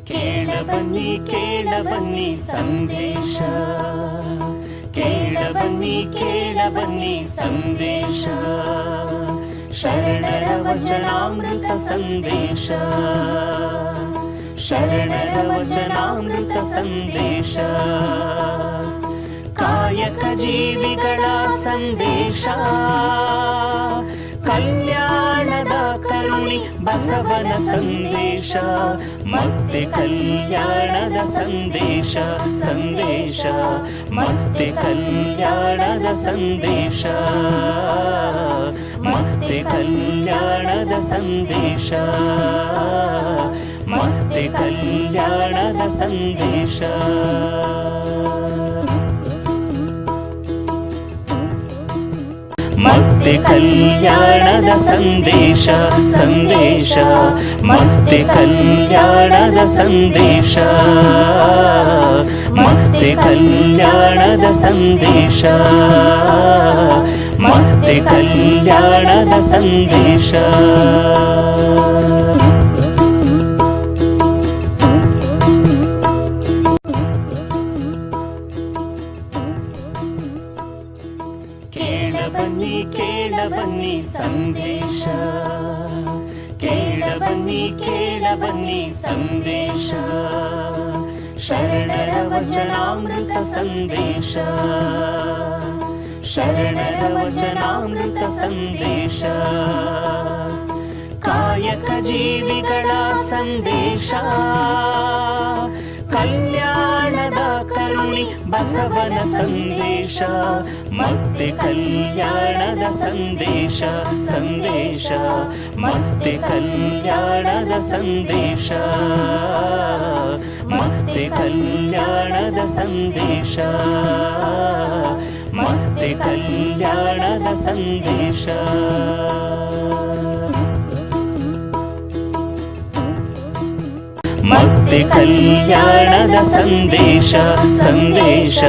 ಕೇಳಬನ್ನಿ ಕೇಳಬನ್ನಿ ಸಂದೇಶ, ಕೇಳಬನ್ನಿ ಕೇಳಬನ್ನಿ ಸಂದೇಶ, ಶರಣರ ವಚನಾಮೃತ ಸಂದೇಶ, ಶರಣರ ವಚನಾಮೃತ ಸಂದೇಶ, ಕಾಯಕ ಜೀವಿಗಳ ಸಂದೇಶ, ಕಲ್ಯಾಣದ ಕರುಣಿ ಬಸವನ ಸಂದೇಶ, ಮತ್ತೆ ಕಲ್ಯಾಣದ ಸಂದೇಶ ಸಂದೇಶ, ಮತ್ತೆ ಕಲ್ಯಾಣದ ಸಂದೇಶ, ಮತ್ತೆ ಕಲ್ಯಾಣದ ಸಂದೇಶ, ಮತ್ತೆ ಕಲ್ಯಾಣದ ಸಂದೇಶ. ಮತ್ತೆ ಕಲ್ಯಾಣದ ಸಂದೇಶ ಸಂದೇಶ, ಮತ್ತೆ ಕಲ್ಯಾಣದ ಸಂದೇಶ, ಮತ್ತೆ ಕಲ್ಯಾಣದ ಸಂದೇಶ, ಮತ್ತೆ ಕಲ್ಯಾಣದ ಸಂದೇಶ. ಕೇಳಬನ್ನಿ ಕೇಳಬನ್ನಿ ಸಂದೇಶ, ಕೇಳಬನ್ನಿ ಕೇಳಬನ್ನಿ ಸಂದೇಶ, ಶರಣರ ವಚನಾಮೃತ ಸಂದೇಶ, ಶರಣರ ವಚನಾಮೃತ ಸಂದೇಶ, ಕಾಯಕ ಜೀವಿಗಳ ಸಂದೇಶ, ಕಲ್ಯಾಣದ ಕರುಣಿ ಬಸವನ ಸಂದೇಶ, ಮತ್ತೆ ಕಲ್ಯಾಣದ ಸಂದೇಶ ಸಂದೇಶ, ಮತ್ತೆ ಕಲ್ಯಾಣದ ಸಂದೇಶ, ಮತ್ತೆ ಕಲ್ಯಾಣದ ಸಂದೇಶ, ಮತ್ತೆ ಕಲ್ಯಾಣದ ಸಂದೇಶ. ಮತ್ತೆ ಕಲ್ಯಾಣದ ಸಂದೇಶ ಸಂದೇಶ,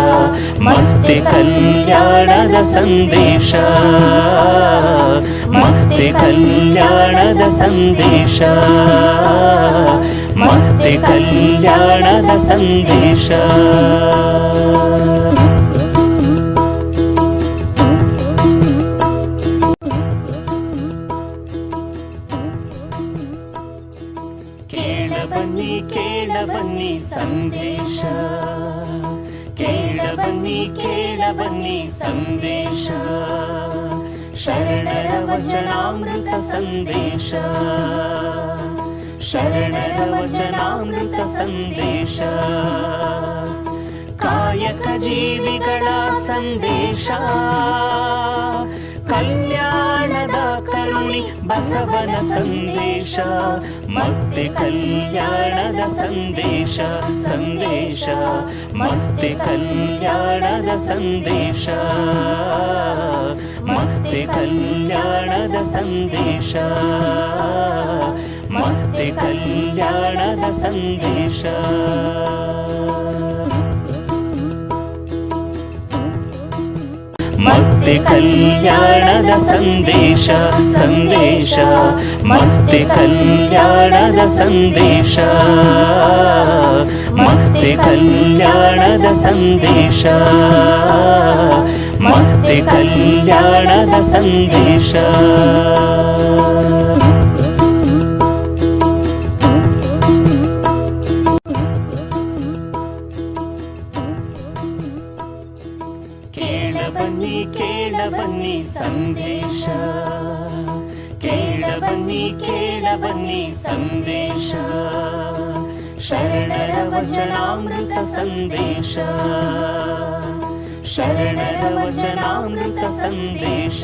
ಮತ್ತೆ ಕಲ್ಯಾಣದ ಸಂದೇಶ, ಮತ್ತೆ ಕಲ್ಯಾಣದ ಸಂದೇಶ, ಮತ್ತೆ ಕಲ್ಯಾಣದ ಸಂದೇಶ. ಕೇಳಬನ್ನಿ ಕೇಳಬನ್ನಿ ಸಂದೇಶ, ಕೇಳಬನ್ನಿ ಕೇಳಬನ್ನಿ ಸಂದೇಶ, ಶರಣರ ವಚನಾಮೃತ ಸಂದೇಶ, ಶರಣರ ವಚನಾಮೃತ ಸಂದೇಶ, ಕಾಯಕ ಜೀವಿಗಳ ಸಂದೇಶ, ಕಲ್ಯಾಣದ ಕರುಣಿ ಬಸವನ ಸಂದೇಶ, ಮತ್ತೆ ಕಲ್ಯಾಣದ ಸಂದೇಶ ಸಂದೇಶ, ಮತ್ತೆ ಕಲ್ಯಾಣದ ಸಂದೇಶ, ಮತ್ತೆ ಕಲ್ಯಾಣದ ಸಂದೇಶ, ಮತ್ತೆ ಕಲ್ಯಾಣದ ಸಂದೇಶ. ಮತ್ತೆ ಕಲ್ಯಾಣದ ಸಂದೇಶ ಸಂದೇಶ, ಮತ್ತೆ ಕಲ್ಯಾಣದ ಸಂದೇಶ, ಮತ್ತೆ ಕಲ್ಯಾಣದ ಸಂದೇಶ, ಮತ್ತೆ ಕಲ್ಯಾಣದ ಸಂದೇಶ. ಕೇಳಬನ್ನಿ ಕೇಳಬನ್ನಿ ಸಂದೇಶ, ಕೇಳಬನ್ನಿ ಕೇಳಬನ್ನಿ ಸಂದೇಶ, ಶರಣರ ವಚನಾಮೃತ ಸಂದೇಶ, ಶರಣರ ವಚನಾಮೃತ ಸಂದೇಶ,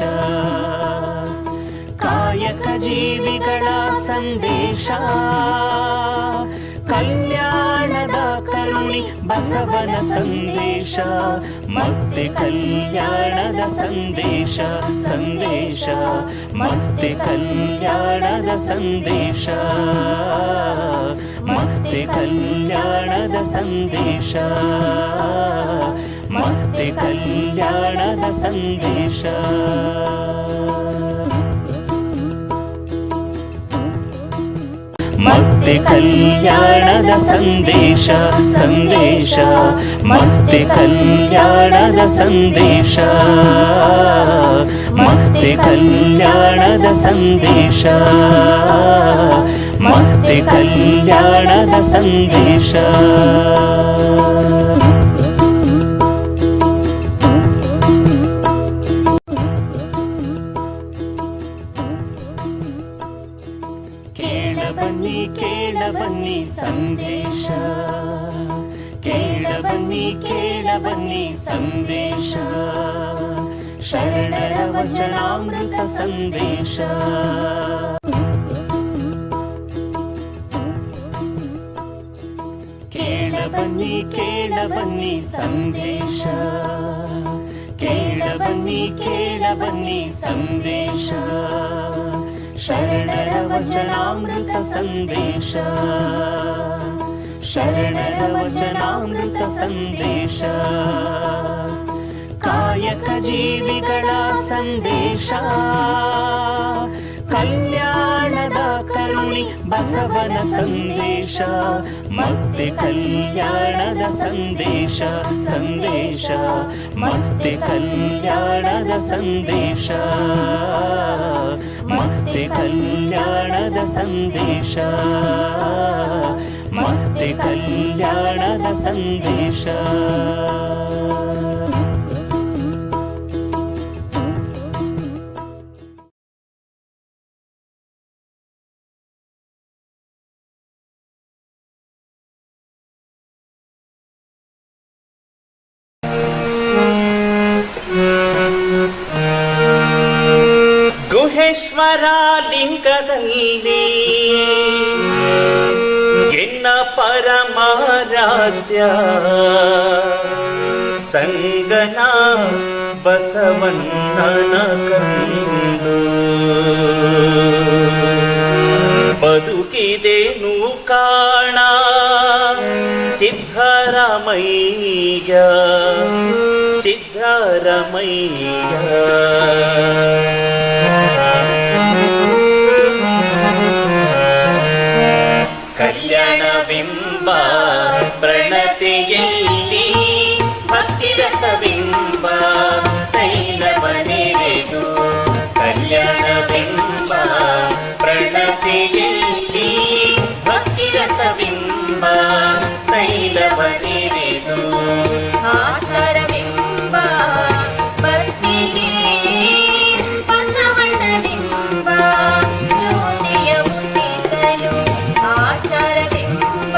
ಕಾಯಕ ಜೀವಿಗಳ ಸಂದೇಶ, ಕಲ್ಯಾಣದ ಕರುಣಿ ಬಸವನ ಸಂದೇಶ, ಮತ್ತೆ ಕಲ್ಯಾಣದ ಸಂದೇಶ ಸಂದೇಶ, ಮತ್ತೆ ಕಲ್ಯಾಣದ ಸಂದೇಶ, ಮತ್ತೆ ಕಲ್ಯಾಣದ ಸಂದೇಶ, ಮತ್ತೆ ಕಲ್ಯಾಣದ ಸಂದೇಶ. ಮತ್ತೆ ಕಲ್ಯಾಣದ ಸಂದೇಶ ಸಂದೇಶ ಮತ್ತೆ ಕಲ್ಯಾಣದ ಸಂದೇಶ ಮತ್ತೆ ಕಲ್ಯಾಣದ ಸಂದೇಶ ಮತ್ತೆ ಕಲ್ಯಾಣದ ಸಂದೇಶ ಕೇಳ ಬನ್ನಿ ಸಂದೇಶ ಕೇಳ ಬನ್ನಿ ಸಂದೇಶ ಶರಣರ ವಚನಾಮೃತ ಸಂದೇಶ ಕೇಳ ಬನ್ನಿ ಸಂದೇಶ ಕೇಳ ಬನ್ನಿ ಸಂದೇಶ ಶರಣರ ವಚನಾಮೃತ ಸಂದೇಶ ಶರಣರ ವಚನಾಮೃತ ಸಂದೇಶ ಕಾಯಕ ಜೀವಿಗಳ ಸಂದೇಶ ಕಲ್ಯಾಣದ ಕರುಣಿ ಬಸವನ ಸಂದೇಶ ಮತ್ತೆ ಕಲ್ಯಾಣದ ಸಂದೇಶ ಸಂದೇಶ ಮತ್ತೆ ಕಲ್ಯಾಣದ ಸಂದೇಶ ಮತ್ತೆ ಕಲ್ಯಾಣದ ಸಂದೇಶ ಮತ್ತೆ ಕಲ್ಯಾಣದ ಸಂದೇಶ ಗುಹೇಶ್ವರ ಲಿಂಗದಲ್ಲಿ ಎನ್ನ ಪರಮಾರಾಧ್ಯ ಸಂಗನ ಬಸವಣ್ಣನ ಕಂಡು ಬದುಕಿದೆನು ಕಾಣ ಸಿದ್ಧರಾಮಯ್ಯ ಸಿದ್ಧರಾಮಯ್ಯ ಕಲ್ಯಾಣವೆಂಬ ಪ್ರಣತೆಯಲ್ಲಿ ಭಕ್ತಿರಸವೆಂಬ ತೈಲವನೆರೆದು ಕಲ್ಯಾಣವೆಂಬ ಪ್ರಣತೆಯಲ್ಲಿ ಭಕ್ತಿರಸವೆಂಬ ತೈಲವನೆರೆದು ಆಚಾರವೆಂಬ ಭಕ್ತಿಗೆ ಬಸವಣ್ಣನೆಂಬ ಜ್ಯೋತಿಯ ಮುಟ್ಟಿಸಲು ಆಚಾರವೆಂಬ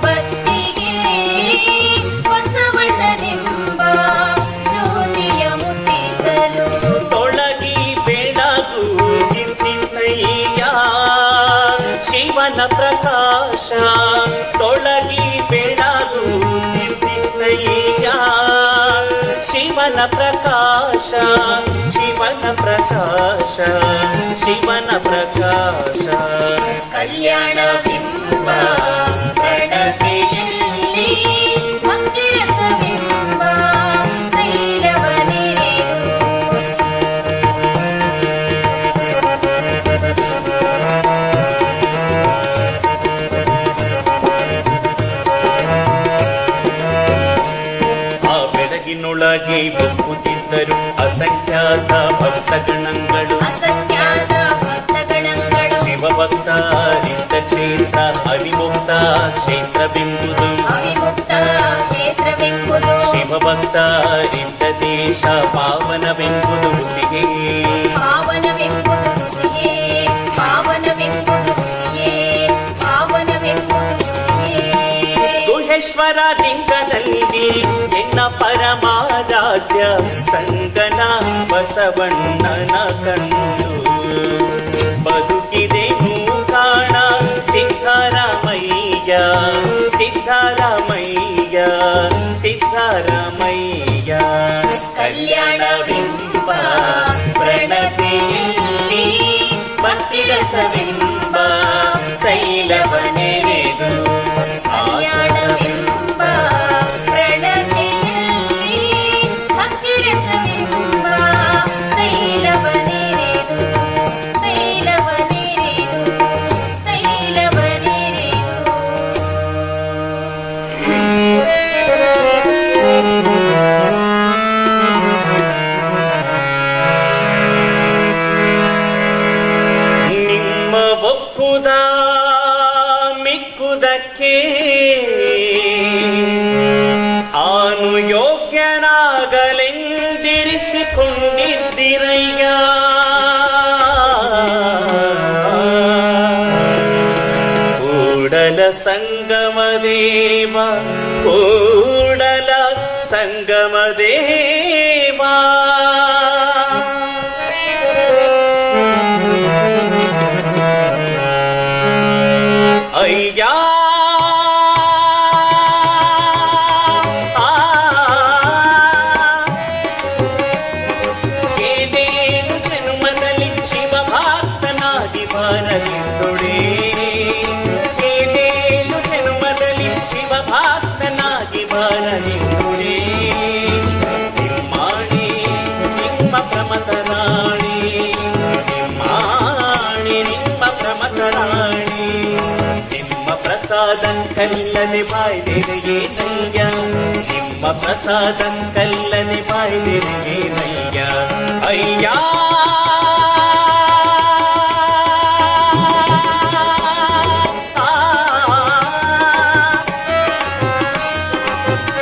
ಭಕ್ತಿಗೆ ಬಸವಣ್ಣನೆಂಬ ಜ್ಯೋತಿಯ ಮುಟ್ಟಿಸಲು ತೊಳಗಿ ಬೆಳಗುತ್ತಿದ್ದಯ್ಯ ಶಿವನ ಪ್ರಕಾಶ ತೊಳಗಿ ಬೆಳಗುತ್ತಿದ್ದಯ್ಯ ಶಿವನ ಪ್ರಕಾಶ ಶಿವನ ಪ್ರಕಾಶ ಶಿವನ ಪ್ರಕಾಶ ಕಲ್ಯಾಣವೆಂಬ ಪ್ರಣತೆಯಲ್ಲಿ ಭಕ್ತಿರಸವೆಂಬ ತೈಲವನೆರೆದು ಆ ಬೆಳಗಿನೊಳಗೆ ಬುಕ್ಕುತ್ತಿದ್ದರು ಅಸಂಖ್ಯಾತ ಭಕ್ತಗಣಗಳು ಅಸಂಖ್ಯಾತ ಭಕ್ತಗಣಗಳು ಶಿವಭಕ್ತರಿದ್ದ ಕ್ಷೇತ್ರ ಅವಿಮುಕ್ತ ಕ್ಷೇತ್ರವೆಂಬುದು ಅವಿಮುಕ್ತ ಕ್ಷೇತ್ರವೆಂಬುದು ಶಿವಭಕ್ತರಿದ್ದ ದೇಶ ಪಾವನವೆಂಬುದು ನುಡಿಗೆ ಪಾವನವೆಂಬುದು ನುಡಿಯೇ ಪಾವನವೆಂಬುದು ನುಡಿಯೇ ಪಾವನವೆಂಬುದು ನುಡಿಯೇ ಗುಹೇಶ್ವರ ಲಿಂಗದಲ್ಲಿ ಎನ್ನ ಪರಮಾರಾಧ್ಯ ಸಂಗನ ಬಸವಣ್ಣನ ಕಂಡು ಬದುಕಿದೆನು ಕಾಣ ಸಿದ್ಧರಾಮಯ್ಯ ಸಿದ್ಧರಾಮಯ್ಯ ಸಿದ್ಧರಾಮಯ್ಯ ಕಲ್ಯಾಣವೆಂಬ ಪ್ರಣತೆಯಲ್ಲಿ ಭಕ್ತಿರಸವೆಂಬ ತೈಲವನೆರೆದು ಕಲ್ಯಾಣವೆಂಬ ಪ್ರಣತೆಯಲ್ಲಿ ಭಕ್ತಿರಸವೆಂಬ ತೈಲವನೆರೆದು ತೈಲವನೆರೆದು ತೈಲವನೆರೆದು ನೆಲೆಸಿಕೊಂಡಿದ್ದಿರಯ್ಯ. ಕೂಡಲ ಸಂಗಮ ದೇವ, ಕೂಡಲ ಸಂಗಮ ದೇವ. ಅಯ್ಯ ಏನೇನು ಜನ್ಮದಲ್ಲಿ ಶಿವಭಕ್ತನಾಗಿ ಬಾರಲಿಂದೊಡೆ, ಏನೇನು ಜನ್ಮದಲ್ಲಿ ಶಿವಭಕ್ತನಾಗಿ ಬಾರಲಿಂದೊಡೆ. ನಿಮ್ಮಾಣಿ ನಿಮ್ಮ ಪ್ರಮತರಾಣಿ, ನಿಮ್ಮಾಣಿ ನಿಮ್ಮ ಪ್ರಮತರಾಣಿ. ನಿಮ್ಮ ಪ್ರಸಾದ ಕಲ್ಲನೆ ಬಾಯ್ದೆರೆಯೇನಯ್ಯ, ನಿಮ್ಮ ಪ್ರಸಾದ ಕಲ್ಲನೆ ಬಾಯ್ದೆರೆಯೇನಯ್ಯ. ಅಯ್ಯ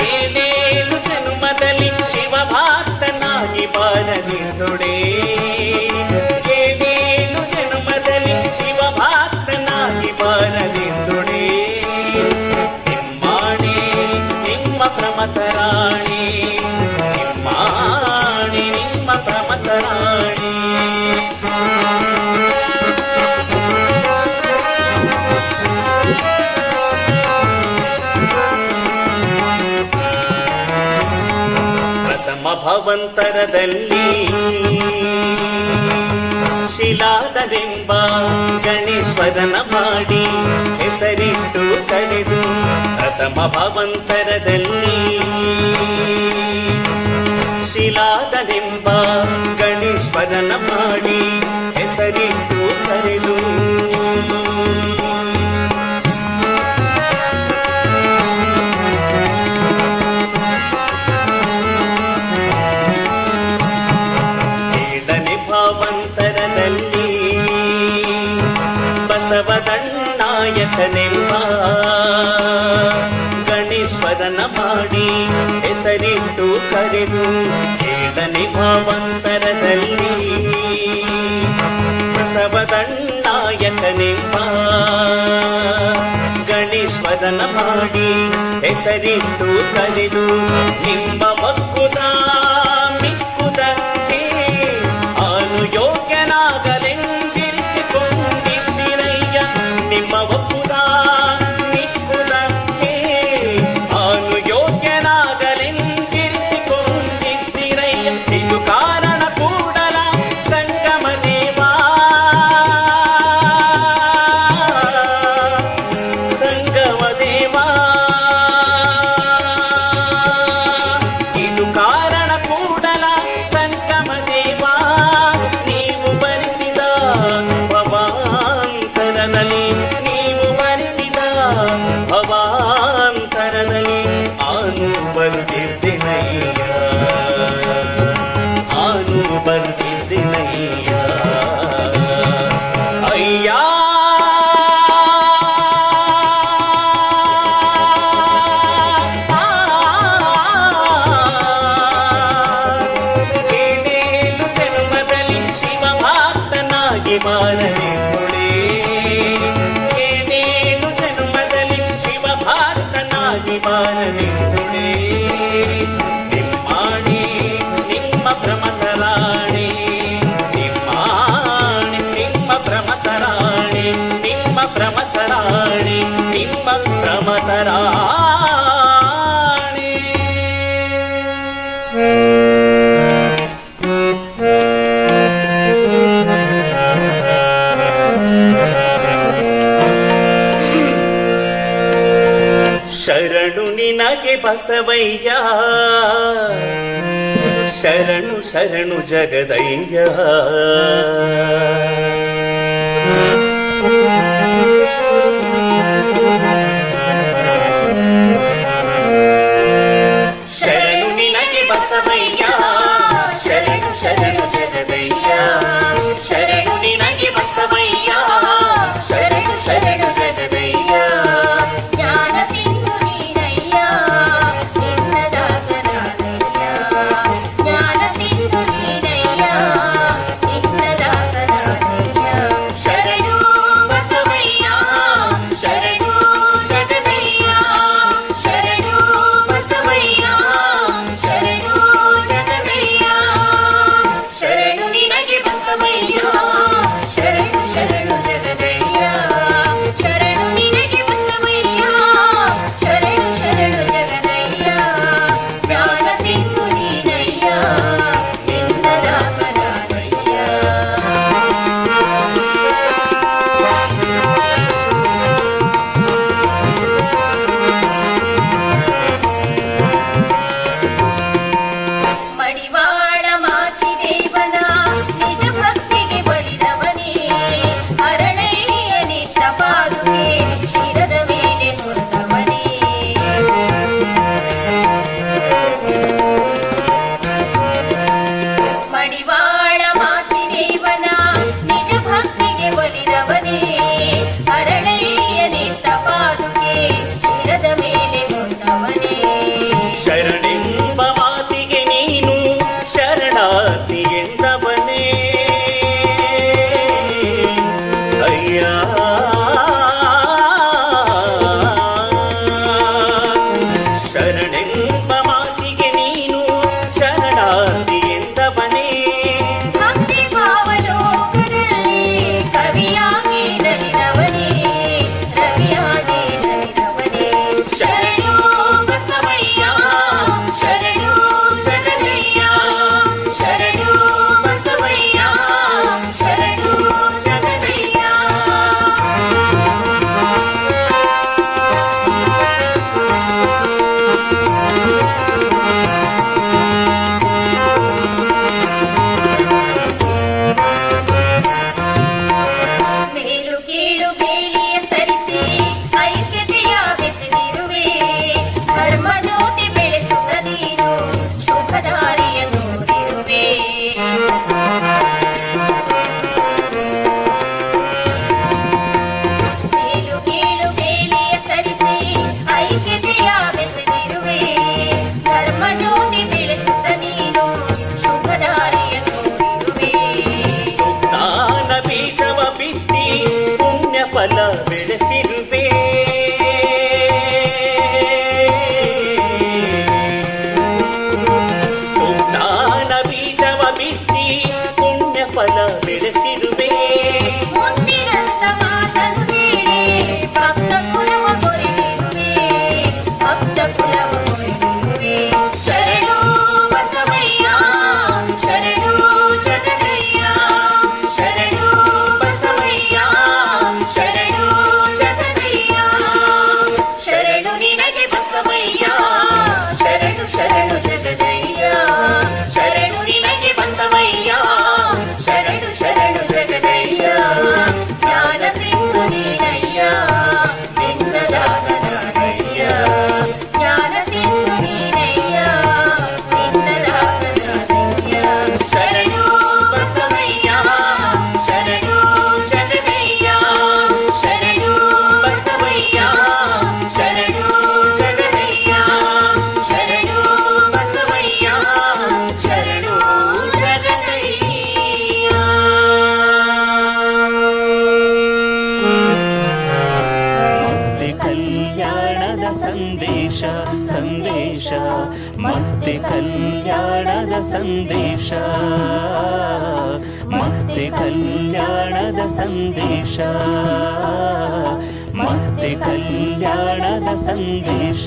ಏನೇನು ಜನ್ಮದಲ್ಲಿ ಶಿವಭಕ್ತನಾಗಿ ಬಾರಲಿಂದೊಡೆ, ಏನೇನು ಜನ್ಮದಲ್ಲಿ ಶಿವಭಕ್ತನಾಗಿ ಬಾರಲಿಂದೊಡೆ. ನಿಮ್ಮಾಣಿ ನಿಮ್ಮ ಪ್ರಮತರಾಣಿ, ನಿಮ್ಮಾಣಿ ನಿಮ್ಮ ಪ್ರಮತರಾಣಿ. ಪ್ರಥಮ ಭವಂತರದಲ್ಲಿ ಶಿಲಾದವೆಂಬ ಗಣೇಶ್ವರನ ಮಾಡಿ ಹೆಸರಿಟ್ಟು ಕರೆದು, ಪ್ರಥಮ ಭವಂತರದಲ್ಲಿ ಶಿಲಾದವೆಂಬ ಗಣೇಶ್ವರನ ಮಾಡಿ ಹೆಸರಿಟ್ಟು ಕರೆದು. ಭಾವಂತರದಲ್ಲಿ ಬಸವದಣ್ಣಾಯಕನೆಂಬ ಗಣೇಶ್ವರನ ಮಾಡಿ ಹೆಸರಿಟ್ಟು ಕರೆದು. ಏಳನೇ ಭಾವಂತರದಲ್ಲಿ ಬಸವದಣ್ಣಾಯಕನೆಂಬ ಗಣೇಶ್ವರನ ಮಾಡಿ ಹೆಸರಿಟ್ಟು ಕರೆದು. ನಿಮ್ಮ ಮಕ್ಕುದ ಮಿಕ್ಕುದ ಯೋಗ್ಯನಾಗಲೆಂದಿರಿಸಿಕೊಂಡಿದ್ದಿರಯ್ಯ. ನಿಮ್ಮ ಒಪ್ಪುದ ಮಿಕ್ಕುದಕ್ಕೆ ಆನು ಯೋಗ್ಯನಾಗಲೆಂದಿರಿಸಿಕೊಂಡಿದ್ದಿರಯ್ಯ. ಇದು ಕಾರಣ ಕೂಡಲ ಸಂಗಮ ದೇವ, ಸಂಗಮ ದೇವ. ಇದು ಕಾರಣ ಕೂಡಲ ಸಂಗಮ ದೇವ. ನೀವು ಭರಿಸಿದ ಭವಾಂತರದಲ್ಲಿ, ನೀವು ಭರಿಸಿದ ಭವಾಂತರದಲ್ಲಿ ಆನು ಬರ್ತಿದ್ದೆನಯ್ಯ, ಆನು ಬರ್ತಿದ್ದೆನಯ್ಯ. ಅಯ್ಯ ಏನೇನು ಜನ್ಮದಲ್ಲಿ ಶಿವಭಕ್ತನಾಗಿ ಬಾರಲಿಂದೊಡೆ, ಏನೇನು ಜನ್ಮದಲ್ಲಿ ಶಿವಭಕ್ತನಾಗಿ ಬಾರಲಿಂದೊಡೆ. ನಿಮ್ಮಾಣಿ ನಿಮ್ಮ ಪ್ರಮತರಾಣಿ, ನಿಮ್ಮಾಣಿ ನಿಮ್ಮ ಪ್ರಮತರಾಣಿ, ನಿಮ್ಮ ಪ್ರಮತರಾಣಿ, ನಿಮ್ಮ ಪ್ರಮತರಾಣಿ. ಶರಣು ನಿನಗೆ ಬಸವಯ್ಯ, ಶರಣು ಶರಣು ಜಗದಯ್ಯ. ಶರಣು ನಿನಗೆ ಬಸವಯ್ಯ, ಶರಣು ಶರಣು ಜಗದಯ್ಯ. ಶರಣು ನಿನಗೆ ಬಸವಯ್ಯ, ಶರಣು ಶರಣು ಜಗದಯ್ಯ. ಜ್ಞಾನ ಸಿಂಧು ನೀನಯ್ಯ, ನಿನ್ನ ದಾಸನಾದಯ್ಯ. ಜ್ಞಾನ ಸಿಂಧು ಶರಣು ಬಸವಯ್ಯ ಶರಣು ಜಗದಯ್ಯ ಶರಣು ಬಸವಯ್ಯ ಶರಣು ಜಗದಯ್ಯ ಶರಣು ಬಸವಯ್ಯ ಶರಣು ಜಗದಯ್ಯ. ಮತ್ತೆ ಕಲ್ಯಾಣದ ಸಂದೇಶ ಸಂದೇಶ ಮತ್ತೆ ಕಲ್ಯಾಣದ ಸಂದೇಶ ಮತ್ತೆ ಕಲ್ಯಾಣದ ಸಂದೇಶ ಮತ್ತೆ ಕಲ್ಯಾಣದ ಸಂದೇಶ.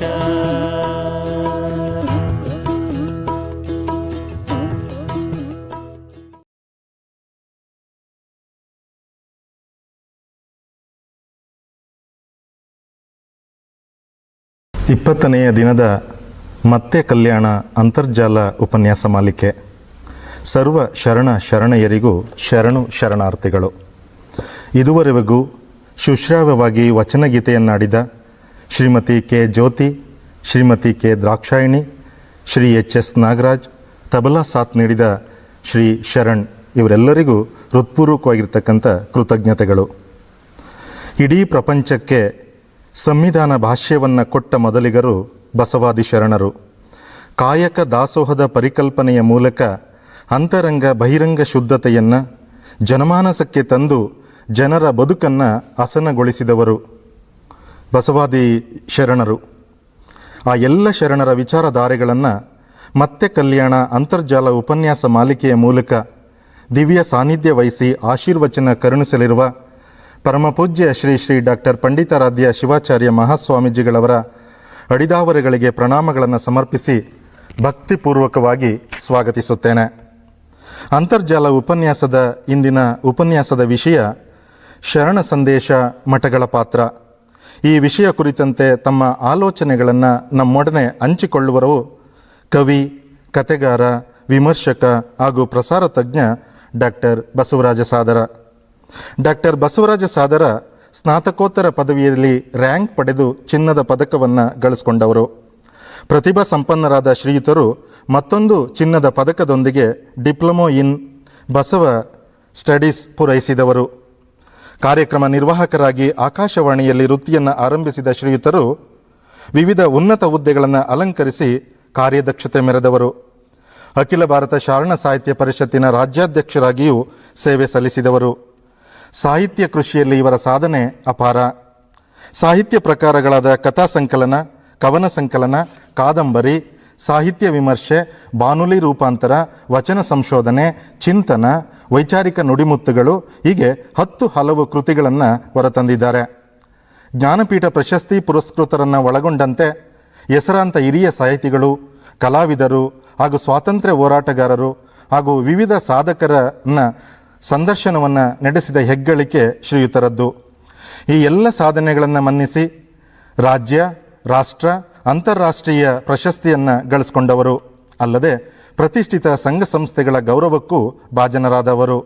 ಇಪ್ಪತ್ತನೆಯ ದಿನದ ಮತ್ತೆ ಕಲ್ಯಾಣ ಅಂತರ್ಜಾಲ ಉಪನ್ಯಾಸ ಮಾಲಿಕೆ. ಸರ್ವ ಶರಣ ಶರಣೆಯರಿಗೂ ಶರಣು ಶರಣಾರ್ಥಿಗಳು. ಇದುವರೆಗೂ ಸುಶ್ರಾವ್ಯವಾಗಿ ವಚನಗೀತೆಯನ್ನಾಡಿದ ಶ್ರೀಮತಿ ಕೆ ಜ್ಯೋತಿ, ಶ್ರೀಮತಿ ಕೆ ದ್ರಾಕ್ಷಾಯಿಣಿ, ಶ್ರೀ ಎಚ್.ಎಸ್. ನಾಗರಾಜ್, ತಬಲಾ ಸಾಥ್ ನೀಡಿದ ಶ್ರೀ ಶರಣ್ ಇವರೆಲ್ಲರಿಗೂ ಹೃತ್ಪೂರ್ವಕವಾಗಿರ್ತಕ್ಕಂಥ ಕೃತಜ್ಞತೆಗಳು. ಇಡೀ ಪ್ರಪಂಚಕ್ಕೆ ಸಂವಿಧಾನ ಭಾಷ್ಯವನ್ನು ಕೊಟ್ಟ ಮೊದಲಿಗರು ಬಸವಾದಿ ಶರಣರು. ಕಾಯಕ ದಾಸೋಹದ ಪರಿಕಲ್ಪನೆಯ ಮೂಲಕ ಅಂತರಂಗ ಬಹಿರಂಗ ಶುದ್ಧತೆಯನ್ನು ಜನಮಾನಸಕ್ಕೆ ತಂದು ಜನರ ಬದುಕನ್ನು ಹಸನಗೊಳಿಸಿದವರು ಬಸವಾದಿ ಶರಣರು. ಆ ಎಲ್ಲ ಶರಣರ ವಿಚಾರಧಾರೆಗಳನ್ನು ಮತ್ತೆ ಕಲ್ಯಾಣ ಅಂತರ್ಜಾಲ ಉಪನ್ಯಾಸ ಮಾಲಿಕೆಯ ಮೂಲಕ ದಿವ್ಯ ಸಾನ್ನಿಧ್ಯ ವಹಿಸಿ ಆಶೀರ್ವಚನ ಕರುಣಿಸಲಿರುವ ಪರಮಪೂಜ್ಯ ಶ್ರೀ ಶ್ರೀ ಡಾಕ್ಟರ್ ಪಂಡಿತಾರಾಧ್ಯ ಶಿವಾಚಾರ್ಯ ಮಹಾಸ್ವಾಮೀಜಿಗಳವರ ಅಡಿದಾವರೆಗಳಿಗೆ ಪ್ರಣಾಮಗಳನ್ನು ಸಮರ್ಪಿಸಿ ಭಕ್ತಿಪೂರ್ವಕವಾಗಿ ಸ್ವಾಗತಿಸುತ್ತೇನೆ. ಅಂತರ್ಜಾಲ ಉಪನ್ಯಾಸದ ಇಂದಿನ ಉಪನ್ಯಾಸದ ವಿಷಯ ಶರಣ ಸಂದೇಶ ಮಠಗಳ ಪಾತ್ರ. ಈ ವಿಷಯ ಕುರಿತಂತೆ ತಮ್ಮ ಆಲೋಚನೆಗಳನ್ನು ನಮ್ಮೊಡನೆ ಹಂಚಿಕೊಳ್ಳುವರು ಕವಿ, ಕತೆಗಾರ, ವಿಮರ್ಶಕ ಹಾಗೂ ಪ್ರಸಾರ ತಜ್ಞ ಡಾಕ್ಟರ್ ಬಸವರಾಜ ಸಾದರ. ಡಾಕ್ಟರ್ ಬಸವರಾಜ ಸಾದರ ಸ್ನಾತಕೋತ್ತರ ಪದವಿಯಲ್ಲಿ ರ್ಯಾಂಕ್ ಪಡೆದು ಚಿನ್ನದ ಪದಕವನ್ನು ಗಳಿಸಿಕೊಂಡವರು. ಪ್ರತಿಭಾ ಸಂಪನ್ನರಾದ ಶ್ರೀಯುತರು ಮತ್ತೊಂದು ಚಿನ್ನದ ಪದಕದೊಂದಿಗೆ ಡಿಪ್ಲೊಮೊ ಇನ್ ಬಸವ ಸ್ಟಡೀಸ್ ಪೂರೈಸಿದವರು. ಕಾರ್ಯಕ್ರಮ ನಿರ್ವಾಹಕರಾಗಿ ಆಕಾಶವಾಣಿಯಲ್ಲಿ ವೃತ್ತಿಯನ್ನು ಆರಂಭಿಸಿದ ಶ್ರೀಯುತರು ವಿವಿಧ ಉನ್ನತ ಹುದ್ದೆಗಳನ್ನು ಅಲಂಕರಿಸಿ ಕಾರ್ಯದಕ್ಷತೆ ಮೆರೆದವರು. ಅಖಿಲ ಭಾರತ ಶರಣ ಸಾಹಿತ್ಯ ಪರಿಷತ್ತಿನ ರಾಜ್ಯಾಧ್ಯಕ್ಷರಾಗಿಯೂ ಸೇವೆ ಸಲ್ಲಿಸಿದವರು. ಸಾಹಿತ್ಯ ಕೃಷಿಯಲ್ಲಿ ಇವರ ಸಾಧನೆ ಅಪಾರ. ಸಾಹಿತ್ಯ ಪ್ರಕಾರಗಳಾದ ಕಥಾ ಸಂಕಲನ, ಕವನ ಸಂಕಲನ, ಕಾದಂಬರಿ, ಸಾಹಿತ್ಯ ವಿಮರ್ಶೆ, ಬಾನುಲಿ ರೂಪಾಂತರ, ವಚನ ಸಂಶೋಧನೆ, ಚಿಂತನ, ವೈಚಾರಿಕ ನುಡಿಮುತ್ತುಗಳು ಹೀಗೆ 10 ಹಲವು ಕೃತಿಗಳನ್ನು ಹೊರತಂದಿದ್ದಾರೆ. ಜ್ಞಾನಪೀಠ ಪ್ರಶಸ್ತಿ ಪುರಸ್ಕೃತರನ್ನು ಒಳಗೊಂಡಂತೆ ಹೆಸರಾಂತ ಹಿರಿಯ ಸಾಹಿತಿಗಳು, ಕಲಾವಿದರು ಹಾಗೂ ಸ್ವಾತಂತ್ರ್ಯ ಹೋರಾಟಗಾರರು ಹಾಗೂ ವಿವಿಧ ಸಾಧಕರನ್ನ ಸಂದರ್ಶನವನ್ನು ನಡೆಸಿದ ಹೆಗ್ಗಳಿಕೆ ಶ್ರೀಯುತರದ್ದು. ಈ ಎಲ್ಲ ಸಾಧನೆಗಳನ್ನು ಮನ್ನಿಸಿ ರಾಜ್ಯ, ರಾಷ್ಟ್ರ, ಅಂತಾರಾಷ್ಟ್ರೀಯ ಪ್ರಶಸ್ತಿಯನ್ನು ಗಳಿಸಿಕೊಂಡವರು. ಅಲ್ಲದೆ ಪ್ರತಿಷ್ಠಿತ ಸಂಘ ಸಂಸ್ಥೆಗಳ ಗೌರವಕ್ಕೂ ಭಾಜನರಾದವರು.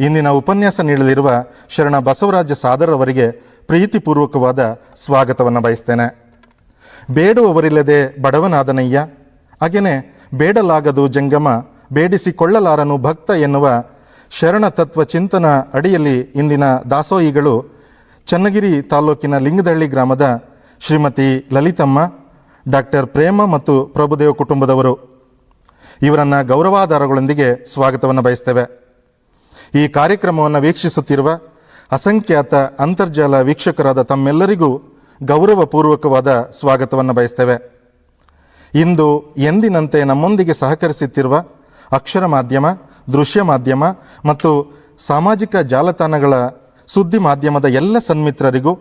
ಇಂದಿನ ಉಪನ್ಯಾಸ ನೀಡಲಿರುವ ಶರಣ ಬಸವರಾಜ ಸಾದರ್ ಅವರಿಗೆ ಪ್ರೀತಿಪೂರ್ವಕವಾದ ಸ್ವಾಗತವನ್ನು ಬಯಸ್ತೇನೆ. ಬೇಡುವವರಿಲ್ಲದೆ ಬಡವನಾದನಯ್ಯ, ಹಾಗೆಯೇ ಬೇಡಲಾಗದು ಜಂಗಮ, ಬೇಡಿಸಿಕೊಳ್ಳಲಾರನು ಭಕ್ತ ಎನ್ನುವ ಶರಣ ತತ್ವ ಚಿಂತನ ಅಡಿಯಲ್ಲಿ ಇಂದಿನ ದಾಸೋಹಿಗಳು ಚನ್ನಗಿರಿ ತಾಲೂಕಿನ ಲಿಂಗದಹಳ್ಳಿ ಗ್ರಾಮದ ಶ್ರೀಮತಿ ಲಲಿತಮ್ಮ, ಡಾಕ್ಟರ್ ಪ್ರೇಮ ಮತ್ತು ಪ್ರಭುದೇವ ಕುಟುಂಬದವರು. ಇವರನ್ನು ಗೌರವಾಧಾರಗಳೊಂದಿಗೆ ಸ್ವಾಗತವನ್ನು ಬಯಸ್ತೇವೆ. ಈ ಕಾರ್ಯಕ್ರಮವನ್ನು ವೀಕ್ಷಿಸುತ್ತಿರುವ ಅಸಂಖ್ಯಾತ ಅಂತರ್ಜಾಲ ವೀಕ್ಷಕರಾದ ತಮ್ಮೆಲ್ಲರಿಗೂ ಗೌರವಪೂರ್ವಕವಾದ ಸ್ವಾಗತವನ್ನು ಬಯಸ್ತೇವೆ. ಇಂದು ಎಂದಿನಂತೆ ನಮ್ಮೊಂದಿಗೆ ಸಹಕರಿಸುತ್ತಿರುವ ಅಕ್ಷರ ಮಾಧ್ಯಮ, ದೃಶ್ಯ ಮಾಧ್ಯಮ ಮತ್ತು ಸಾಮಾಜಿಕ ಜಾಲತಾಣಗಳ ಸುದ್ದಿ ಮಾಧ್ಯಮದ ಎಲ್ಲ ಸನ್ಮಿತ್ರರಿಗೂ,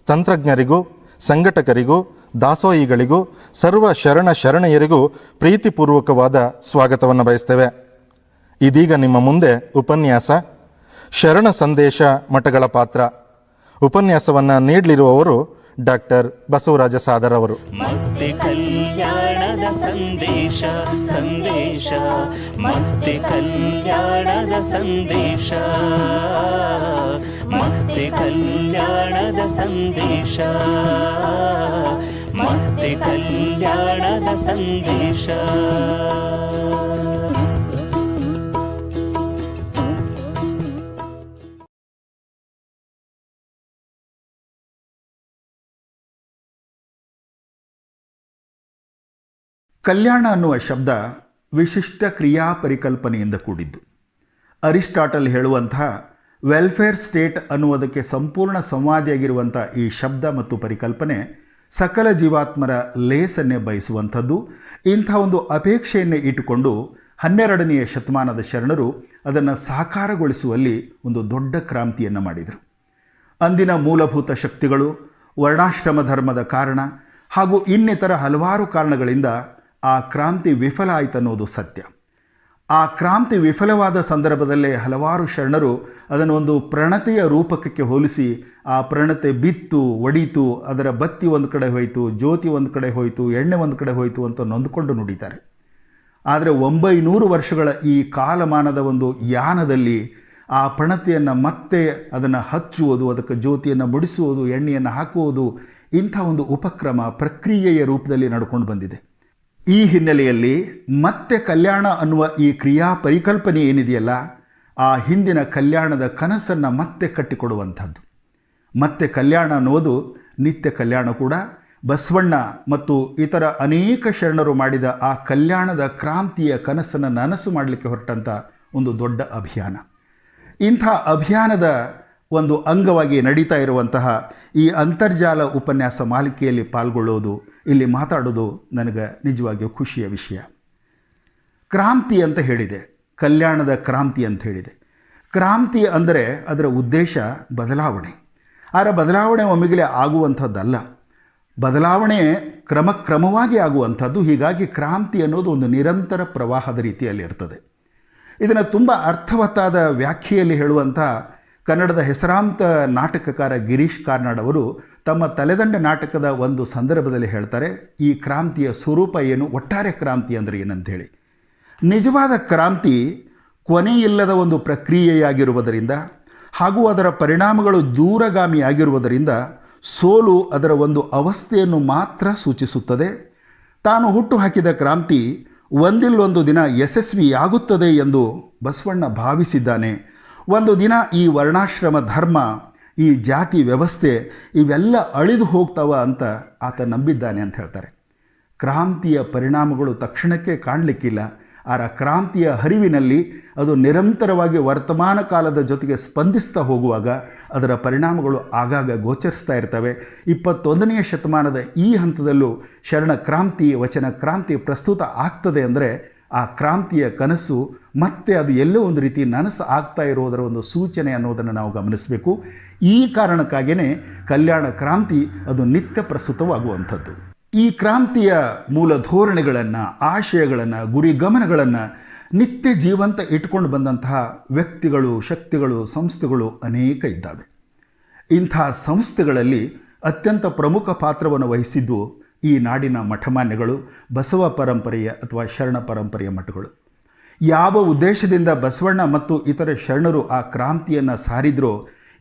ತಂತ್ರಜ್ಞರಿಗೂ, ಸಂಘಟಕರಿಗೂ, ದಾಸೋಹಿಗಳಿಗೂ, ಸರ್ವ ಶರಣ ಶರಣೆಯರಿಗೂ ಪ್ರೀತಿಪೂರ್ವಕವಾದ ಸ್ವಾಗತವನ್ನು ಬಯಸ್ತೇವೆ. ಇದೀಗ ನಿಮ್ಮ ಮುಂದೆ ಉಪನ್ಯಾಸ ಶರಣ ಸಂದೇಶ ಮಠಗಳ ಪಾತ್ರ. ಉಪನ್ಯಾಸವನ್ನು ನೀಡಲಿರುವವರು ಡಾಕ್ಟರ್ ಬಸವರಾಜ ಸಾದರ್ ಅವರು. ಮತ್ತೆ ಕಲ್ಯಾಣದ ಸಂದೇಶ ಸಂದೇಶ ಮತ್ತೆ ಕಲ್ಯಾಣದ ಸಂದೇಶ ಮತ್ತೆ ಕಲ್ಯಾಣದ ಸಂದೇಶ ಮತ್ತೆ ಕಲ್ಯಾಣದ ಸಂದೇಶ. ಕಲ್ಯಾಣ ಅನ್ನುವ ಶಬ್ದ ವಿಶಿಷ್ಟ ಕ್ರಿಯಾ ಪರಿಕಲ್ಪನೆಯಿಂದ ಕೂಡಿದ್ದು. ಅರಿಸ್ಟಾಟಲ್ ಹೇಳುವಂತಹ ವೆಲ್ಫೇರ್ ಸ್ಟೇಟ್ ಅನ್ನುವುದಕ್ಕೆ ಸಂಪೂರ್ಣ ಸಂವಾದಿಯಾಗಿರುವಂಥ ಈ ಶಬ್ದ ಮತ್ತು ಪರಿಕಲ್ಪನೆ ಸಕಲ ಜೀವಾತ್ಮರ ಲೇಸನ್ನೇ ಬಯಸುವಂಥದ್ದು. ಇಂಥ ಒಂದು ಅಪೇಕ್ಷೆಯನ್ನೇ ಇಟ್ಟುಕೊಂಡು 12ನೆಯ ಶತಮಾನದ ಶರಣರು ಅದನ್ನು ಸಾಕಾರಗೊಳಿಸುವಲ್ಲಿ ಒಂದು ದೊಡ್ಡ ಕ್ರಾಂತಿಯನ್ನು ಮಾಡಿದರು. ಅಂದಿನ ಮೂಲಭೂತ ಶಕ್ತಿಗಳು, ವರ್ಣಾಶ್ರಮ ಧರ್ಮದ ಕಾರಣ ಹಾಗೂ ಇನ್ನಿತರ ಹಲವಾರು ಕಾರಣಗಳಿಂದ ಆ ಕ್ರಾಂತಿ ವಿಫಲ ಆಯಿತನ್ನೋದು ಸತ್ಯ. ಆ ಕ್ರಾಂತಿ ವಿಫಲವಾದ ಸಂದರ್ಭದಲ್ಲೇ ಹಲವಾರು ಶರಣರು ಅದನ್ನು ಒಂದು ಪ್ರಣತೆಯ ರೂಪಕಕ್ಕೆ ಹೋಲಿಸಿ ಆ ಪ್ರಣತೆ ಬಿತ್ತು, ಒಡೀತು, ಅದರ ಬತ್ತಿ ಒಂದು ಕಡೆ ಹೋಯಿತು, ಜ್ಯೋತಿ ಒಂದು ಕಡೆ ಹೋಯಿತು, ಎಣ್ಣೆ ಒಂದು ಕಡೆ ಹೋಯಿತು ಅಂತ ನೊಂದುಕೊಂಡು ನುಡಿತಾರೆ. ಆದರೆ 900 ವರ್ಷಗಳ ಈ ಕಾಲಮಾನದ ಒಂದು ಯಾನದಲ್ಲಿ ಆ ಪಣತೆಯನ್ನು ಮತ್ತೆ ಅದನ್ನು ಹಚ್ಚುವುದು, ಅದಕ್ಕೆ ಜ್ಯೋತಿಯನ್ನು ಮುಡಿಸುವುದು, ಎಣ್ಣೆಯನ್ನು ಹಾಕುವುದು, ಇಂಥ ಒಂದು ಉಪಕ್ರಮ ಪ್ರಕ್ರಿಯೆಯ ರೂಪದಲ್ಲಿ ನಡ್ಕೊಂಡು ಬಂದಿದೆ. ಈ ಹಿನ್ನೆಲೆಯಲ್ಲಿ ಮತ್ತೆ ಕಲ್ಯಾಣ ಅನ್ನುವ ಈ ಕ್ರಿಯಾ ಪರಿಕಲ್ಪನೆ ಏನಿದೆಯಲ್ಲ, ಆ ಹಿಂದಿನ ಕಲ್ಯಾಣದ ಕನಸನ್ನು ಮತ್ತೆ ಕಟ್ಟಿಕೊಡುವಂಥದ್ದು. ಮತ್ತೆ ಕಲ್ಯಾಣ ಅನ್ನೋದು ನಿತ್ಯ ಕಲ್ಯಾಣ ಕೂಡ. ಬಸವಣ್ಣ ಮತ್ತು ಇತರ ಅನೇಕ ಶರಣರು ಮಾಡಿದ ಆ ಕಲ್ಯಾಣದ ಕ್ರಾಂತಿಯ ಕನಸನ್ನು ನನಸು ಮಾಡಲಿಕ್ಕೆ ಹೊರಟಂಥ ಒಂದು ದೊಡ್ಡ ಅಭಿಯಾನ. ಇಂಥ ಅಭಿಯಾನದ ಒಂದು ಅಂಗವಾಗಿ ನಡೀತಾ ಇರುವಂತಹ ಈ ಅಂತರ್ಜಾಲ ಉಪನ್ಯಾಸ ಮಾಲಿಕೆಯಲ್ಲಿ ಪಾಲ್ಗೊಳ್ಳೋದು, ಇಲ್ಲಿ ಮಾತಾಡೋದು ನನಗೆ ನಿಜವಾಗಿಯೂ ಖುಷಿಯ ವಿಷಯ. ಕ್ರಾಂತಿ ಅಂತ ಹೇಳಿದೆ, ಕಲ್ಯಾಣದ ಕ್ರಾಂತಿ ಅಂತ ಹೇಳಿದೆ. ಕ್ರಾಂತಿ ಅಂದರೆ ಅದರ ಉದ್ದೇಶ ಬದಲಾವಣೆ. ಆದರೆ ಬದಲಾವಣೆ ಒಮ್ಮೆಗಲೇ ಆಗುವಂಥದ್ದಲ್ಲ, ಬದಲಾವಣೆ ಕ್ರಮವಾಗಿ ಆಗುವಂಥದ್ದು. ಹೀಗಾಗಿ ಕ್ರಾಂತಿ ಅನ್ನೋದು ಒಂದು ನಿರಂತರ ಪ್ರವಾಹದ ರೀತಿಯಲ್ಲಿ ಇರ್ತದೆ. ಇದನ್ನು ತುಂಬ ಅರ್ಥವತ್ತಾದ ವ್ಯಾಖ್ಯೆಯಲ್ಲಿ ಹೇಳುವಂಥ ಕನ್ನಡದ ಹೆಸರಾಂತ ನಾಟಕಕಾರ ಗಿರೀಶ್ ಕಾರ್ನಾಡ್ ಅವರು ತಮ್ಮ ತಲೆದಂಡ ನಾಟಕದ ಒಂದು ಸಂದರ್ಭದಲ್ಲಿ ಹೇಳ್ತಾರೆ, ಈ ಕ್ರಾಂತಿಯ ಸ್ವರೂಪ ಏನು, ಒಟ್ಟಾರೆ ಕ್ರಾಂತಿ ಅಂದರೆ ಏನಂತೇಳಿ. ನಿಜವಾದ ಕ್ರಾಂತಿ ಕೊನೆಯಿಲ್ಲದ ಒಂದು ಪ್ರಕ್ರಿಯೆಯಾಗಿರುವುದರಿಂದ ಹಾಗೂ ಅದರ ಪರಿಣಾಮಗಳು ದೂರಗಾಮಿಯಾಗಿರುವುದರಿಂದ ಸೋಲು ಅದರ ಒಂದು ಅವಸ್ಥೆಯನ್ನು ಮಾತ್ರ ಸೂಚಿಸುತ್ತದೆ. ತಾನು ಹುಟ್ಟು ಹಾಕಿದ ಕ್ರಾಂತಿ ಒಂದಿಲ್ಲೊಂದು ದಿನ ಯಶಸ್ವಿಯಾಗುತ್ತದೆ ಎಂದು ಬಸವಣ್ಣ ಭಾವಿಸಿದ್ದಾನೆ. ಒಂದು ದಿನ ಈ ವರ್ಣಾಶ್ರಮ ಧರ್ಮ, ಈ ಜಾತಿ ವ್ಯವಸ್ಥೆ ಇವೆಲ್ಲ ಅಳಿದು ಹೋಗ್ತಾವ ಅಂತ ಆತ ನಂಬಿದ್ದಾನೆ ಅಂತ ಹೇಳ್ತಾರೆ. ಕ್ರಾಂತಿಯ ಪರಿಣಾಮಗಳು ತಕ್ಷಣಕ್ಕೆ ಕಾಣಲಿಕ್ಕಿಲ್ಲ. ಆ ಕ್ರಾಂತಿಯ ಹರಿವಿನಲ್ಲಿ ಅದು ನಿರಂತರವಾಗಿ ವರ್ತಮಾನ ಕಾಲದ ಜೊತೆಗೆ ಸ್ಪಂದಿಸ್ತಾ ಹೋಗುವಾಗ ಅದರ ಪರಿಣಾಮಗಳು ಆಗಾಗ ಗೋಚರಿಸ್ತಾ ಇರ್ತವೆ. 21ನೆಯ ಶತಮಾನದ ಈ ಹಂತದಲ್ಲೂ ಶರಣ ಕ್ರಾಂತಿ, ವಚನ ಕ್ರಾಂತಿ ಪ್ರಸ್ತುತ ಆಗ್ತದೆ ಅಂದರೆ ಆ ಕ್ರಾಂತಿಯ ಕನಸು ಮತ್ತೆ ಅದು ಎಲ್ಲೋ ಒಂದು ರೀತಿ ನನಸು ಆಗ್ತಾ ಇರೋದರ ಒಂದು ಸೂಚನೆ ಅನ್ನೋದನ್ನು ನಾವು ಗಮನಿಸಬೇಕು. ಈ ಕಾರಣಕ್ಕಾಗಿಯೇ ಕಲ್ಯಾಣ ಕ್ರಾಂತಿ ಅದು ನಿತ್ಯ ಪ್ರಸ್ತುತವಾಗುವಂಥದ್ದು. ಈ ಕ್ರಾಂತಿಯ ಮೂಲ ಧೋರಣೆಗಳನ್ನು, ಆಶಯಗಳನ್ನು, ಗುರಿ ಗಮನಗಳನ್ನು ನಿತ್ಯ ಜೀವಂತ ಇಟ್ಕೊಂಡು ಬಂದಂತಹ ವ್ಯಕ್ತಿಗಳು, ಶಕ್ತಿಗಳು, ಸಂಸ್ಥೆಗಳು ಅನೇಕ ಇದ್ದಾವೆ. ಇಂಥ ಸಂಸ್ಥೆಗಳಲ್ಲಿ ಅತ್ಯಂತ ಪ್ರಮುಖ ಪಾತ್ರವನ್ನು ವಹಿಸಿದ್ದು ಈ ನಾಡಿನ ಮಠಮಾನ್ಯಗಳು, ಬಸವ ಪರಂಪರೆಯ ಅಥವಾ ಶರಣ ಪರಂಪರೆಯ ಮಠಗಳು. ಯಾವ ಉದ್ದೇಶದಿಂದ ಬಸವಣ್ಣ ಮತ್ತು ಇತರ ಶರಣರು ಆ ಕ್ರಾಂತಿಯನ್ನು ಸಾರಿದ್ರೋ,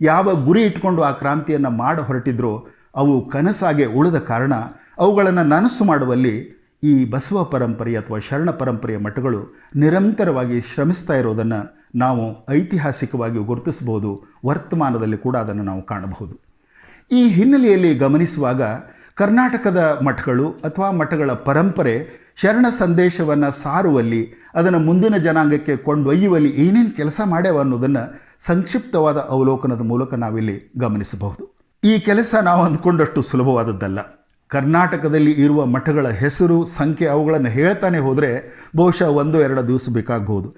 ಯಾವ ಗುರಿ ಇಟ್ಕೊಂಡು ಆ ಕ್ರಾಂತಿಯನ್ನು ಮಾಡ ಹೊರಟಿದ್ರೋ, ಅವು ಕನಸಾಗೆ ಉಳಿದ ಕಾರಣ ಅವುಗಳನ್ನು ನನಸು ಮಾಡುವಲ್ಲಿ ಈ ಬಸವ ಪರಂಪರೆ ಅಥವಾ ಶರಣ ಪರಂಪರೆಯ ಮಠಗಳು ನಿರಂತರವಾಗಿ ಶ್ರಮಿಸ್ತಾ ಇರೋದನ್ನು ನಾವು ಐತಿಹಾಸಿಕವಾಗಿ ಗುರುತಿಸಬಹುದು. ವರ್ತಮಾನದಲ್ಲಿ ಕೂಡ ಅದನ್ನು ನಾವು ಕಾಣಬಹುದು. ಈ ಹಿನ್ನೆಲೆಯಲ್ಲಿ ಗಮನಿಸುವಾಗ ಕರ್ನಾಟಕದ ಮಠಗಳು ಅಥವಾ ಮಠಗಳ ಪರಂಪರೆ ಶರಣ ಸಂದೇಶವನ್ನು ಸಾರುವಲ್ಲಿ, ಅದನ್ನು ಮುಂದಿನ ಜನಾಂಗಕ್ಕೆ ಕೊಂಡೊಯ್ಯುವಲ್ಲಿ ಏನೇನು ಕೆಲಸ ಮಾಡ್ಯಾವ ಅನ್ನೋದನ್ನು ಸಂಕ್ಷಿಪ್ತವಾದ ಅವಲೋಕನದ ಮೂಲಕ ನಾವಿಲ್ಲಿ ಗಮನಿಸಬಹುದು. ಈ ಕೆಲಸ ನಾವು ಅಂದ್ಕೊಂಡಷ್ಟು ಸುಲಭವಾದದ್ದಲ್ಲ. ಕರ್ನಾಟಕದಲ್ಲಿ ಇರುವ ಮಠಗಳ ಹೆಸರು, ಸಂಖ್ಯೆ ಅವುಗಳನ್ನು ಹೇಳ್ತಾನೆ ಹೋದರೆ ಬಹುಶಃ 1-2 ದಿವಸ ಬೇಕಾಗಬಹುದು.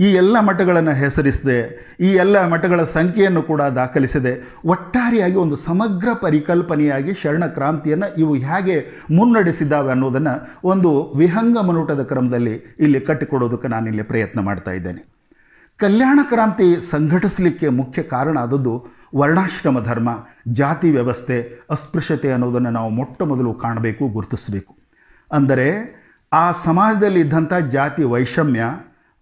ಈ ಎಲ್ಲ ಮಠಗಳನ್ನು ಹೆಸರಿಸದೆ, ಈ ಎಲ್ಲ ಮಠಗಳ ಸಂಖ್ಯೆಯನ್ನು ಕೂಡ ದಾಖಲಿಸದೆ, ಒಟ್ಟಾರೆಯಾಗಿ ಒಂದು ಸಮಗ್ರ ಪರಿಕಲ್ಪನೆಯಾಗಿ ಶರಣ ಕ್ರಾಂತಿಯನ್ನು ಇವು ಹೇಗೆ ಮುನ್ನಡೆಸಿದ್ದಾವೆ ಅನ್ನೋದನ್ನು ಒಂದು ವಿಹಂಗಮನುಟದ ಕ್ರಮದಲ್ಲಿ ಇಲ್ಲಿ ಕಟ್ಟಿಕೊಡೋದಕ್ಕೆ ನಾನಿಲ್ಲಿ ಪ್ರಯತ್ನ ಮಾಡ್ತಾ ಇದ್ದೇನೆ. ಕಲ್ಯಾಣ ಕ್ರಾಂತಿ ಸಂಘಟಿಸಲಿಕ್ಕೆ ಮುಖ್ಯ ಕಾರಣ ಆದದ್ದು ವರ್ಣಾಶ್ರಮ ಧರ್ಮ, ಜಾತಿ ವ್ಯವಸ್ಥೆ, ಅಸ್ಪೃಶ್ಯತೆ ಅನ್ನೋದನ್ನು ನಾವು ಮೊಟ್ಟ ಮೊದಲು ಕಾಣಬೇಕು, ಗುರುತಿಸಬೇಕು. ಅಂದರೆ ಆ ಸಮಾಜದಲ್ಲಿ ಇದ್ದಂಥ ಜಾತಿ ವೈಷಮ್ಯ,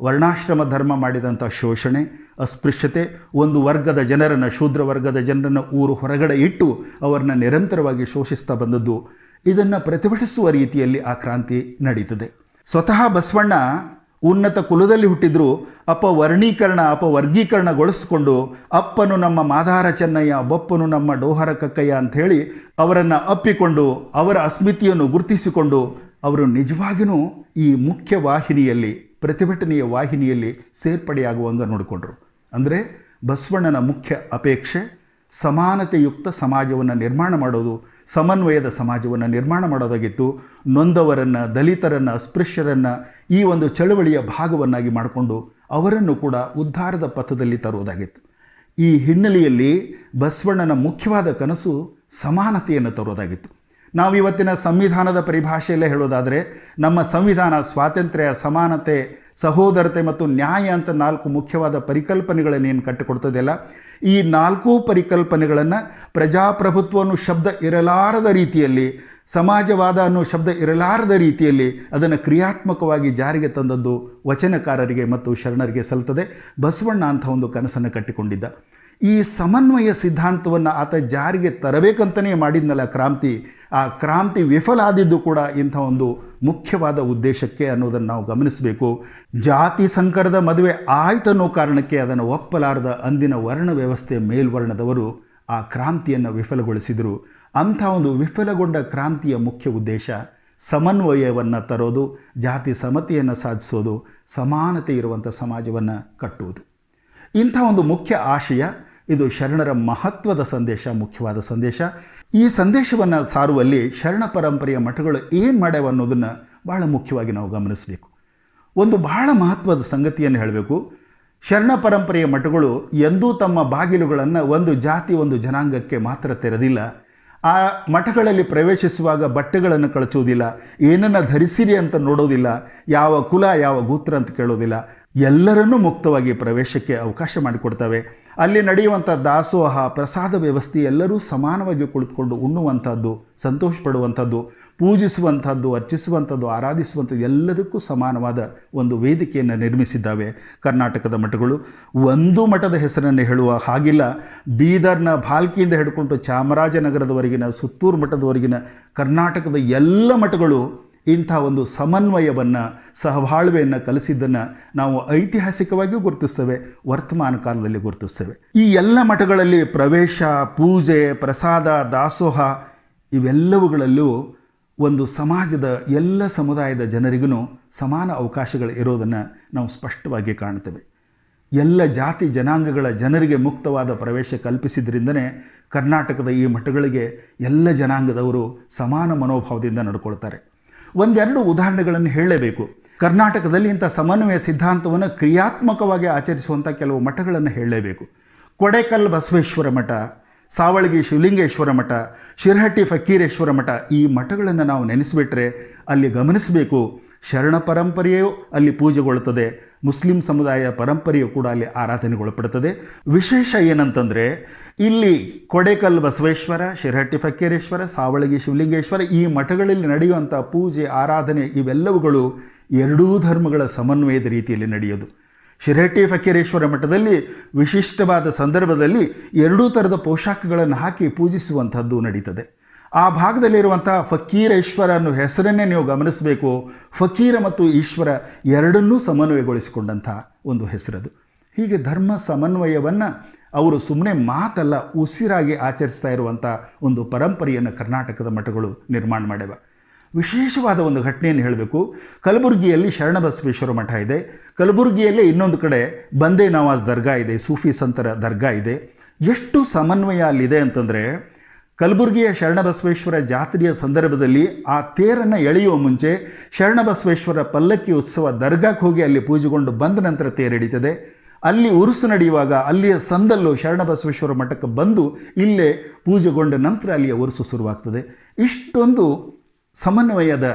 ವರ್ಣಾಶ್ರಮ ಧರ್ಮ ಮಾಡಿದಂಥ ಶೋಷಣೆ, ಅಸ್ಪೃಶ್ಯತೆ, ಒಂದು ವರ್ಗದ ಜನರನ್ನು, ಶೂದ್ರ ವರ್ಗದ ಜನರನ್ನು ಊರು ಹೊರಗಡೆ ಇಟ್ಟು ಅವರನ್ನು ನಿರಂತರವಾಗಿ ಶೋಷಿಸ್ತಾ ಬಂದದ್ದು, ಇದನ್ನು ಪ್ರತಿಭಟಿಸುವ ರೀತಿಯಲ್ಲಿ ಆ ಕ್ರಾಂತಿ ನಡೀತದೆ. ಸ್ವತಃ ಬಸವಣ್ಣ ಉನ್ನತ ಕುಲದಲ್ಲಿ ಹುಟ್ಟಿದ್ರು, ಅಪವರ್ಗೀಕರಣಗೊಳಿಸಿಕೊಂಡು ಅಪ್ಪನು ನಮ್ಮ ಮಾದಾರ ಚೆನ್ನಯ್ಯ, ಬಪ್ಪನು ನಮ್ಮ ಡೋಹರ ಕಕ್ಕಯ್ಯ ಅಂಥೇಳಿ ಅವರನ್ನು ಅಪ್ಪಿಕೊಂಡು ಅವರ ಅಸ್ಮಿತೆಯನ್ನು ಗುರುತಿಸಿಕೊಂಡು ಅವರು ನಿಜವಾಗಿಯೂ ಈ ಮುಖ್ಯ ವಾಹಿನಿಯಲ್ಲಿ, ಪ್ರತಿಭಟನೆಯ ವಾಹಿನಿಯಲ್ಲಿ ಸೇರ್ಪಡೆಯಾಗುವಂಗೆ ನೋಡಿಕೊಂಡ್ರು. ಅಂದರೆ ಬಸವಣ್ಣನ ಮುಖ್ಯ ಅಪೇಕ್ಷೆ ಸಮಾನತೆಯುಕ್ತ ಸಮಾಜವನ್ನು ನಿರ್ಮಾಣ ಮಾಡೋದು, ಸಮನ್ವಯದ ಸಮಾಜವನ್ನು ನಿರ್ಮಾಣ ಮಾಡೋದಾಗಿತ್ತು. ನೊಂದವರನ್ನು, ದಲಿತರನ್ನು, ಅಸ್ಪೃಶ್ಯರನ್ನು ಈ ಒಂದು ಚಳವಳಿಯ ಭಾಗವನ್ನಾಗಿ ಮಾಡಿಕೊಂಡು ಅವರನ್ನು ಕೂಡ ಉದ್ಧಾರದ ಪಥದಲ್ಲಿ ತರುವುದಾಗಿತ್ತು. ಈ ಹಿನ್ನೆಲೆಯಲ್ಲಿ ಬಸವಣ್ಣನ ಮುಖ್ಯವಾದ ಕನಸು ಸಮಾನತೆಯನ್ನು ತರುವುದಾಗಿತ್ತು. ನಾವು ಇವತ್ತಿನ ಸಂವಿಧಾನದ ಪರಿಭಾಷೆಯಲ್ಲೇ ಹೇಳೋದಾದರೆ ನಮ್ಮ ಸಂವಿಧಾನ ಸ್ವಾತಂತ್ರ್ಯ, ಸಮಾನತೆ, ಸಹೋದರತೆ ಮತ್ತು ನ್ಯಾಯ ಅಂತ 4 ಮುಖ್ಯವಾದ ಪರಿಕಲ್ಪನೆಗಳನ್ನೇನು ಕಟ್ಟಿಕೊಡ್ತದೆಯಲ್ಲ, ಈ 4 ಪರಿಕಲ್ಪನೆಗಳನ್ನು ಪ್ರಜಾಪ್ರಭುತ್ವ ಅನ್ನೋ ಶಬ್ದ ಇರಲಾರದ ರೀತಿಯಲ್ಲಿ, ಸಮಾಜವಾದ ಅನ್ನೋ ಶಬ್ದ ಇರಲಾರದ ರೀತಿಯಲ್ಲಿ ಅದನ್ನು ಕ್ರಿಯಾತ್ಮಕವಾಗಿ ಜಾರಿಗೆ ತಂದದ್ದು ವಚನಕಾರರಿಗೆ ಮತ್ತು ಶರಣರಿಗೆ ಸಲ್ತದೆ. ಬಸವಣ್ಣ ಅಂಥ ಒಂದು ಕನಸನ್ನು ಕಟ್ಟಿಕೊಂಡಿದ್ದ. ಈ ಸಮನ್ವಯ ಸಿದ್ಧಾಂತವನ್ನು ಆತ ಜಾರಿಗೆ ತರಬೇಕಂತಲೇ ಮಾಡಿದ್ನಲ್ಲ ಕ್ರಾಂತಿ, ಆ ಕ್ರಾಂತಿ ವಿಫಲ ಆದಿದ್ದು ಕೂಡ ಇಂಥ ಒಂದು ಮುಖ್ಯವಾದ ಉದ್ದೇಶಕ್ಕೆ ಅನ್ನೋದನ್ನು ನಾವು ಗಮನಿಸಬೇಕು. ಜಾತಿ ಸಂಕರದ ಮದುವೆ ಆಯ್ತನ್ನೋ ಕಾರಣಕ್ಕೆ ಅದನ್ನು ಒಪ್ಪಲಾರದ ಅಂದಿನ ವರ್ಣ ವ್ಯವಸ್ಥೆ ಮೇಲ್ವರ್ಣದವರು ಆ ಕ್ರಾಂತಿಯನ್ನು ವಿಫಲಗೊಳಿಸಿದರು. ಅಂಥ ಒಂದು ವಿಫಲಗೊಂಡ ಕ್ರಾಂತಿಯ ಮುಖ್ಯ ಉದ್ದೇಶ ಸಮನ್ವಯವನ್ನು ತರೋದು, ಜಾತಿ ಸಮತೆಯನ್ನು ಸಾಧಿಸೋದು, ಸಮಾನತೆ ಇರುವಂಥ ಸಮಾಜವನ್ನು ಕಟ್ಟುವುದು. ಇಂಥ ಒಂದು ಮುಖ್ಯ ಆಶಯ ಇದು ಶರಣರ ಮಹತ್ವದ ಸಂದೇಶ, ಮುಖ್ಯವಾದ ಸಂದೇಶ. ಈ ಸಂದೇಶವನ್ನು ಸಾರುವಲ್ಲಿ ಶರಣ ಪರಂಪರೆಯ ಮಠಗಳು ಏನು ಮಾಡ್ಯಾವ ಅನ್ನೋದನ್ನು ಭಾಳ ಮುಖ್ಯವಾಗಿ ನಾವು ಗಮನಿಸಬೇಕು. ಒಂದು ಬಹಳ ಮಹತ್ವದ ಸಂಗತಿಯನ್ನು ಹೇಳಬೇಕು. ಶರಣ ಪರಂಪರೆಯ ಮಠಗಳು ಎಂದೂ ತಮ್ಮ ಬಾಗಿಲುಗಳನ್ನು ಒಂದು ಜಾತಿ, ಒಂದು ಜನಾಂಗಕ್ಕೆ ಮಾತ್ರ ತೆರೆದಿಲ್ಲ. ಆ ಮಠಗಳಲ್ಲಿ ಪ್ರವೇಶಿಸುವಾಗ ಬಟ್ಟೆಗಳನ್ನು ಕಳಚುವುದಿಲ್ಲ, ಏನನ್ನು ಧರಿಸಿರಿ ಅಂತ ನೋಡೋದಿಲ್ಲ, ಯಾವ ಕುಲ ಯಾವ ಗೋತ್ರ ಅಂತ ಕೇಳೋದಿಲ್ಲ. ಎಲ್ಲರನ್ನೂ ಮುಕ್ತವಾಗಿ ಪ್ರವೇಶಕ್ಕೆ ಅವಕಾಶ ಮಾಡಿಕೊಡ್ತವೆ. ಅಲ್ಲಿ ನಡೆಯುವಂಥ ದಾಸೋಹ, ಪ್ರಸಾದ ವ್ಯವಸ್ಥೆ ಎಲ್ಲರೂ ಸಮಾನವಾಗಿ ಕುಳಿತುಕೊಂಡು ಉಣ್ಣುವಂಥದ್ದು, ಸಂತೋಷ ಪಡುವಂಥದ್ದು, ಪೂಜಿಸುವಂಥದ್ದು, ಅರ್ಚಿಸುವಂಥದ್ದು, ಆರಾಧಿಸುವಂಥದ್ದು ಎಲ್ಲದಕ್ಕೂ ಸಮಾನವಾದ ಒಂದು ವೇದಿಕೆಯನ್ನು ನಿರ್ಮಿಸಿದ್ದಾವೆ ಕರ್ನಾಟಕದ ಮಠಗಳು. ಒಂದು ಮಠದ ಹೆಸರನ್ನು ಹೇಳುವ ಹಾಗಿಲ್ಲ. ಬೀದರ್ನ ಭಾಲ್ಕಿಯಿಂದ ಹಿಡ್ಕೊಂಡು ಚಾಮರಾಜನಗರದವರೆಗಿನ, ಸುತ್ತೂರು ಮಠದವರೆಗಿನ ಕರ್ನಾಟಕದ ಎಲ್ಲ ಮಠಗಳು ಇಂಥ ಒಂದು ಸಮನ್ವಯವನ್ನು, ಸಹಬಾಳ್ವೆಯನ್ನು ಕಲಿಸಿದ್ದನ್ನು ನಾವು ಐತಿಹಾಸಿಕವಾಗಿಯೂ ಗುರುತಿಸ್ತೇವೆ, ವರ್ತಮಾನ ಕಾಲದಲ್ಲಿ ಗುರುತಿಸ್ತೇವೆ. ಈ ಎಲ್ಲ ಮಠಗಳಲ್ಲಿ ಪ್ರವೇಶ, ಪೂಜೆ, ಪ್ರಸಾದ, ದಾಸೋಹ ಇವೆಲ್ಲವುಗಳಲ್ಲೂ ಒಂದು ಸಮಾಜದ ಎಲ್ಲ ಸಮುದಾಯದ ಜನರಿಗೂ ಸಮಾನ ಅವಕಾಶಗಳು ಇರೋದನ್ನು ನಾವು ಸ್ಪಷ್ಟವಾಗಿ ಕಾಣ್ತೇವೆ. ಎಲ್ಲ ಜಾತಿ ಜನಾಂಗಗಳ ಜನರಿಗೆ ಮುಕ್ತವಾದ ಪ್ರವೇಶ ಕಲ್ಪಿಸಿದ್ರಿಂದನೇ ಕರ್ನಾಟಕದ ಈ ಮಠಗಳಿಗೆ ಎಲ್ಲ ಜನಾಂಗದವರು ಸಮಾನ ಮನೋಭಾವದಿಂದ ನಡ್ಕೊಳ್ತಾರೆ. ಒಂದೆರಡು ಉದಾಹರಣೆಗಳನ್ನು ಹೇಳಲೇಬೇಕು. ಕರ್ನಾಟಕದಲ್ಲಿ ಇಂಥ ಸಮನ್ವಯ ಸಿದ್ಧಾಂತವನ್ನು ಕ್ರಿಯಾತ್ಮಕವಾಗಿ ಆಚರಿಸುವಂಥ ಕೆಲವು ಮಠಗಳನ್ನು ಹೇಳಲೇಬೇಕು. ಕೊಡೇಕಲ್ ಬಸವೇಶ್ವರ ಮಠ, ಸಾವಳಗಿ ಶಿವಲಿಂಗೇಶ್ವರ ಮಠ, ಶಿರಹಟ್ಟಿ ಫಕ್ಕೀರೇಶ್ವರ ಮಠ, ಈ ಮಠಗಳನ್ನು ನಾವು ನೆನೆಸಿಬಿಟ್ರೆ ಅಲ್ಲಿ ಗಮನಿಸಬೇಕು, ಶರಣ ಪರಂಪರೆಯೂ ಅಲ್ಲಿ ಪೂಜೆಗೊಳ್ಳುತ್ತದೆ, ಮುಸ್ಲಿಂ ಸಮುದಾಯ ಪರಂಪರೆಯೂ ಕೂಡ ಅಲ್ಲಿ ಆರಾಧನೆಗೊಳಪಡುತ್ತದೆ. ವಿಶೇಷ ಏನಂತಂದರೆ ಇಲ್ಲಿ ಕೊಡೇಕಲ್ ಬಸವೇಶ್ವರ, ಶಿರಹಟ್ಟಿ ಫಕ್ಕೀರೇಶ್ವರ, ಸಾವಳಗಿ ಶಿವಲಿಂಗೇಶ್ವರ ಈ ಮಠಗಳಲ್ಲಿ ನಡೆಯುವಂಥ ಪೂಜೆ, ಆರಾಧನೆ ಇವೆಲ್ಲವುಗಳು ಎರಡೂ ಧರ್ಮಗಳ ಸಮನ್ವಯದ ರೀತಿಯಲ್ಲಿ ನಡೆಯೋದು. ಶಿರಹಟ್ಟಿ ಫಕ್ಕೀರೇಶ್ವರ ಮಠದಲ್ಲಿ ವಿಶಿಷ್ಟವಾದ ಸಂದರ್ಭದಲ್ಲಿ ಎರಡೂ ಥರದ ಪೋಷಾಕಗಳನ್ನು ಹಾಕಿ ಪೂಜಿಸುವಂಥದ್ದು ನಡೀತದೆ. ಆ ಭಾಗದಲ್ಲಿರುವಂಥ ಫಕ್ಕೀರೇಶ್ವರ ಅನ್ನೋ ಹೆಸರನ್ನೇ ನೀವು ಗಮನಿಸಬೇಕು. ಫಕೀರ ಮತ್ತು ಈಶ್ವರ ಎರಡನ್ನೂ ಸಮನ್ವಯಗೊಳಿಸಿಕೊಂಡಂಥ ಒಂದು ಹೆಸರದು. ಹೀಗೆ ಧರ್ಮ ಸಮನ್ವಯವನ್ನು ಅವರು ಸುಮ್ಮನೆ ಮಾತಲ್ಲ, ಉಸಿರಾಗಿ ಆಚರಿಸ್ತಾ ಇರುವಂಥ ಒಂದು ಪರಂಪರೆಯನ್ನು ಕರ್ನಾಟಕದ ಮಠಗಳು ನಿರ್ಮಾಣ ಮಾಡ್ಯಾವ. ವಿಶೇಷವಾದ ಒಂದು ಘಟನೆಯನ್ನು ಹೇಳಬೇಕು. ಕಲಬುರಗಿಯಲ್ಲಿ ಶರಣಬಸವೇಶ್ವರ ಮಠ ಇದೆ. ಕಲಬುರಗಿಯಲ್ಲೇ ಇನ್ನೊಂದು ಕಡೆ ಬಂದೇ ನವಾಜ್ ದರ್ಗಾ ಇದೆ, ಸೂಫಿ ಸಂತರ ದರ್ಗಾ ಇದೆ. ಎಷ್ಟು ಸಮನ್ವಯ ಅಲ್ಲಿದೆ ಅಂತಂದರೆ, ಕಲಬುರಗಿಯ ಶರಣಬಸವೇಶ್ವರ ಜಾತ್ರೆಯ ಸಂದರ್ಭದಲ್ಲಿ ಆ ತೇರನ್ನು ಎಳೆಯುವ ಮುಂಚೆ ಶರಣಬಸವೇಶ್ವರ ಪಲ್ಲಕ್ಕಿ ಉತ್ಸವ ದರ್ಗಾಕ್ಕೆ ಹೋಗಿ ಅಲ್ಲಿ ಪೂಜೆಗೊಂಡು ಬಂದ ನಂತರ ತೇರು ಎಳೀತದೆ. ಅಲ್ಲಿ ಉರುಸು ನಡೆಯುವಾಗ ಅಲ್ಲಿಯ ಸಂದಲ್ಲೂ ಶರಣಬಸವೇಶ್ವರ ಮಠಕ್ಕೆ ಬಂದು ಇಲ್ಲೇ ಪೂಜೆಗೊಂಡ ನಂತರ ಅಲ್ಲಿಯ ಉರುಸು ಶುರುವಾಗ್ತದೆ. ಇಷ್ಟೊಂದು ಸಮನ್ವಯದ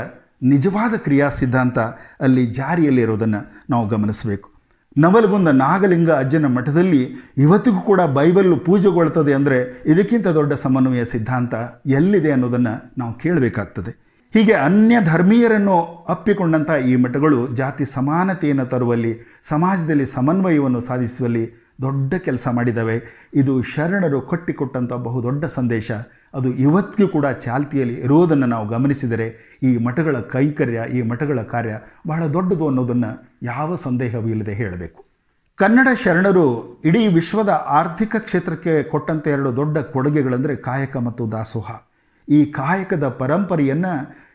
ನಿಜವಾದ ಕ್ರಿಯಾ ಸಿದ್ಧಾಂತ ಅಲ್ಲಿ ಜಾರಿಯಲ್ಲಿರೋದನ್ನು ನಾವು ಗಮನಿಸಬೇಕು. ನವಲಗುಂದ ನಾಗಲಿಂಗ ಅಜ್ಜನ ಮಠದಲ್ಲಿ ಇವತ್ತಿಗೂ ಕೂಡ ಬೈಬಲ್ಲು ಪೂಜೆಗೊಳ್ತದೆ ಅಂದರೆ ಇದಕ್ಕಿಂತ ದೊಡ್ಡ ಸಮನ್ವಯ ಸಿದ್ಧಾಂತ ಎಲ್ಲಿದೆ ಅನ್ನೋದನ್ನು ನಾವು ಕೇಳಬೇಕಾಗ್ತದೆ. ಹೀಗೆ ಅನ್ಯ ಧರ್ಮೀಯರನ್ನು ಅಪ್ಪಿಕೊಂಡಂಥ ಈ ಮಠಗಳು ಜಾತಿ ಸಮಾನತೆಯನ್ನು ತರುವಲ್ಲಿ, ಸಮಾಜದಲ್ಲಿ ಸಮನ್ವಯವನ್ನು ಸಾಧಿಸುವಲ್ಲಿ ದೊಡ್ಡ ಕೆಲಸ ಮಾಡಿದ್ದಾವೆ. ಇದು ಶರಣರು ಕಟ್ಟಿಕೊಟ್ಟಂಥ ಬಹುದೊಡ್ಡ ಸಂದೇಶ. ಅದು ಇವತ್ತಿಗೂ ಕೂಡ ಚಾಲ್ತಿಯಲ್ಲಿ ಇರೋದನ್ನು ನಾವು ಗಮನಿಸಿದರೆ ಈ ಮಠಗಳ ಕೈಂಕರ್ಯ, ಈ ಮಠಗಳ ಕಾರ್ಯ ಬಹಳ ದೊಡ್ಡದು ಅನ್ನೋದನ್ನು ಯಾವ ಸಂದೇಹವೂ ಇಲ್ಲದೆ ಹೇಳಬೇಕು. ಕನ್ನಡ ಶರಣರು ಇಡೀ ವಿಶ್ವದ ಆರ್ಥಿಕ ಕ್ಷೇತ್ರಕ್ಕೆ ಕೊಟ್ಟಂಥ ಎರಡು ದೊಡ್ಡ ಕೊಡುಗೆಗಳೆಂದರೆ ಕಾಯಕ ಮತ್ತು ದಾಸೋಹ. ಈ ಕಾಯಕದ ಪರಂಪರೆಯನ್ನು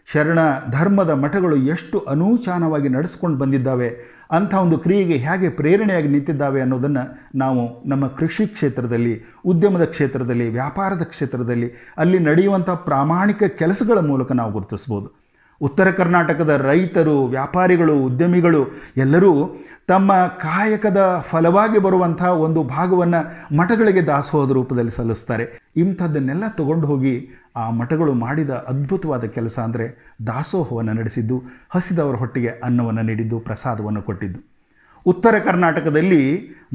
ಶರಣ ಧರ್ಮದ ಮಠಗಳು ಎಷ್ಟು ಅನೂಚಾನವಾಗಿ ನಡೆಸ್ಕೊಂಡು ಬಂದಿದ್ದಾವೆ, ಅಂಥ ಒಂದು ಕ್ರಿಯೆಗೆ ಹೇಗೆ ಪ್ರೇರಣೆಯಾಗಿ ನಿಂತಿದ್ದಾವೆ ಅನ್ನೋದನ್ನು ನಾವು ನಮ್ಮ ಕೃಷಿ ಕ್ಷೇತ್ರದಲ್ಲಿ, ಉದ್ಯಮದ ಕ್ಷೇತ್ರದಲ್ಲಿ, ವ್ಯಾಪಾರದ ಕ್ಷೇತ್ರದಲ್ಲಿ ಅಲ್ಲಿ ನಡೆಯುವಂಥ ಪ್ರಾಮಾಣಿಕ ಕೆಲಸಗಳ ಮೂಲಕ ನಾವು ಗುರುತಿಸ್ಬೋದು. ಉತ್ತರ ಕರ್ನಾಟಕದ ರೈತರು, ವ್ಯಾಪಾರಿಗಳು, ಉದ್ಯಮಿಗಳು ಎಲ್ಲರೂ ತಮ್ಮ ಕಾಯಕದ ಫಲವಾಗಿ ಬರುವಂಥ ಒಂದು ಭಾಗವನ್ನು ಮಠಗಳಿಗೆ ದಾಸೋಹದ ರೂಪದಲ್ಲಿ ಸಲ್ಲಿಸ್ತಾರೆ. ಇಂಥದ್ದನ್ನೆಲ್ಲ ತಗೊಂಡು ಹೋಗಿ ಆ ಮಠಗಳು ಮಾಡಿದ ಅದ್ಭುತವಾದ ಕೆಲಸ ಅಂದರೆ ದಾಸೋಹವನ್ನು ನಡೆಸಿದ್ದು, ಹಸಿದವರ ಹೊಟ್ಟೆಗೆ ಅನ್ನವನ್ನು ನೀಡಿದ್ದು, ಪ್ರಸಾದವನ್ನು ಕೊಟ್ಟಿದ್ದು. ಉತ್ತರ ಕರ್ನಾಟಕದಲ್ಲಿ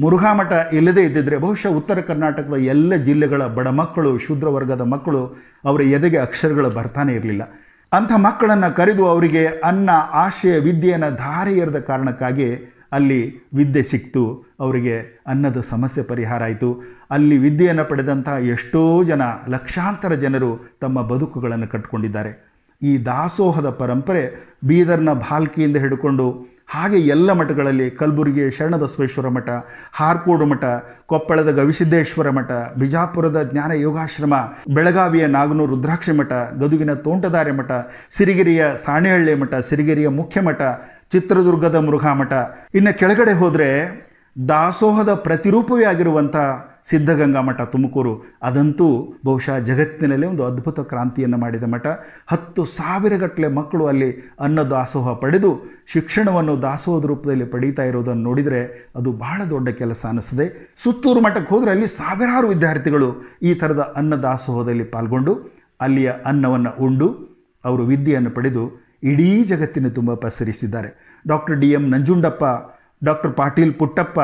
ಮುರುಘಾ ಮಠ ಇಲ್ಲದೇ ಇದ್ದಿದ್ದರೆ ಬಹುಶಃ ಉತ್ತರ ಕರ್ನಾಟಕದ ಎಲ್ಲ ಜಿಲ್ಲೆಗಳ ಬಡ ಮಕ್ಕಳು, ಶೂದ್ರ ವರ್ಗದ ಮಕ್ಕಳು ಅವರ ಎದೆಗೆ ಅಕ್ಷರಗಳು ಬರ್ತಾನೆ ಇರಲಿಲ್ಲ. ಅಂಥ ಮಕ್ಕಳನ್ನು ಕರೆದು ಅವರಿಗೆ ಅನ್ನ, ಆಶ್ರಯ, ವಿದ್ಯೆಯನ್ನು ಧಾರೆ ಎರೆದ ಕಾರಣಕ್ಕಾಗಿ ಅಲ್ಲಿ ವಿದ್ಯೆ ಸಿಕ್ತು, ಅವರಿಗೆ ಅನ್ನದ ಸಮಸ್ಯೆ ಪರಿಹಾರ ಆಯಿತು. ಅಲ್ಲಿ ವಿದ್ಯೆಯನ್ನು ಪಡೆದಂಥ ಎಷ್ಟೋ ಜನ, ಲಕ್ಷಾಂತರ ಜನರು ತಮ್ಮ ಬದುಕುಗಳನ್ನು ಕಟ್ಟಿಕೊಂಡಿದ್ದಾರೆ. ಈ ದಾಸೋಹದ ಪರಂಪರೆ ಬೀದರ್ನ ಭಾಲ್ಕಿಯಿಂದ ಹಿಡ್ಕೊಂಡು ಹಾಗೆ ಎಲ್ಲ ಮಠಗಳಲ್ಲಿ, ಕಲಬುರಗಿಯ ಶರಣಬಸವೇಶ್ವರ ಮಠ, ಹಾರ್ಕೋಡು ಮಠ, ಕೊಪ್ಪಳದ ಗವಿಸಿದ್ದೇಶ್ವರ ಮಠ, ಬಿಜಾಪುರದ ಜ್ಞಾನ ಯೋಗಾಶ್ರಮ, ಬೆಳಗಾವಿಯ ನಾಗನೂರು ರುದ್ರಾಕ್ಷಿ ಮಠ, ಗದುಗಿನ ತೋಂಟದಾರ್ಯ ಮಠ, ಸಿರಿಗೆರೆಯ ಸಾಣೆಹಳ್ಳಿ ಮಠ, ಸಿರಿಗೆರೆಯ ಮುಖ್ಯ ಮಠ, ಚಿತ್ರದುರ್ಗದ ಮುರುಘಾ ಮಠ, ಇನ್ನು ಕೆಳಗಡೆ ಹೋದರೆ ದಾಸೋಹದ ಪ್ರತಿರೂಪವೇ ಆಗಿರುವಂಥ ಸಿದ್ಧಗಂಗಾ ಮಠ ತುಮಕೂರು, ಅದಂತೂ ಬಹುಶಃ ಜಗತ್ತಿನಲ್ಲೇ ಒಂದು ಅದ್ಭುತ ಕ್ರಾಂತಿಯನ್ನು ಮಾಡಿದ ಮಠ. 10,000 ಗಟ್ಟಲೆ ಮಕ್ಕಳು ಅಲ್ಲಿ ಅನ್ನ ದಾಸೋಹ ಪಡೆದು ಶಿಕ್ಷಣವನ್ನು ದಾಸೋಹದ ರೂಪದಲ್ಲಿ ಪಡೀತಾ ಇರೋದನ್ನು ನೋಡಿದರೆ ಅದು ಬಹಳ ದೊಡ್ಡ ಕೆಲಸ ಅನ್ನಿಸ್ತದೆ. ಸುತ್ತೂರು ಮಠಕ್ಕೆ ಹೋದರೆ ಅಲ್ಲಿ ಸಾವಿರಾರು ವಿದ್ಯಾರ್ಥಿಗಳು ಈ ಥರದ ಅನ್ನ ದಾಸೋಹದಲ್ಲಿ ಪಾಲ್ಗೊಂಡು ಅಲ್ಲಿಯ ಅನ್ನವನ್ನು ಉಂಡು ಅವರು ವಿದ್ಯೆಯನ್ನು ಪಡೆದು ಇಡೀ ಜಗತ್ತಿನ ತುಂಬ ಪಸರಿಸಿದ್ದಾರೆ. Doctor DM Nanjundappa, doctor Patil Puttappa,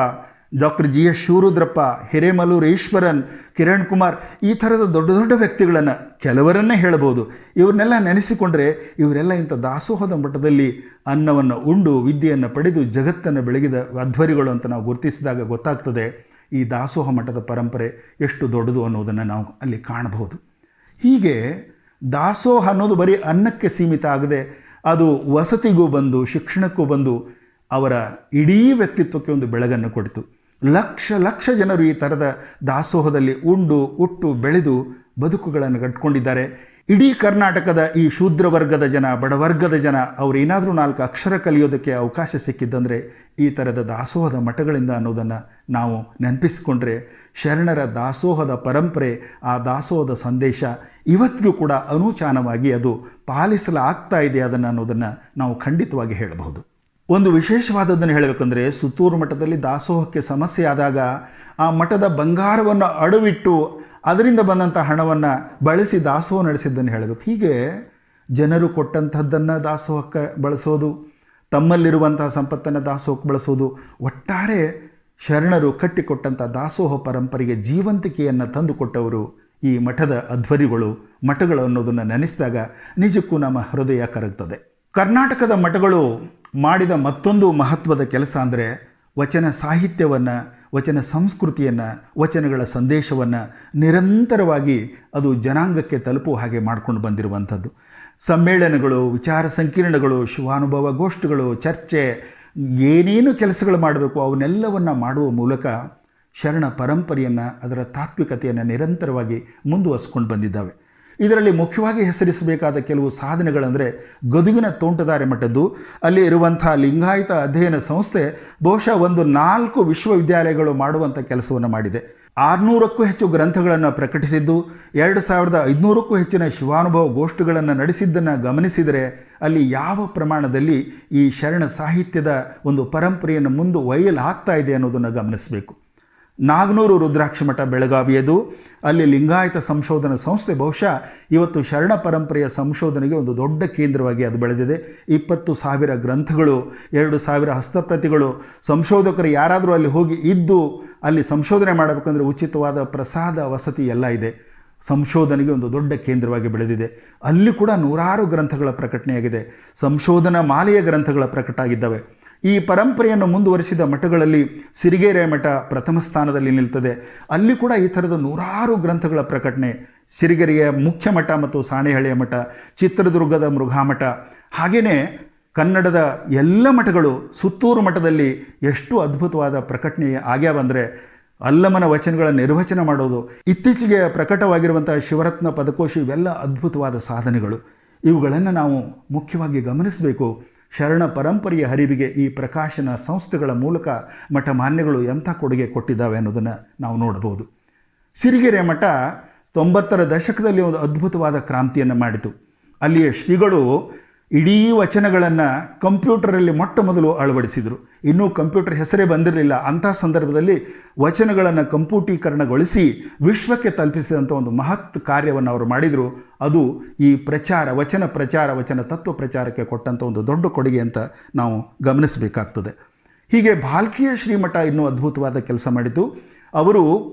doctor GS Shivarudrappa, Hiremallur Eshwaran, Kiran Kumar, ಈ ಥರದ ದೊಡ್ಡ ದೊಡ್ಡ ವ್ಯಕ್ತಿಗಳನ್ನು ಕೆಲವರನ್ನೇ ಹೇಳಬಹುದು. ಇವ್ರನ್ನೆಲ್ಲ ನೆನೆಸಿಕೊಂಡ್ರೆ ಇವರೆಲ್ಲ ಇಂಥ ದಾಸೋಹದ ಮಠದಲ್ಲಿ ಅನ್ನವನ್ನು ಉಂಡು ವಿದ್ಯೆಯನ್ನು ಪಡೆದು ಜಗತ್ತನ್ನು ಬೆಳಗಿದ ಅಧ್ವರಿಗಳು ಅಂತ ನಾವು ಗುರುತಿಸಿದಾಗ ಗೊತ್ತಾಗ್ತದೆ ಈ ದಾಸೋಹ ಮಠದ ಪರಂಪರೆ ಎಷ್ಟು ದೊಡ್ಡದು ಅನ್ನೋದನ್ನು ನಾವು ಅಲ್ಲಿ ಕಾಣಬಹುದು. ಹೀಗೆ ದಾಸೋಹ ಅನ್ನೋದು ಬರೀ ಅನ್ನಕ್ಕೆ ಸೀಮಿತ ಆಗದೆ ಅದು ವಸತಿಗೂ ಬಂದು, ಶಿಕ್ಷಣಕ್ಕೂ ಬಂದು ಅವರ ಇಡೀ ವ್ಯಕ್ತಿತ್ವಕ್ಕೆ ಒಂದು ಬೆಳಗನ್ನು ಕೊಡ್ತು. ಲಕ್ಷ ಜನರು ಈ ಥರದ ದಾಸೋಹದಲ್ಲಿ ಉಂಡು ಉಟ್ಟು ಬೆಳೆದು ಬದುಕುಗಳನ್ನು ಕಟ್ಕೊಂಡಿದ್ದಾರೆ. ಇಡೀ ಕರ್ನಾಟಕದ ಈ ಶೂದ್ರ ವರ್ಗದ ಜನ, ಬಡವರ್ಗದ ಜನ ಅವರು ಏನಾದರೂ 4 ಅಕ್ಷರ ಕಲಿಯೋದಕ್ಕೆ ಅವಕಾಶ ಸಿಕ್ಕಿದ್ದಂದರೆ ಈ ಥರದ ದಾಸೋಹದ ಮಠಗಳಿಂದ ಅನ್ನೋದನ್ನು ನಾವು ನೆನಪಿಸಿಕೊಂಡ್ರೆ ಶರಣರ ದಾಸೋಹದ ಪರಂಪರೆ, ಆ ದಾಸೋಹದ ಸಂದೇಶ ಇವತ್ತಿಗೂ ಕೂಡ ಅನೂಚಾನವಾಗಿ ಅದು ಪಾಲಿಸಲಾಗ್ತಾ ಇದೆ ಅನ್ನೋದನ್ನು ನಾವು ಖಂಡಿತವಾಗಿ ಹೇಳಬಹುದು. ಒಂದು ವಿಶೇಷವಾದದ್ದನ್ನು ಹೇಳಬೇಕಂದ್ರೆ ಸುತ್ತೂರು ಮಠದಲ್ಲಿ ದಾಸೋಹಕ್ಕೆ ಸಮಸ್ಯೆ ಆದಾಗ ಆ ಮಠದ ಬಂಗಾರವನ್ನು ಅಡವಿಟ್ಟು ಅದರಿಂದ ಬಂದಂಥ ಹಣವನ್ನು ಬಳಸಿ ದಾಸೋಹ ನಡೆಸಿದ್ದನ್ನು ಹೇಳಬೇಕು. ಹೀಗೆ ಜನರು ಕೊಟ್ಟಂಥದ್ದನ್ನು ದಾಸೋಹಕ್ಕೆ ಬಳಸೋದು, ತಮ್ಮಲ್ಲಿರುವಂಥ ಸಂಪತ್ತನ್ನು ದಾಸೋಹಕ್ಕೆ ಬಳಸೋದು, ಒಟ್ಟಾರೆ ಶರಣರು ಕಟ್ಟಿಕೊಟ್ಟಂಥ ದಾಸೋಹ ಪರಂಪರೆಗೆ ಜೀವಂತಿಕೆಯನ್ನು ತಂದುಕೊಟ್ಟವರು ಈ ಮಠದ ಅಧ್ವರಿಗಳು, ಮಠಗಳು ಅನ್ನೋದನ್ನು ನೆನೆಸಿದಾಗ ನಿಜಕ್ಕೂ ನಮ್ಮ ಹೃದಯ ಕರಗ್ತದೆ. ಕರ್ನಾಟಕದ ಮಠಗಳು ಮಾಡಿದ ಮತ್ತೊಂದು ಮಹತ್ವದ ಕೆಲಸ ಅಂದರೆ ವಚನ ಸಾಹಿತ್ಯವನ್ನು, ವಚನ ಸಂಸ್ಕೃತಿಯನ್ನು, ವಚನಗಳ ಸಂದೇಶವನ್ನು ನಿರಂತರವಾಗಿ ಅದು ಜನಾಂಗಕ್ಕೆ ತಲುಪುವ ಹಾಗೆ ಮಾಡ್ಕೊಂಡು ಬಂದಿರುವಂಥದ್ದು. ಸಮ್ಮೇಳನಗಳು, ವಿಚಾರ ಸಂಕಿರಣಗಳು, ಶಿವಾನುಭವ ಗೋಷ್ಠಿಗಳು, ಚರ್ಚೆ, ಏನೇನು ಕೆಲಸಗಳು ಮಾಡಬೇಕು ಅವನ್ನೆಲ್ಲವನ್ನು ಮಾಡುವ ಮೂಲಕ ಶರಣ ಪರಂಪರೆಯನ್ನು, ಅದರ ತಾತ್ವಿಕತೆಯನ್ನು ನಿರಂತರವಾಗಿ ಮುಂದುವರಿಸ್ಕೊಂಡು ಬಂದಿದ್ದಾವೆ. ಇದರಲ್ಲಿ ಮುಖ್ಯವಾಗಿ ಹೆಸರಿಸಬೇಕಾದ ಕೆಲವು ಸಾಧನೆಗಳಂದರೆ ಗದುಗಿನ ತೋಂಟದಾರ್ಯ ಮಠದ್ದು, ಅಲ್ಲಿ ಇರುವಂಥ ಲಿಂಗಾಯತ ಅಧ್ಯಯನ ಸಂಸ್ಥೆ ಬಹುಶಃ ಒಂದು 4 ವಿಶ್ವವಿದ್ಯಾಲಯಗಳು ಮಾಡುವಂಥ ಕೆಲಸವನ್ನು ಮಾಡಿದೆ. 600ಕ್ಕೂ ಹೆಚ್ಚು ಗ್ರಂಥಗಳನ್ನು ಪ್ರಕಟಿಸಿದ್ದು, 2500ಕ್ಕೂ ಹೆಚ್ಚಿನ ಶಿವಾನುಭವ ಗೋಷ್ಠಿಗಳನ್ನು ನಡೆಸಿದ್ದನ್ನು ಗಮನಿಸಿದರೆ ಅಲ್ಲಿ ಯಾವ ಪ್ರಮಾಣದಲ್ಲಿ ಈ ಶರಣ ಸಾಹಿತ್ಯದ ಒಂದು ಪರಂಪರೆಯನ್ನು ಮುಂದುವರಿಯಲಾಗ್ತಾ ಇದೆ ಅನ್ನೋದನ್ನು ಗಮನಿಸಬೇಕು. ನಾಗನೂರು ರುದ್ರಾಕ್ಷಿ ಮಠ ಬೆಳಗಾವಿಯದು, ಅಲ್ಲಿ ಲಿಂಗಾಯತ ಸಂಶೋಧನಾ ಸಂಸ್ಥೆ ಬಹುಶಃ ಇವತ್ತು ಶರಣ ಪರಂಪರೆಯ ಸಂಶೋಧನೆಗೆ ಒಂದು ದೊಡ್ಡ ಕೇಂದ್ರವಾಗಿ ಅದು ಬೆಳೆದಿದೆ. 20,000 ಗ್ರಂಥಗಳು, 2,000 ಹಸ್ತಪ್ರತಿಗಳು. ಸಂಶೋಧಕರು ಯಾರಾದರೂ ಅಲ್ಲಿ ಹೋಗಿ ಇದ್ದು ಅಲ್ಲಿ ಸಂಶೋಧನೆ ಮಾಡಬೇಕಂದ್ರೆ ಉಚಿತವಾದ ಪ್ರಸಾದ, ವಸತಿ ಎಲ್ಲ ಇದೆ. ಸಂಶೋಧನೆಗೆ ಒಂದು ದೊಡ್ಡ ಕೇಂದ್ರವಾಗಿ ಬೆಳೆದಿದೆ. ಅಲ್ಲಿ ಕೂಡ 100 ಗ್ರಂಥಗಳ ಪ್ರಕಟಣೆಯಾಗಿದೆ. ಸಂಶೋಧನಾ ಮಾಲೆಯ ಗ್ರಂಥಗಳ ಪ್ರಕಟ ಆಗಿದ್ದಾವೆ. ಈ ಪರಂಪರೆಯನ್ನು ಮುಂದುವರಿಸಿದ ಮಠಗಳಲ್ಲಿ ಸಿರಿಗೆರೆ ಮಠ ಪ್ರಥಮ ಸ್ಥಾನದಲ್ಲಿ ನಿಲ್ತದೆ. ಅಲ್ಲಿ ಕೂಡ ಈ ಥರದ 100 ಗ್ರಂಥಗಳ ಪ್ರಕಟಣೆ. ಸಿರಿಗೆರೆಯ ಮುಖ್ಯ ಮಠ ಮತ್ತು ಸಾಣೆಹಳ್ಳಿಯ ಮಠ, ಚಿತ್ರದುರ್ಗದ ಮುರುಘಾ ಮಠ, ಹಾಗೆಯೇ ಕನ್ನಡದ ಎಲ್ಲ ಮಠಗಳು. ಸುತ್ತೂರು ಮಠದಲ್ಲಿ ಎಷ್ಟು ಅದ್ಭುತವಾದ ಪ್ರಕಟಣೆ ಆಗ್ಯಾವಂದರೆ ಅಲ್ಲಮನ ವಚನಗಳ ನಿರ್ವಚನ ಮಾಡೋದು, ಇತ್ತೀಚೆಗೆ ಪ್ರಕಟವಾಗಿರುವಂಥ ಶಿವರತ್ನ ಪದಕೋಶ, ಇವೆಲ್ಲ ಅದ್ಭುತವಾದ ಸಾಧನೆಗಳು. ಇವುಗಳನ್ನು ನಾವು ಮುಖ್ಯವಾಗಿ ಗಮನಿಸಬೇಕು. ಶರಣ ಪರಂಪರೆಯ ಹರಿವಿಗೆ ಈ ಪ್ರಕಾಶನ ಸಂಸ್ಥೆಗಳ ಮೂಲಕ ಮಠ ಮಾನ್ಯಗಳು ಎಂಥ ಕೊಡುಗೆ ಕೊಟ್ಟಿದ್ದಾವೆ ಅನ್ನೋದನ್ನು ನಾವು ನೋಡಬಹುದು. ಸಿರಿಗೆರೆ ಮಠ 90ರ ದಶಕದಲ್ಲಿ ಒಂದು ಅದ್ಭುತವಾದ ಕ್ರಾಂತಿಯನ್ನು ಮಾಡಿತು. ಅಲ್ಲಿಯ ಶ್ರೀಗಳು ಇಡೀ ವಚನಗಳನ್ನು ಕಂಪ್ಯೂಟರಲ್ಲಿ ಮೊಟ್ಟ ಮೊದಲು ಅಳವಡಿಸಿದರು. ಇನ್ನೂ ಕಂಪ್ಯೂಟರ್ ಹೆಸರೇ ಬಂದಿರಲಿಲ್ಲ. ಅಂಥ ಸಂದರ್ಭದಲ್ಲಿ ವಚನಗಳನ್ನು ಕಂಪ್ಯೂಟೀಕರಣಗೊಳಿಸಿ ವಿಶ್ವಕ್ಕೆ ತಲುಪಿಸಿದಂಥ ಒಂದು ಮಹತ್ ಕಾರ್ಯವನ್ನು ಅವರು ಮಾಡಿದರು. ಅದು ಈ ವಚನ ತತ್ವ ಪ್ರಚಾರಕ್ಕೆ ಕೊಟ್ಟಂಥ ಒಂದು ದೊಡ್ಡ ಕೊಡುಗೆ ಅಂತ ನಾವು ಗಮನಿಸಬೇಕಾಗ್ತದೆ. ಹೀಗೆ ಭಾಲ್ಕಿಯ ಶ್ರೀಮಠ ಇನ್ನೂ ಅದ್ಭುತವಾದ ಕೆಲಸ ಮಾಡಿತು. ಅವರು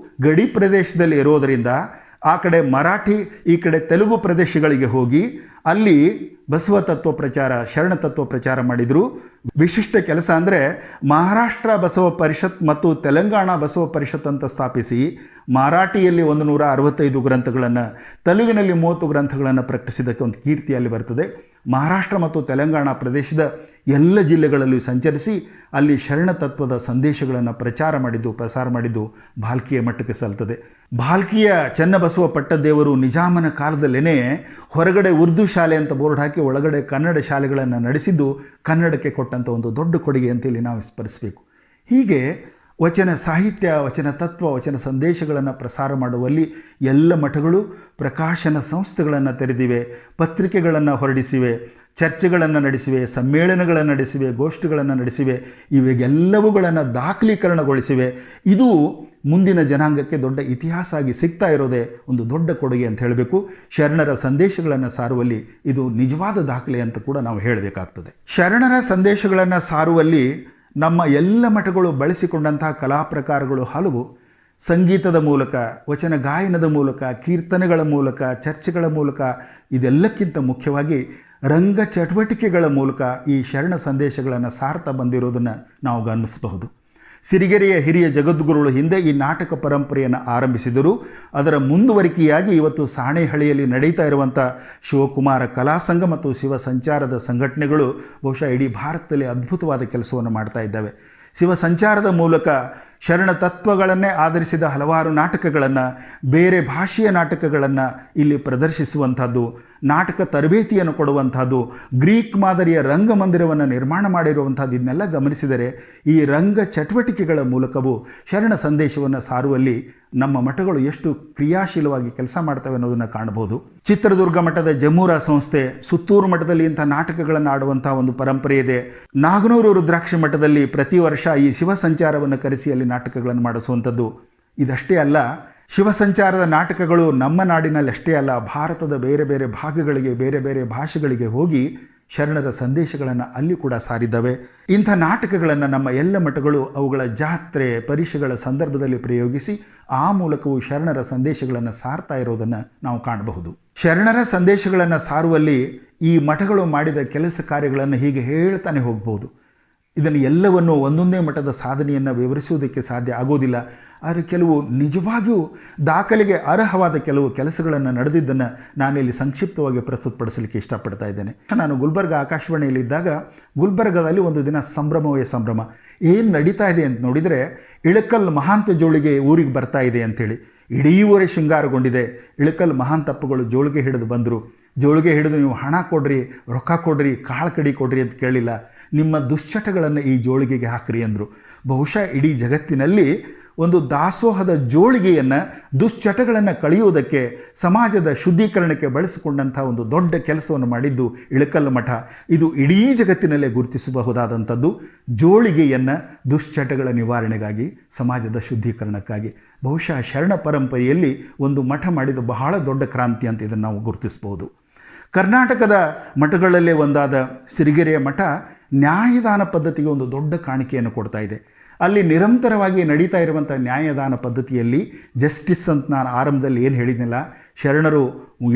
ಗಡಿ ಪ್ರದೇಶದಲ್ಲಿ ಇರೋದರಿಂದ ಆ ಕಡೆ ಮರಾಠಿ, ಈ ಕಡೆ ತೆಲುಗು ಪ್ರದೇಶಗಳಿಗೆ ಹೋಗಿ ಅಲ್ಲಿ ಬಸವ ತತ್ವ ಪ್ರಚಾರ, ಶರಣ ತತ್ವ ಪ್ರಚಾರ ಮಾಡಿದರು. ವಿಶಿಷ್ಟ ಕೆಲಸ ಅಂದರೆ ಮಹಾರಾಷ್ಟ್ರ ಬಸವ ಪರಿಷತ್ ಮತ್ತು ತೆಲಂಗಾಣ ಬಸವ ಪರಿಷತ್ ಅಂತ ಸ್ಥಾಪಿಸಿ ಮರಾಠಿಯಲ್ಲಿ 165 ಗ್ರಂಥಗಳನ್ನು, ತೆಲುಗಿನಲ್ಲಿ 30 ಗ್ರಂಥಗಳನ್ನು ಪ್ರಕಟಿಸಿದ್ದಕ್ಕೆ ಒಂದು ಕೀರ್ತಿ ಅಲ್ಲಿ ಬರ್ತದೆ. ಮಹಾರಾಷ್ಟ್ರ ಮತ್ತು ತೆಲಂಗಾಣ ಪ್ರದೇಶದ ಎಲ್ಲ ಜಿಲ್ಲೆಗಳಲ್ಲಿ ಸಂಚರಿಸಿ ಅಲ್ಲಿ ಶರಣ ತತ್ವದ ಸಂದೇಶಗಳನ್ನು ಪ್ರಸಾರ ಮಾಡಿದ್ದು ಭಾಲ್ಕಿಯ ಮಟ್ಟಕ್ಕೆ ಸಲ್ತದೆ. ಭಾಲ್ಕಿಯ ಚನ್ನಬಸವ ಪಟ್ಟದೇವರು ನಿಜಾಮನ ಕಾಲದಲ್ಲೇ ಹೊರಗಡೆ ಉರ್ದು ಶಾಲೆ ಅಂತ ಬೋರ್ಡ್ ಹಾಕಿ ಒಳಗಡೆ ಕನ್ನಡ ಶಾಲೆಗಳನ್ನು ನಡೆಸಿದ್ದು ಕನ್ನಡಕ್ಕೆ ಕೊಟ್ಟಂಥ ಒಂದು ದೊಡ್ಡ ಕೊಡುಗೆ ಅಂತೇಳಿ ನಾವು ಸ್ಮರಿಸಬೇಕು. ಹೀಗೆ ವಚನ ಸಾಹಿತ್ಯ, ವಚನ ತತ್ವ, ವಚನ ಸಂದೇಶಗಳನ್ನು ಪ್ರಸಾರ ಮಾಡುವಲ್ಲಿ ಎಲ್ಲ ಮಠಗಳು ಪ್ರಕಾಶನ ಸಂಸ್ಥೆಗಳನ್ನು ತೆರೆದಿವೆ, ಪತ್ರಿಕೆಗಳನ್ನು ಹೊರಡಿಸಿವೆ, ಚರ್ಚೆಗಳನ್ನು ನಡೆಸಿವೆ, ಸಮ್ಮೇಳನಗಳನ್ನು ನಡೆಸಿವೆ, ಗೋಷ್ಠಿಗಳನ್ನು ನಡೆಸಿವೆ. ಇವೆಲ್ಲವುಗಳನ್ನು ದಾಖಲೀಕರಣಗೊಳಿಸಿವೆ. ಇದು ಮುಂದಿನ ಜನಾಂಗಕ್ಕೆ ದೊಡ್ಡ ಇತಿಹಾಸ ಆಗಿ ಸಿಗ್ತಾ ಇರೋದೇ ಒಂದು ದೊಡ್ಡ ಕೊಡುಗೆ ಅಂತ ಹೇಳಬೇಕು. ಶರಣರ ಸಂದೇಶಗಳನ್ನು ಸಾರುವಲ್ಲಿ ಇದು ನಿಜವಾದ ದಾಖಲೆ ಅಂತ ಕೂಡ ನಾವು ಹೇಳಬೇಕಾಗ್ತದೆ. ಶರಣರ ಸಂದೇಶಗಳನ್ನು ಸಾರುವಲ್ಲಿ ನಮ್ಮ ಎಲ್ಲ ಮಠಗಳು ಬಳಸಿಕೊಂಡಂತಹ ಕಲಾ ಪ್ರಕಾರಗಳು ಹಲವು. ಸಂಗೀತದ ಮೂಲಕ, ವಚನ ಗಾಯನದ ಮೂಲಕ, ಕೀರ್ತನೆಗಳ ಮೂಲಕ, ಚರ್ಚೆಗಳ ಮೂಲಕ, ಇದೆಲ್ಲಕ್ಕಿಂತ ಮುಖ್ಯವಾಗಿ ರಂಗ ಚಟುವಟಿಕೆಗಳ ಮೂಲಕ ಈ ಶರಣ ಸಂದೇಶಗಳನ್ನು ಸಾರ್ತಾ ಬಂದಿರೋದನ್ನು ನಾವು ಗಮನಿಸಬಹುದು. ಸಿರಿಗೆರೆಯ ಹಿರಿಯ ಜಗದ್ಗುರುಗಳು ಹಿಂದೆ ಈ ನಾಟಕ ಪರಂಪರೆಯನ್ನು ಆರಂಭಿಸಿದರು. ಅದರ ಮುಂದುವರಿಕೆಯಾಗಿ ಇವತ್ತು ಸಾಣೇಹಳ್ಳಿಯಲ್ಲಿ ನಡೀತಾ ಇರುವಂಥ ಶಿವಕುಮಾರ ಕಲಾ ಸಂಘ ಮತ್ತು ಶಿವ ಸಂಚಾರದ ಸಂಘಟನೆಗಳು ಬಹುಶಃ ಇಡೀ ಭಾರತದಲ್ಲಿ ಅದ್ಭುತವಾದ ಕೆಲಸವನ್ನು ಮಾಡ್ತಾ ಇದ್ದಾವೆ. ಶಿವ ಸಂಚಾರದ ಮೂಲಕ ಶರಣ ತತ್ವಗಳನ್ನೇ ಆಧರಿಸಿದ ಹಲವಾರು ನಾಟಕಗಳನ್ನು, ಬೇರೆ ಭಾಷೆಯ ನಾಟಕಗಳನ್ನು ಇಲ್ಲಿ ಪ್ರದರ್ಶಿಸುವಂಥದ್ದು, ನಾಟಕ ತರಬೇತಿಯನ್ನು ಕೊಡುವಂಥದ್ದು, ಗ್ರೀಕ್ ಮಾದರಿಯ ರಂಗಮಂದಿರವನ್ನು ನಿರ್ಮಾಣ ಮಾಡಿರುವಂಥದ್ದು, ಇದನ್ನೆಲ್ಲ ಗಮನಿಸಿದರೆ ಈ ರಂಗ ಚಟುವಟಿಕೆಗಳ ಮೂಲಕವೂ ಶರಣ ಸಂದೇಶವನ್ನು ಸಾರುವಲ್ಲಿ ನಮ್ಮ ಮಠಗಳು ಎಷ್ಟು ಕ್ರಿಯಾಶೀಲವಾಗಿ ಕೆಲಸ ಮಾಡ್ತವೆ ಅನ್ನೋದನ್ನು ಕಾಣಬಹುದು. ಚಿತ್ರದುರ್ಗ ಮಠದ ಜಮೂರ ಸಂಸ್ಥೆ, ಸುತ್ತೂರು ಮಠದಲ್ಲಿ ಇಂಥ ನಾಟಕಗಳನ್ನು ಆಡುವಂಥ ಒಂದು ಪರಂಪರೆ ಇದೆ. ನಾಗನೂರು ರುದ್ರಾಕ್ಷಿ ಮಠದಲ್ಲಿ ಪ್ರತಿ ವರ್ಷ ಈ ಶಿವ ಸಂಚಾರವನ್ನು ಕರೆಸಿ ಅಲ್ಲಿ ನಾಟಕಗಳನ್ನು ಮಾಡಿಸುವಂಥದ್ದು. ಇದಷ್ಟೇ ಅಲ್ಲ, ಶಿವ ಸಂಚಾರದ ನಾಟಕಗಳು ನಮ್ಮ ನಾಡಿನಲ್ಲಿ ಅಷ್ಟೇ ಅಲ್ಲ, ಭಾರತದ ಬೇರೆ ಬೇರೆ ಭಾಗಗಳಿಗೆ, ಬೇರೆ ಬೇರೆ ಭಾಷೆಗಳಿಗೆ ಹೋಗಿ ಶರಣರ ಸಂದೇಶಗಳನ್ನು ಅಲ್ಲಿ ಕೂಡ ಸಾರಿದ್ದಾವೆ. ಇಂಥ ನಾಟಕಗಳನ್ನು ನಮ್ಮ ಎಲ್ಲ ಮಠಗಳು ಅವುಗಳ ಜಾತ್ರೆ, ಪರಿಷೆಗಳ ಸಂದರ್ಭದಲ್ಲಿ ಪ್ರಯೋಗಿಸಿ ಆ ಮೂಲಕವೂ ಶರಣರ ಸಂದೇಶಗಳನ್ನು ಸಾರ್ತಾ ಇರೋದನ್ನು ನಾವು ಕಾಣಬಹುದು. ಶರಣರ ಸಂದೇಶಗಳನ್ನು ಸಾರುವಲ್ಲಿ ಈ ಮಠಗಳು ಮಾಡಿದ ಕೆಲಸ ಕಾರ್ಯಗಳನ್ನು ಹೀಗೆ ಹೇಳ್ತಾನೆ ಹೋಗ್ಬೋದು. ಇದನ್ನು ಎಲ್ಲವನ್ನು ಒಂದೊಂದೇ ಮಠದ ಸಾಧನೆಯನ್ನು ವಿವರಿಸುವುದಕ್ಕೆ ಸಾಧ್ಯ ಆಗೋದಿಲ್ಲ. ಆದರೆ ಕೆಲವು ನಿಜವಾಗಿಯೂ ದಾಖಲೆಗೆ ಅರ್ಹವಾದ ಕೆಲವು ಕೆಲಸಗಳನ್ನು ನಡೆದಿದ್ದನ್ನು ನಾನಿಲ್ಲಿ ಸಂಕ್ಷಿಪ್ತವಾಗಿ ಪ್ರಸ್ತುತಪಡಿಸಲಿಕ್ಕೆ ಇಷ್ಟಪಡ್ತಾ ಇದ್ದೇನೆ. ನಾನು ಗುಲ್ಬರ್ಗ ಆಕಾಶವಾಣಿಯಲ್ಲಿದ್ದಾಗ ಗುಲ್ಬರ್ಗದಲ್ಲಿ ಒಂದು ದಿನ ಸಂಭ್ರಮವೇ ಸಂಭ್ರಮ. ಏನು ನಡೀತಾ ಇದೆ ಅಂತ ನೋಡಿದರೆ, ಇಳಕಲ್ ಮಹಾಂತ ಜೋಳಿಗೆ ಊರಿಗೆ ಬರ್ತಾ ಇದೆ ಅಂಥೇಳಿ ಇಡೀ ಊರೇ ಶೃಂಗಾರಗೊಂಡಿದೆ. ಇಳಕಲ್ ಮಹಾಂತಪ್ಪಗಳು ಜೋಳಿಗೆ ಹಿಡಿದು ಬಂದರು. ಜೋಳಿಗೆ ಹಿಡಿದು ನೀವು ಹಣ ಕೊಡ್ರಿ, ರೊಕ್ಕ ಕೊಡ್ರಿ, ಕಾಳು ಕಡಿ ಕೊಡ್ರಿ ಅಂತ ಕೇಳಿಲ್ಲ, ನಿಮ್ಮ ದುಶ್ಚಟಗಳನ್ನು ಈ ಜೋಳಿಗೆಗೆ ಹಾಕ್ರಿ ಅಂದರು. ಬಹುಶಃ ಇಡೀ ಜಗತ್ತಿನಲ್ಲಿ ಒಂದು ದಾಸೋಹದ ಜೋಳಿಗೆಯನ್ನು ದುಶ್ಚಟಗಳನ್ನು ಕಳೆಯುವುದಕ್ಕೆ, ಸಮಾಜದ ಶುದ್ಧೀಕರಣಕ್ಕೆ ಬಳಸಿಕೊಂಡಂಥ ಒಂದು ದೊಡ್ಡ ಕೆಲಸವನ್ನು ಮಾಡಿದ್ದು ಇಳಕಲ್ ಮಠ. ಇದು ಇಡೀ ಜಗತ್ತಿನಲ್ಲೇ ಗುರುತಿಸಬಹುದಾದಂಥದ್ದು. ಜೋಳಿಗೆಯನ್ನು ದುಶ್ಚಟಗಳ ನಿವಾರಣೆಗಾಗಿ, ಸಮಾಜದ ಶುದ್ಧೀಕರಣಕ್ಕಾಗಿ. ಬಹುಶಃ ಶರಣ ಪರಂಪರೆಯಲ್ಲಿ ಒಂದು ಮಠ ಮಾಡಿದ ಬಹಳ ದೊಡ್ಡ ಕ್ರಾಂತಿ ಅಂತ ಇದನ್ನು ನಾವು ಗುರುತಿಸಬಹುದು. ಕರ್ನಾಟಕದ ಮಠಗಳಲ್ಲೇ ಒಂದಾದ ಸಿರಿಗೆರೆಯ ಮಠ ನ್ಯಾಯದಾನ ಪದ್ಧತಿಗೆ ಒಂದು ದೊಡ್ಡ ಕಾಣಿಕೆಯನ್ನು ಕೊಡ್ತಾ ಇದೆ. ಅಲ್ಲಿ ನಿರಂತರವಾಗಿ ನಡೀತಾ ಇರುವಂಥ ನ್ಯಾಯದಾನ ಪದ್ಧತಿಯಲ್ಲಿ ಜಸ್ಟಿಸ್ ಅಂತ ನಾನು ಆರಂಭದಲ್ಲಿ ಏನು ಹೇಳಿದ್ನಲ್ಲ, ಶರಣರು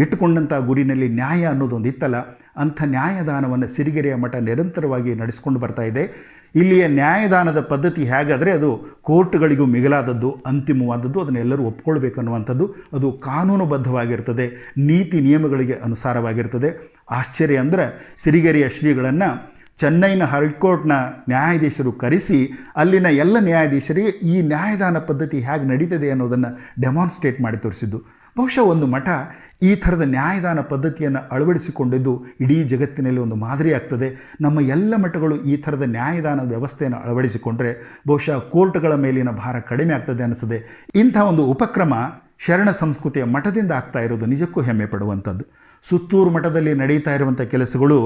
ಇಟ್ಟುಕೊಂಡಂಥ ಗುರಿನಲ್ಲಿ ನ್ಯಾಯ ಅನ್ನೋದೊಂದು ಇತ್ತಲ್ಲ, ಅಂಥ ನ್ಯಾಯದಾನವನ್ನು ಸಿರಿಗೆರೆಯ ಮಠ ನಿರಂತರವಾಗಿ ನಡೆಸ್ಕೊಂಡು ಬರ್ತಾ ಇದೆ. ಇಲ್ಲಿಯ ನ್ಯಾಯದಾನದ ಪದ್ಧತಿ ಹೇಗಾದರೆ ಅದು ಕೋರ್ಟ್ಗಳಿಗೂ ಮಿಗಿಲಾದದ್ದು, ಅಂತಿಮವಾದದ್ದು, ಅದನ್ನೆಲ್ಲರೂ ಒಪ್ಕೊಳ್ಬೇಕು ಅನ್ನುವಂಥದ್ದು. ಅದು ಕಾನೂನುಬದ್ಧವಾಗಿರ್ತದೆ, ನೀತಿ ನಿಯಮಗಳಿಗೆ ಅನುಸಾರವಾಗಿರ್ತದೆ. ಆಶ್ಚರ್ಯ ಅಂದರೆ ಸಿರಿಗೆರೆಯ ಶ್ರೀಗಳನ್ನು ಚೆನ್ನೈನ ಹೈಕೋರ್ಟ್ನ ನ್ಯಾಯಾಧೀಶರು ಕರೆಸಿ ಅಲ್ಲಿನ ಎಲ್ಲ ನ್ಯಾಯಾಧೀಶರಿಗೆ ಈ ನ್ಯಾಯದಾನ ಪದ್ಧತಿ ಹೇಗೆ ನಡೀತದೆ ಅನ್ನೋದನ್ನು ಡೆಮಾನ್ಸ್ಟ್ರೇಟ್ ಮಾಡಿ ತೋರಿಸಿದ್ದು. ಬಹುಶಃ ಒಂದು ಮಠ ಈ ಥರದ ನ್ಯಾಯದಾನ ಪದ್ಧತಿಯನ್ನು ಅಳವಡಿಸಿಕೊಂಡಿದ್ದು ಇಡೀ ಜಗತ್ತಿನಲ್ಲಿ ಒಂದು ಮಾದರಿ ಆಗ್ತದೆ. ನಮ್ಮ ಎಲ್ಲ ಮಠಗಳು ಈ ಥರದ ನ್ಯಾಯದಾನದ ವ್ಯವಸ್ಥೆಯನ್ನು ಅಳವಡಿಸಿಕೊಂಡ್ರೆ ಬಹುಶಃ ಕೋರ್ಟ್ಗಳ ಮೇಲಿನ ಭಾರ ಕಡಿಮೆ ಆಗ್ತದೆ ಅನಿಸ್ತದೆ. ಇಂಥ ಒಂದು ಉಪಕ್ರಮ ಶರಣ ಸಂಸ್ಕೃತಿಯ ಮಠದಿಂದ ಆಗ್ತಾ ಇರೋದು ನಿಜಕ್ಕೂ ಹೆಮ್ಮೆ ಪಡುವಂಥದ್ದು. ಸುತ್ತೂರು ಮಠದಲ್ಲಿ ನಡೀತಾ ಇರುವಂಥ ಕೆಲಸಗಳು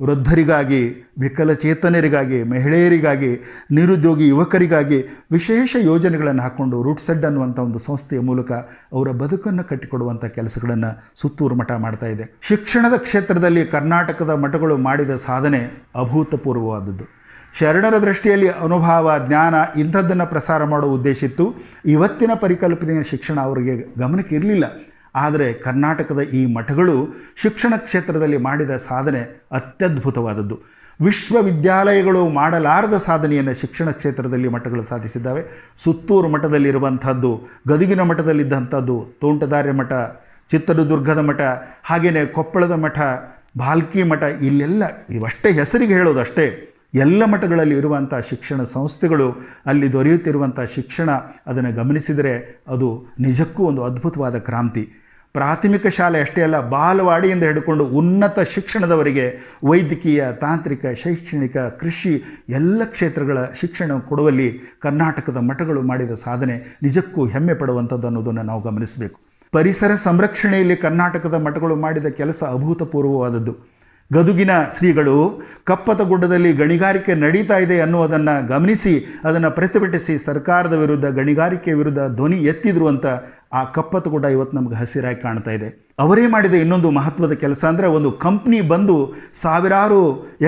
ವೃದ್ಧರಿಗಾಗಿ, ವಿಕಲಚೇತನರಿಗಾಗಿ, ಮಹಿಳೆಯರಿಗಾಗಿ, ನಿರುದ್ಯೋಗಿ ಯುವಕರಿಗಾಗಿ ವಿಶೇಷ ಯೋಜನೆಗಳನ್ನು ಹಾಕ್ಕೊಂಡು ರೂಟ್ ಸೆಡ್ ಅನ್ನುವಂಥ ಒಂದು ಸಂಸ್ಥೆಯ ಮೂಲಕ ಅವರ ಬದುಕನ್ನು ಕಟ್ಟಿಕೊಡುವಂಥ ಕೆಲಸಗಳನ್ನು ಸುತ್ತೂರು ಮಠ ಮಾಡ್ತಾ ಇದೆ. ಶಿಕ್ಷಣದ ಕ್ಷೇತ್ರದಲ್ಲಿ ಕರ್ನಾಟಕದ ಮಠಗಳು ಮಾಡಿದ ಸಾಧನೆ ಅಭೂತಪೂರ್ವವಾದದ್ದು. ಶರಣರ ದೃಷ್ಟಿಯಲ್ಲಿ ಅನುಭವ, ಜ್ಞಾನ ಇಂಥದ್ದನ್ನು ಪ್ರಸಾರ ಮಾಡುವ ಉದ್ದೇಶ ಇತ್ತು. ಇವತ್ತಿನ ಪರಿಕಲ್ಪನೆಯ ಶಿಕ್ಷಣ ಅವರಿಗೆ ಗಮನಕ್ಕೆ ಇರಲಿಲ್ಲ. ಆದರೆ ಕರ್ನಾಟಕದ ಈ ಮಠಗಳು ಶಿಕ್ಷಣ ಕ್ಷೇತ್ರದಲ್ಲಿ ಮಾಡಿದ ಸಾಧನೆ ಅತ್ಯದ್ಭುತವಾದದ್ದು. ವಿಶ್ವವಿದ್ಯಾಲಯಗಳು ಮಾಡಲಾರದ ಸಾಧನೆಯನ್ನು ಶಿಕ್ಷಣ ಕ್ಷೇತ್ರದಲ್ಲಿ ಮಠಗಳು ಸಾಧಿಸಿದ್ದಾವೆ. ಸುತ್ತೂರು ಮಠದಲ್ಲಿರುವಂಥದ್ದು, ಗದಗಿನ ಮಠದಲ್ಲಿದ್ದಂಥದ್ದು, ತೋಂಟದಾರ್ಯ ಮಠ, ಚಿತ್ರದುರ್ಗದ ಮಠ, ಹಾಗೆಯೇ ಕೊಪ್ಪಳದ ಮಠ, ಭಾಲ್ಕಿ ಮಠ, ಇಲ್ಲೆಲ್ಲ ಇವಷ್ಟೇ ಹೆಸರಿಗೆ ಹೇಳೋದಷ್ಟೇ. ಎಲ್ಲ ಮಠಗಳಲ್ಲಿ ಇರುವಂಥ ಶಿಕ್ಷಣ ಸಂಸ್ಥೆಗಳು, ಅಲ್ಲಿ ದೊರೆಯುತ್ತಿರುವಂಥ ಶಿಕ್ಷಣ ಅದನ್ನು ಗಮನಿಸಿದರೆ ಅದು ನಿಜಕ್ಕೂ ಒಂದು ಅದ್ಭುತವಾದ ಕ್ರಾಂತಿ. ಪ್ರಾಥಮಿಕ ಶಾಲೆ ಅಷ್ಟೇ ಅಲ್ಲ, ಬಾಲವಾಡಿಯಿಂದ ಹಿಡ್ಕೊಂಡು ಉನ್ನತ ಶಿಕ್ಷಣದವರೆಗೆ ವೈದ್ಯಕೀಯ, ತಾಂತ್ರಿಕ, ಶೈಕ್ಷಣಿಕ, ಕೃಷಿ ಎಲ್ಲ ಕ್ಷೇತ್ರಗಳ ಶಿಕ್ಷಣ ಕೊಡುವಲ್ಲಿ ಕರ್ನಾಟಕದ ಮಠಗಳು ಮಾಡಿದ ಸಾಧನೆ ನಿಜಕ್ಕೂ ಹೆಮ್ಮೆ ಪಡುವಂಥದ್ದು ಅನ್ನೋದನ್ನು ನಾವು ಗಮನಿಸಬೇಕು. ಪರಿಸರ ಸಂರಕ್ಷಣೆಯಲ್ಲಿ ಕರ್ನಾಟಕದ ಮಠಗಳು ಮಾಡಿದ ಕೆಲಸ ಅಭೂತಪೂರ್ವವಾದದ್ದು. ಗದುಗಿನ ಶ್ರೀಗಳು ಕಪ್ಪತಗುಡ್ಡದಲ್ಲಿ ಗಣಿಗಾರಿಕೆ ನಡೀತಾ ಇದೆ ಅನ್ನುವುದನ್ನು ಗಮನಿಸಿ ಅದನ್ನು ಪ್ರತಿಭಟಿಸಿ ಸರ್ಕಾರದ ವಿರುದ್ಧ, ಗಣಿಗಾರಿಕೆ ವಿರುದ್ಧ ಧ್ವನಿ ಎತ್ತಿದ್ರು ಅಂತ ಆ ಕಪ್ಪತಗುಡ್ಡ ಇವತ್ತು ನಮಗೆ ಹಸಿರಾಗಿ ಕಾಣ್ತಾ ಇದೆ. ಅವರೇ ಮಾಡಿದ ಇನ್ನೊಂದು ಮಹತ್ವದ ಕೆಲಸ ಅಂದರೆ, ಒಂದು ಕಂಪ್ನಿ ಬಂದು ಸಾವಿರಾರು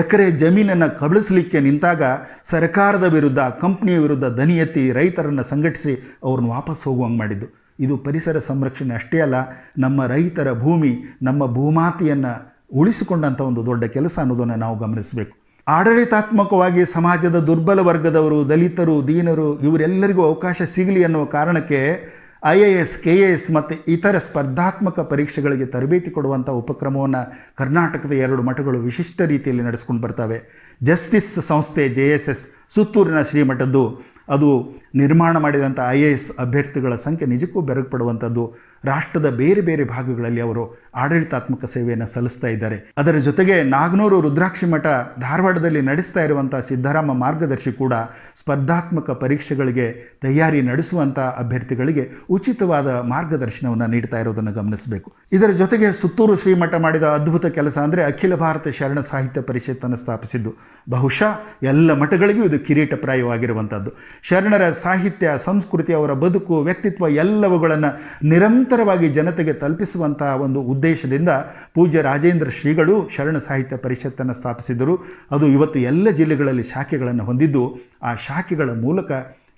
ಎಕರೆ ಜಮೀನನ್ನು ಕಬಳಿಸಲಿಕ್ಕೆ ನಿಂತಾಗ ಸರ್ಕಾರದ ವಿರುದ್ಧ, ಕಂಪ್ನಿಯ ವಿರುದ್ಧ ಧ್ವನಿ ಎತ್ತಿ ರೈತರನ್ನು ಸಂಘಟಿಸಿ ಅವ್ರನ್ನ ವಾಪಸ್ ಹೋಗುವಂಗೆ ಮಾಡಿದ್ದು. ಇದು ಪರಿಸರ ಸಂರಕ್ಷಣೆ ಅಷ್ಟೇ ಅಲ್ಲ, ನಮ್ಮ ರೈತರ ಭೂಮಿ, ನಮ್ಮ ಭೂಮಾತೆಯನ್ನು ಉಳಿಸಿಕೊಂಡಂಥ ಒಂದು ದೊಡ್ಡ ಕೆಲಸ ಅನ್ನೋದನ್ನು ನಾವು ಗಮನಿಸಬೇಕು. ಆಡಳಿತಾತ್ಮಕವಾಗಿ ಸಮಾಜದ ದುರ್ಬಲ ವರ್ಗದವರು, ದಲಿತರು, ದೀನರು ಇವರೆಲ್ಲರಿಗೂ ಅವಕಾಶ ಸಿಗಲಿ ಅನ್ನುವ ಕಾರಣಕ್ಕೆ IAS, KAS ಮತ್ತು ಇತರ ಸ್ಪರ್ಧಾತ್ಮಕ ಪರೀಕ್ಷೆಗಳಿಗೆ ತರಬೇತಿ ಕೊಡುವಂಥ ಉಪಕ್ರಮವನ್ನು ಕರ್ನಾಟಕದ 2 ಮಠಗಳು ವಿಶಿಷ್ಟ ರೀತಿಯಲ್ಲಿ ನಡೆಸ್ಕೊಂಡು ಬರ್ತವೆ. ಜಸ್ಟಿಸ್ ಸಂಸ್ಥೆ JSS ಸುತ್ತೂರಿನ ಶ್ರೀಮಠದ್ದು, ಅದು ನಿರ್ಮಾಣ ಮಾಡಿದಂಥ IAS ಅಭ್ಯರ್ಥಿಗಳ ಸಂಖ್ಯೆ ನಿಜಕ್ಕೂ ಬೆರಗುಪಡುವಂಥದ್ದು. ರಾಷ್ಟ್ರದ ಬೇರೆ ಬೇರೆ ಭಾಗಗಳಲ್ಲಿ ಅವರು ಆಡಳಿತಾತ್ಮಕ ಸೇವೆಯನ್ನು ಸಲ್ಲಿಸ್ತಾ ಇದ್ದಾರೆ. ಅದರ ಜೊತೆಗೆ ನಾಗನೂರು ರುದ್ರಾಕ್ಷಿ ಮಠ ಧಾರವಾಡದಲ್ಲಿ ನಡೆಸ್ತಾ ಇರುವಂಥ ಸಿದ್ಧಾರಾಮ ಮಾರ್ಗದರ್ಶಿ ಕೂಡ ಸ್ಪರ್ಧಾತ್ಮಕ ಪರೀಕ್ಷೆಗಳಿಗೆ ತಯಾರಿ ನಡೆಸುವಂಥ ಅಭ್ಯರ್ಥಿಗಳಿಗೆ ಉಚಿತವಾದ ಮಾರ್ಗದರ್ಶನವನ್ನು ನೀಡ್ತಾ ಇರೋದನ್ನು ಗಮನಿಸಬೇಕು. ಇದರ ಜೊತೆಗೆ ಸುತ್ತೂರು ಶ್ರೀಮಠ ಮಾಡಿದ ಅದ್ಭುತ ಕೆಲಸ ಅಂದರೆ ಅಖಿಲ ಭಾರತ ಶರಣ ಸಾಹಿತ್ಯ ಪರಿಷತ್ತನ್ನು ಸ್ಥಾಪಿಸಿದ್ದು. ಬಹುಶಃ ಎಲ್ಲ ಮಠಗಳಿಗೂ ಇದು ಕಿರೀಟಪ್ರಾಯವಾಗಿರುವಂಥದ್ದು. ಶರಣರ ಸಾಹಿತ್ಯ, ಸಂಸ್ಕೃತಿ, ಅವರ ಬದುಕು, ವ್ಯಕ್ತಿತ್ವ ಎಲ್ಲವುಗಳನ್ನು ನಿರಂತರವಾಗಿ ಜನತೆಗೆ ತಲುಪಿಸುವಂಥ ಒಂದು ಉದ್ದೇಶದಿಂದ ಪೂಜ್ಯ ರಾಜೇಂದ್ರ ಶ್ರೀಗಳು ಶರಣ ಸಾಹಿತ್ಯ ಪರಿಷತ್ತನ್ನು ಸ್ಥಾಪಿಸಿದರು. ಅದು ಇವತ್ತು ಎಲ್ಲ ಜಿಲ್ಲೆಗಳಲ್ಲಿ ಶಾಖೆಗಳನ್ನು ಹೊಂದಿದ್ದು, ಆ ಶಾಖೆಗಳ ಮೂಲಕ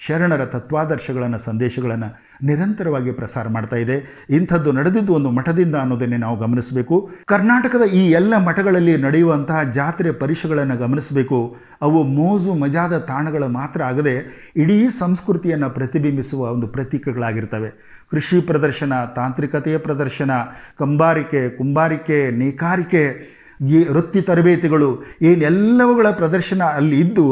ಶರಣರ ತತ್ವಾದರ್ಶಗಳನ್ನು, ಸಂದೇಶಗಳನ್ನು ನಿರಂತರವಾಗಿ ಪ್ರಸಾರ ಮಾಡ್ತಾ ಇದೆ. ಇಂಥದ್ದು ನಡೆದಿದ್ದು ಒಂದು ಮಠದಿಂದ ಅನ್ನೋದನ್ನೇ ನಾವು ಗಮನಿಸಬೇಕು. ಕರ್ನಾಟಕದ ಈ ಎಲ್ಲ ಮಠಗಳಲ್ಲಿ ನಡೆಯುವಂತಹ ಜಾತ್ರೆ ಪರಿಷೆಗಳನ್ನು ಗಮನಿಸಬೇಕು. ಅವು ಮೋಜು ಮಜಾದ ತಾಣಗಳ ಮಾತ್ರ ಆಗದೆ ಇಡೀ ಸಂಸ್ಕೃತಿಯನ್ನು ಪ್ರತಿಬಿಂಬಿಸುವ ಒಂದು ಪ್ರತೀಕಗಳಾಗಿರ್ತವೆ. ಕೃಷಿ ಪ್ರದರ್ಶನ, ತಾಂತ್ರಿಕತೆಯ ಪ್ರದರ್ಶನ, ಕಂಬಾರಿಕೆ, ಕುಂಬಾರಿಕೆ, ನೇಕಾರಿಕೆ, ಈ ವೃತ್ತಿ ತರಬೇತಿಗಳು, ಏನೆಲ್ಲವುಗಳ ಪ್ರದರ್ಶನ ಅಲ್ಲಿ ಇದ್ದು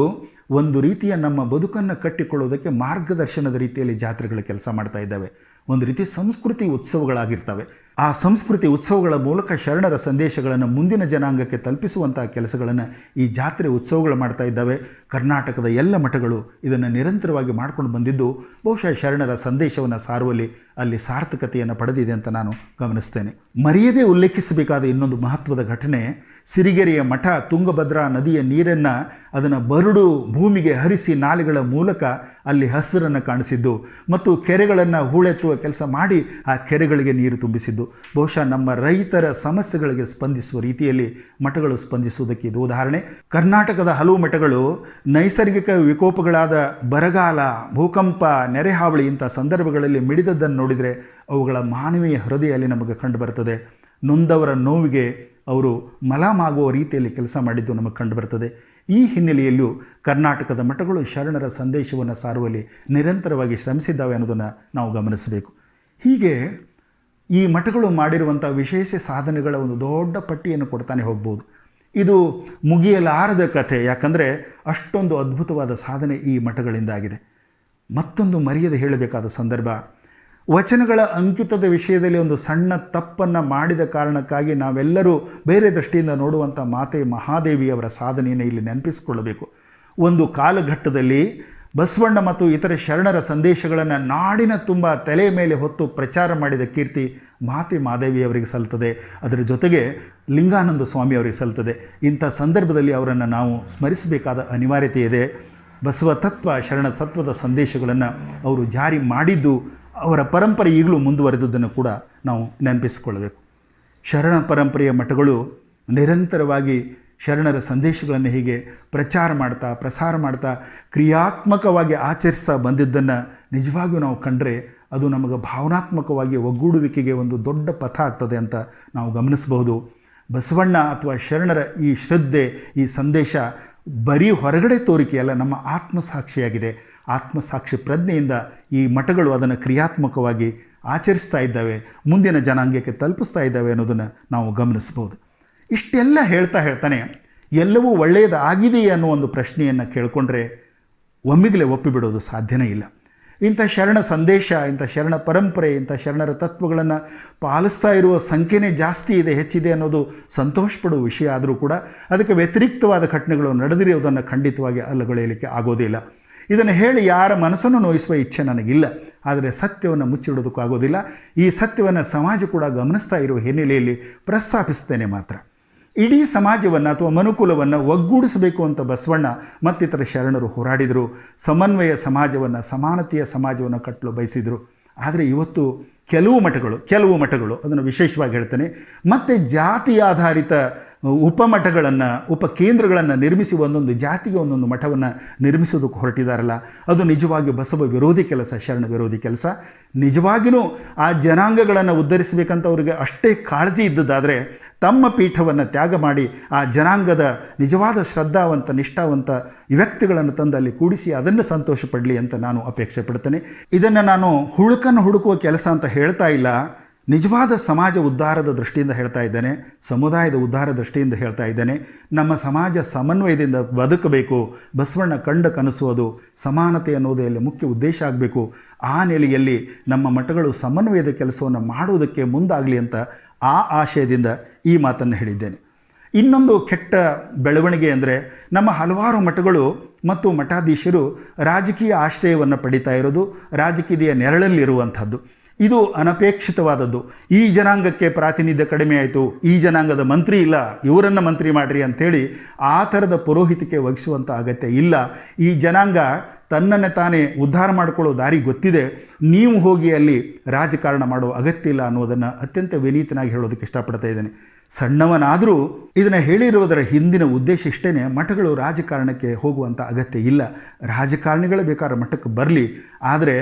ಒಂದು ರೀತಿಯ ನಮ್ಮ ಬದುಕನ್ನು ಕಟ್ಟಿಕೊಳ್ಳೋದಕ್ಕೆ ಮಾರ್ಗದರ್ಶನದ ರೀತಿಯಲ್ಲಿ ಜಾತ್ರೆಗಳ ಕೆಲಸ ಮಾಡ್ತಾ ಇದ್ದಾವೆ. ಒಂದು ರೀತಿ ಸಂಸ್ಕೃತಿ ಉತ್ಸವಗಳಾಗಿರ್ತವೆ. ಆ ಸಂಸ್ಕೃತಿ ಉತ್ಸವಗಳ ಮೂಲಕ ಶರಣರ ಸಂದೇಶಗಳನ್ನು ಮುಂದಿನ ಜನಾಂಗಕ್ಕೆ ತಲುಪಿಸುವಂಥ ಕೆಲಸಗಳನ್ನು ಈ ಜಾತ್ರೆ ಉತ್ಸವಗಳು ಮಾಡ್ತಾ ಇದ್ದಾವೆ. ಕರ್ನಾಟಕದ ಎಲ್ಲ ಮಠಗಳು ಇದನ್ನು ನಿರಂತರವಾಗಿ ಮಾಡ್ಕೊಂಡು ಬಂದಿದ್ದು ಬಹುಶಃ ಶರಣರ ಸಂದೇಶವನ್ನು ಸಾರುವಲ್ಲಿ ಅಲ್ಲಿ ಸಾರ್ಥಕತೆಯನ್ನು ಪಡೆದಿದೆ ಅಂತ ನಾನು ಗಮನಿಸ್ತೇನೆ. ಮರೆಯದೇ ಉಲ್ಲೇಖಿಸಬೇಕಾದ ಇನ್ನೊಂದು ಮಹತ್ವದ ಘಟನೆ, ಸಿರಿಗೆರೆಯ ಮಠ ತುಂಗಭದ್ರಾ ನದಿಯ ನೀರನ್ನು ಅದನ್ನು ಬರಡು ಭೂಮಿಗೆ ಹರಿಸಿ ನಾಲೆಗಳ ಮೂಲಕ ಅಲ್ಲಿ ಹಸಿರನ್ನು ಕಾಣಿಸಿದ್ದು ಮತ್ತು ಕೆರೆಗಳನ್ನು ಹೂಳೆತ್ತುವ ಕೆಲಸ ಮಾಡಿ ಆ ಕೆರೆಗಳಿಗೆ ನೀರು ತುಂಬಿಸಿದ್ದು. ಬಹುಶಃ ನಮ್ಮ ರೈತರ ಸಮಸ್ಯೆಗಳಿಗೆ ಸ್ಪಂದಿಸುವ ರೀತಿಯಲ್ಲಿ ಮಠಗಳು ಸ್ಪಂದಿಸುವುದಕ್ಕೆ ಇದು ಉದಾಹರಣೆ. ಕರ್ನಾಟಕದ ಹಲವು ಮಠಗಳು ನೈಸರ್ಗಿಕ ವಿಕೋಪಗಳಾದ ಬರಗಾಲ, ಭೂಕಂಪ, ನೆರೆಹಾವಳಿ ಇಂಥ ಸಂದರ್ಭಗಳಲ್ಲಿ ಮಿಡಿದದ್ದನ್ನು ನೋಡಿದರೆ ಅವುಗಳ ಮಾನವೀಯ ಹೃದಯಲ್ಲಿ ನಮಗೆ ಕಂಡು ಬರ್ತದೆ. ನೊಂದವರ ನೋವಿಗೆ ಅವರು ಮಲಾಮಾಗುವ ರೀತಿಯಲ್ಲಿ ಕೆಲಸ ಮಾಡಿದ್ದು ನಮಗೆ ಕಂಡು ಬರ್ತದೆ. ಈ ಹಿನ್ನೆಲೆಯಲ್ಲೂ ಕರ್ನಾಟಕದ ಮಠಗಳು ಶರಣರ ಸಂದೇಶವನ್ನು ಸಾರುವಲ್ಲಿ ನಿರಂತರವಾಗಿ ಶ್ರಮಿಸಿದ್ದಾವೆ ಅನ್ನೋದನ್ನು ನಾವು ಗಮನಿಸಬೇಕು. ಹೀಗೆ ಈ ಮಠಗಳು ಮಾಡಿರುವಂಥ ವಿಶೇಷ ಸಾಧನೆಗಳ ಒಂದು ದೊಡ್ಡ ಪಟ್ಟಿಯನ್ನು ಕೊಡ್ತಾನೆ ಹೋಗ್ಬೋದು. ಇದು ಮುಗಿಯಲಾರದ ಕಥೆ, ಯಾಕಂದರೆ ಅಷ್ಟೊಂದು ಅದ್ಭುತವಾದ ಸಾಧನೆ ಈ ಮಠಗಳಿಂದಾಗಿದೆ. ಮತ್ತೊಂದು ಮರೆಯದೆ ಹೇಳಬೇಕಾದ ಸಂದರ್ಭ, ವಚನಗಳ ಅಂಕಿತದ ವಿಷಯದಲ್ಲಿ ಒಂದು ಸಣ್ಣ ತಪ್ಪನ್ನು ಮಾಡಿದ ಕಾರಣಕ್ಕಾಗಿ ನಾವೆಲ್ಲರೂ ಬೇರೆ ದೃಷ್ಟಿಯಿಂದ ನೋಡುವಂಥ ಮಾತೆ ಮಹಾದೇವಿಯವರ ಸಾಧನೆಯನ್ನು ಇಲ್ಲಿ ನೆನಪಿಸಿಕೊಳ್ಳಬೇಕು. ಒಂದು ಕಾಲಘಟ್ಟದಲ್ಲಿ ಬಸವಣ್ಣ ಮತ್ತು ಇತರ ಶರಣರ ಸಂದೇಶಗಳನ್ನು ನಾಡಿನ ತುಂಬ ತಲೆ ಮೇಲೆ ಹೊತ್ತು ಪ್ರಚಾರ ಮಾಡಿದ ಕೀರ್ತಿ ಮಾತೆ ಮಹಾದೇವಿಯವರಿಗೆ ಸಲ್ತದೆ. ಅದರ ಜೊತೆಗೆ ಲಿಂಗಾನಂದ ಸ್ವಾಮಿಯವರಿಗೆ ಸಲ್ತದೆ. ಇಂಥ ಸಂದರ್ಭದಲ್ಲಿ ಅವರನ್ನು ನಾವು ಸ್ಮರಿಸಬೇಕಾದ ಅನಿವಾರ್ಯತೆ ಇದೆ. ಬಸವ ತತ್ವ ಶರಣ ತತ್ವದ ಸಂದೇಶಗಳನ್ನು ಅವರು ಜಾರಿ ಮಾಡಿದ್ದು, ಅವರ ಪರಂಪರೆ ಈಗಲೂ ಮುಂದುವರೆದದ್ದನ್ನು ಕೂಡ ನಾವು ನೆನಪಿಸಿಕೊಳ್ಳಬೇಕು. ಶರಣ ಪರಂಪರೆಯ ಮಠಗಳು ನಿರಂತರವಾಗಿ ಶರಣರ ಸಂದೇಶಗಳನ್ನು ಹೀಗೆ ಪ್ರಸಾರ ಮಾಡ್ತಾ ಕ್ರಿಯಾತ್ಮಕವಾಗಿ ಆಚರಿಸ್ತಾ ಬಂದಿದ್ದನ್ನು ನಿಜವಾಗಿಯೂ ನಾವು ಕಂಡರೆ ಅದು ನಮಗೆ ಭಾವನಾತ್ಮಕವಾಗಿ ಒಗ್ಗೂಡುವಿಕೆಗೆ ಒಂದು ದೊಡ್ಡ ಪಥ ಆಗ್ತದೆ ಅಂತ ನಾವು ಗಮನಿಸಬಹುದು. ಬಸವಣ್ಣ ಅಥವಾ ಶರಣರ ಈ ಶ್ರದ್ಧೆ, ಈ ಸಂದೇಶ ಬರೀ ಹೊರಗಡೆ ತೋರಿಕೆಯಲ್ಲ, ನಮ್ಮ ಆತ್ಮಸಾಕ್ಷಿಯಾಗಿದೆ. ಆತ್ಮಸಾಕ್ಷಿ ಪ್ರಜ್ಞೆಯಿಂದ ಈ ಮಠಗಳು ಅದನ್ನು ಕ್ರಿಯಾತ್ಮಕವಾಗಿ ಆಚರಿಸ್ತಾ ಇದ್ದಾವೆ, ಮುಂದಿನ ಜನಾಂಗಕ್ಕೆ ತಲುಪಿಸ್ತಾ ಇದ್ದಾವೆ ಅನ್ನೋದನ್ನು ನಾವು ಗಮನಿಸ್ಬೋದು. ಇಷ್ಟೆಲ್ಲ ಹೇಳ್ತಾನೆ ಎಲ್ಲವೂ ಒಳ್ಳೆಯದಾಗಿದೆಯೇ ಅನ್ನೋ ಒಂದು ಪ್ರಶ್ನೆಯನ್ನು ಕೇಳಿಕೊಂಡ್ರೆ ಒಮ್ಮಿಗಲೇ ಒಪ್ಪಿಬಿಡೋದು ಸಾಧ್ಯನೇ ಇಲ್ಲ. ಇಂಥ ಶರಣ ಸಂದೇಶ, ಇಂಥ ಶರಣ ಪರಂಪರೆ, ಇಂಥ ಶರಣರ ತತ್ವಗಳನ್ನು ಪಾಲಿಸ್ತಾ ಇರುವ ಸಂಖ್ಯೆನೇ ಜಾಸ್ತಿ ಇದೆ, ಹೆಚ್ಚಿದೆ ಅನ್ನೋದು ಸಂತೋಷಪಡುವ ವಿಷಯ. ಆದರೂ ಕೂಡ ಅದಕ್ಕೆ ವ್ಯತಿರಿಕ್ತವಾದ ಘಟನೆಗಳು ನಡೆದಿರುವುದನ್ನು ಖಂಡಿತವಾಗಿ ಅಲ್ಲಗಳೆಯಲಿಕ್ಕೆ ಆಗೋದಿಲ್ಲ. ಇದನ್ನು ಹೇಳಿ ಯಾರ ಮನಸ್ಸನ್ನು ನೋಯಿಸುವ ಇಚ್ಛೆ ನನಗಿಲ್ಲ. ಆದರೆ ಸತ್ಯವನ್ನು ಮುಚ್ಚಿಡೋದಕ್ಕೂ ಆಗೋದಿಲ್ಲ. ಈ ಸತ್ಯವನ್ನು ಸಮಾಜ ಕೂಡ ಗಮನಿಸ್ತಾ ಇರುವ ಹಿನ್ನೆಲೆಯಲ್ಲಿ ಪ್ರಸ್ತಾಪಿಸ್ತೇನೆ ಮಾತ್ರ. ಇಡೀ ಸಮಾಜವನ್ನು ಅಥವಾ ಮನುಕುಲವನ್ನು ಒಗ್ಗೂಡಿಸಬೇಕು ಅಂತ ಬಸವಣ್ಣ ಮತ್ತಿತರ ಶರಣರು ಹೋರಾಡಿದರು. ಸಮನ್ವಯ ಸಮಾಜವನ್ನು, ಸಮಾನತೆಯ ಸಮಾಜವನ್ನು ಕಟ್ಟಲು ಬಯಸಿದರು. ಆದರೆ ಇವತ್ತು ಕೆಲವು ಮಠಗಳು ಅದನ್ನು ವಿಶೇಷವಾಗಿ ಹೇಳ್ತೇನೆ, ಮತ್ತು ಜಾತಿ ಆಧಾರಿತ ಉಪಮಠಗಳನ್ನು, ಉಪಕೇಂದ್ರಗಳನ್ನು ನಿರ್ಮಿಸಿ ಒಂದೊಂದು ಜಾತಿಗೆ ಒಂದೊಂದು ಮಠವನ್ನು ನಿರ್ಮಿಸೋದಕ್ಕೆ ಹೊರಟಿದ್ದಾರಲ್ಲ, ಅದು ನಿಜವಾಗಿ ಬಸವ ವಿರೋಧಿ ಕೆಲಸ, ಶರಣ ವಿರೋಧಿ ಕೆಲಸ. ನಿಜವಾಗಿಯೂ ಆ ಜನಾಂಗಗಳನ್ನು ಉದ್ಧರಿಸಬೇಕಂತ ಅವರಿಗೆ ಅಷ್ಟೇ ಕಾಳಜಿ ಇದ್ದದ್ದಾದರೆ ತಮ್ಮ ಪೀಠವನ್ನು ತ್ಯಾಗ ಮಾಡಿ ಆ ಜನಾಂಗದ ನಿಜವಾದ ಶ್ರದ್ಧಾವಂತ, ನಿಷ್ಠಾವಂತ ವ್ಯಕ್ತಿಗಳನ್ನು ತಂದಲ್ಲಿ ಕೂಡಿಸಿ ಅದನ್ನು ಸಂತೋಷ ಪಡಲಿ ಅಂತ ನಾನು ಅಪೇಕ್ಷೆ ಪಡ್ತೇನೆ. ಇದನ್ನು ನಾನು ಹುಳುಕನ್ನು ಹುಡುಕುವ ಕೆಲಸ ಅಂತ ಹೇಳ್ತಾ ಇಲ್ಲ, ನಿಜವಾದ ಸಮಾಜ ಉದ್ಧಾರದ ದೃಷ್ಟಿಯಿಂದ ಹೇಳ್ತಾ ಇದ್ದೇನೆ, ಸಮುದಾಯದ ಉದ್ಧಾರ ದೃಷ್ಟಿಯಿಂದ ಹೇಳ್ತಾ ಇದ್ದೇನೆ. ನಮ್ಮ ಸಮಾಜ ಸಮನ್ವಯದಿಂದ ಬದುಕಬೇಕು. ಬಸವಣ್ಣ ಕಂಡ ಕನಸು ಅದು ಸಮಾನತೆ ಅನ್ನೋದೇ ಅಲ್ಲಿ ಮುಖ್ಯ ಉದ್ದೇಶ ಆಗಬೇಕು. ಆ ನೆಲೆಯಲ್ಲಿ ನಮ್ಮ ಮಠಗಳು ಸಮನ್ವಯದ ಕೆಲಸವನ್ನು ಮಾಡುವುದಕ್ಕೆ ಮುಂದಾಗಲಿ ಅಂತ ಆ ಆಶಯದಿಂದ ಈ ಮಾತನ್ನು ಹೇಳಿದ್ದೇನೆ. ಇನ್ನೊಂದು ಕೆಟ್ಟ ಬೆಳವಣಿಗೆ ಅಂದರೆ ನಮ್ಮ ಹಲವಾರು ಮಠಗಳು ಮತ್ತು ಮಠಾಧೀಶರು ರಾಜಕೀಯ ಆಶ್ರಯವನ್ನು ಪಡಿತಾ ಇರೋದು, ರಾಜಕೀಯ ನೆರಳಲ್ಲಿರುವಂಥದ್ದು. ಇದು ಅನಪೇಕ್ಷಿತವಾದದ್ದು. ಈ ಜನಾಂಗಕ್ಕೆ ಪ್ರಾತಿನಿಧ್ಯ ಕಡಿಮೆ ಆಯಿತು, ಈ ಜನಾಂಗದ ಮಂತ್ರಿ ಇಲ್ಲ, ಇವರನ್ನು ಮಂತ್ರಿ ಮಾಡಿರಿ ಅಂಥೇಳಿ ಆ ಥರದ ಪುರೋಹಿತಿಕೆ ವಹಿಸುವಂಥ ಅಗತ್ಯ ಇಲ್ಲ. ಈ ಜನಾಂಗ ತನ್ನನ್ನೇ ತಾನೇ ಉದ್ಧಾರ ಮಾಡಿಕೊಳ್ಳೋ ದಾರಿ ಗೊತ್ತಿದೆ, ನೀವು ಹೋಗಿ ಅಲ್ಲಿ ರಾಜಕಾರಣ ಮಾಡುವ ಅಗತ್ಯ ಇಲ್ಲ ಅನ್ನೋದನ್ನು ಅತ್ಯಂತ ವಿನೀತನಾಗಿ ಹೇಳೋದಕ್ಕೆ ಇಷ್ಟಪಡ್ತಾ ಇದ್ದೇನೆ. ಸಣ್ಣವನಾದರೂ ಇದನ್ನು ಹೇಳಿರುವುದರ ಹಿಂದಿನ ಉದ್ದೇಶ ಇಷ್ಟೇ, ಮಠಗಳು ರಾಜಕಾರಣಕ್ಕೆ ಹೋಗುವಂಥ ಅಗತ್ಯ ಇಲ್ಲ. ರಾಜಕಾರಣಿಗಳು ಬೇಕಾದ್ರೆ ಮಠಕ್ಕೆ ಬರಲಿ, ಆದರೆ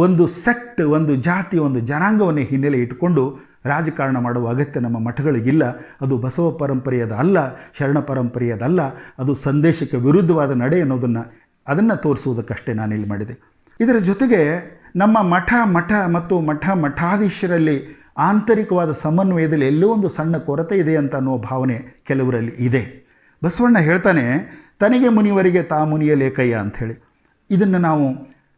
ಒಂದು ಸೆಕ್ಟ್, ಒಂದು ಜಾತಿ, ಒಂದು ಜನಾಂಗವನ್ನೇ ಹಿನ್ನೆಲೆ ಇಟ್ಟುಕೊಂಡು ರಾಜಕಾರಣ ಮಾಡುವ ಅಗತ್ಯ ನಮ್ಮ ಮಠಗಳಿಗಿಲ್ಲ. ಅದು ಬಸವ ಪರಂಪರೆಯದಲ್ಲ, ಶರಣ ಪರಂಪರೆಯದಲ್ಲ, ಅದು ಸಂದೇಶಕ್ಕೆ ವಿರುದ್ಧವಾದ ನಡೆ ಅದನ್ನು ತೋರಿಸುವುದಕ್ಕಷ್ಟೇ ನಾನಿಲ್ಲಿ ಮಾಡಿದೆ. ಇದರ ಜೊತೆಗೆ ನಮ್ಮ ಮಠ ಮತ್ತು ಮಠಾಧೀಶರಲ್ಲಿ ಆಂತರಿಕವಾದ ಸಮನ್ವಯದಲ್ಲಿ ಎಲ್ಲೋ ಒಂದು ಸಣ್ಣ ಕೊರತೆ ಇದೆ ಅಂತ ಅನ್ನೋ ಭಾವನೆ ಕೆಲವರಲ್ಲಿ ಇದೆ. ಬಸವಣ್ಣ ಹೇಳ್ತಾನೆ, ತನಗೆ ಮುನಿವರಿಗೆ ತಾ ಮುನಿಯಲೇಕಯ್ಯ ಅಂಥೇಳಿ. ಇದನ್ನು ನಾವು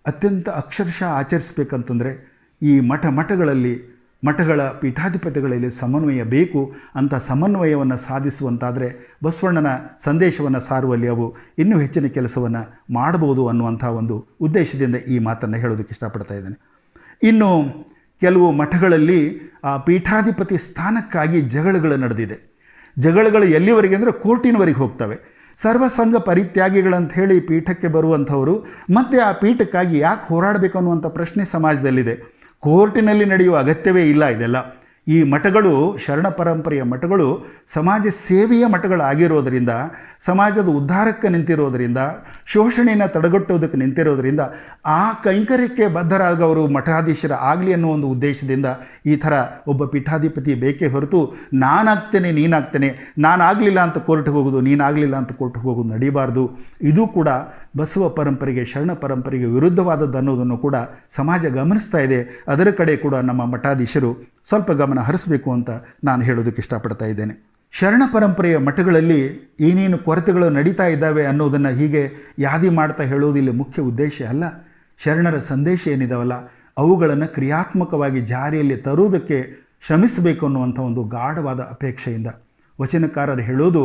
ಅತ್ಯಂತ ಅಕ್ಷರಶಃ ಆಚರಿಸ್ಬೇಕಂತಂದರೆ ಈ ಮಠಗಳಲ್ಲಿ ಮಠಗಳ ಪೀಠಾಧಿಪತಿಗಳಲ್ಲಿ ಸಮನ್ವಯ ಬೇಕು. ಅಂಥ ಸಮನ್ವಯವನ್ನು ಸಾಧಿಸುವಂತಾದರೆ ಬಸವಣ್ಣನ ಸಂದೇಶವನ್ನು ಸಾರುವಲ್ಲಿ ಅವು ಇನ್ನೂ ಹೆಚ್ಚಿನ ಕೆಲಸವನ್ನು ಮಾಡಬಹುದು ಅನ್ನುವಂಥ ಒಂದು ಉದ್ದೇಶದಿಂದ ಈ ಮಾತನ್ನು ಹೇಳೋದಕ್ಕೆ ಇಷ್ಟಪಡ್ತಾ ಇದ್ದೇನೆ. ಇನ್ನು ಕೆಲವು ಮಠಗಳಲ್ಲಿ ಆ ಪೀಠಾಧಿಪತಿ ಸ್ಥಾನಕ್ಕಾಗಿ ಜಗಳಗಳು ನಡೆದಿದೆ. ಜಗಳಗಳು ಎಲ್ಲಿವರೆಗೆ ಅಂದರೆ ಕೋರ್ಟಿನವರೆಗೆ ಹೋಗ್ತವೆ. ಸರ್ವಸಂಘ ಪರಿತ್ಯಾಗಿಗಳಂತ ಹೇಳಿ ಪೀಠಕ್ಕೆ ಬರುವಂಥವರು ಮತ್ತೆ ಆ ಪೀಠಕ್ಕಾಗಿ ಯಾಕೆ ಹೋರಾಡಬೇಕು ಅನ್ನುವಂಥ ಪ್ರಶ್ನೆ ಸಮಾಜದಲ್ಲಿದೆ. ಕೋರ್ಟಿನಲ್ಲಿ ನಡೆಯುವ ಅಗತ್ಯವೇ ಇಲ್ಲ ಇದೆಲ್ಲ. ಈ ಮಠಗಳು, ಶರಣ ಪರಂಪರೆಯ ಮಠಗಳು ಸಮಾಜ ಸೇವೆಯ ಮಠಗಳಾಗಿರೋದರಿಂದ, ಸಮಾಜದ ಉದ್ಧಾರಕ್ಕೆ ನಿಂತಿರೋದರಿಂದ, ಶೋಷಣೆಯನ್ನು ತಡೆಗಟ್ಟೋದಕ್ಕೆ ನಿಂತಿರೋದರಿಂದ ಆ ಕೈಂಕರ್ಯಕ್ಕೆ ಬದ್ಧರಾದವರು ಮಠಾಧೀಶರ ಆಗಲಿ ಅನ್ನೋ ಒಂದು ಉದ್ದೇಶದಿಂದ ಈ ಥರ ಒಬ್ಬ ಪೀಠಾಧಿಪತಿ ಬೇಕೇ ಹೊರತು ನಾನಾಗ್ತೇನೆ ನೀನಾಗ್ತೇನೆ, ನಾನಾಗಲಿಲ್ಲ ಅಂತ ಕೋರ್ಟ್ಗೆ ಹೋಗೋದು, ನೀನಾಗಲಿಲ್ಲ ಅಂತ ಕೋರ್ಟ್ಗೆ ಹೋಗೋದು ನಡೀಬಾರ್ದು. ಇದು ಕೂಡ ಬಸವ ಪರಂಪರೆಗೆ, ಶರಣ ಪರಂಪರೆಗೆ ವಿರುದ್ಧವಾದದ್ದು ಅನ್ನೋದನ್ನು ಕೂಡ ಸಮಾಜ ಗಮನಿಸ್ತಾ ಇದೆ. ಅದರ ಕಡೆ ಕೂಡ ನಮ್ಮ ಮಠಾಧೀಶರು ಸ್ವಲ್ಪ ಗಮನ ಹರಿಸಬೇಕು ಅಂತ ನಾನು ಹೇಳೋದಕ್ಕೆ ಇಷ್ಟಪಡ್ತಾ ಇದ್ದೇನೆ. ಶರಣ ಪರಂಪರೆಯ ಮಠಗಳಲ್ಲಿ ಏನೇನು ಕೊರತೆಗಳು ನಡೀತಾ ಇದ್ದಾವೆ ಅನ್ನೋದನ್ನು ಹೀಗೆ ಯಾದಿ ಮಾಡ್ತಾ ಹೇಳೋದಿಲ್ಲ ಮುಖ್ಯ ಉದ್ದೇಶ ಅಲ್ಲ. ಶರಣರ ಸಂದೇಶ ಏನಿದಾವಲ್ಲ ಅವುಗಳನ್ನು ಕ್ರಿಯಾತ್ಮಕವಾಗಿ ಜಾರಿಯಲ್ಲಿ ತರುವುದಕ್ಕೆ ಶ್ರಮಿಸಬೇಕು ಅನ್ನುವಂಥ ಒಂದು ಗಾಢವಾದ ಅಪೇಕ್ಷೆಯಿಂದ ವಚನಕಾರರು ಹೇಳೋದು,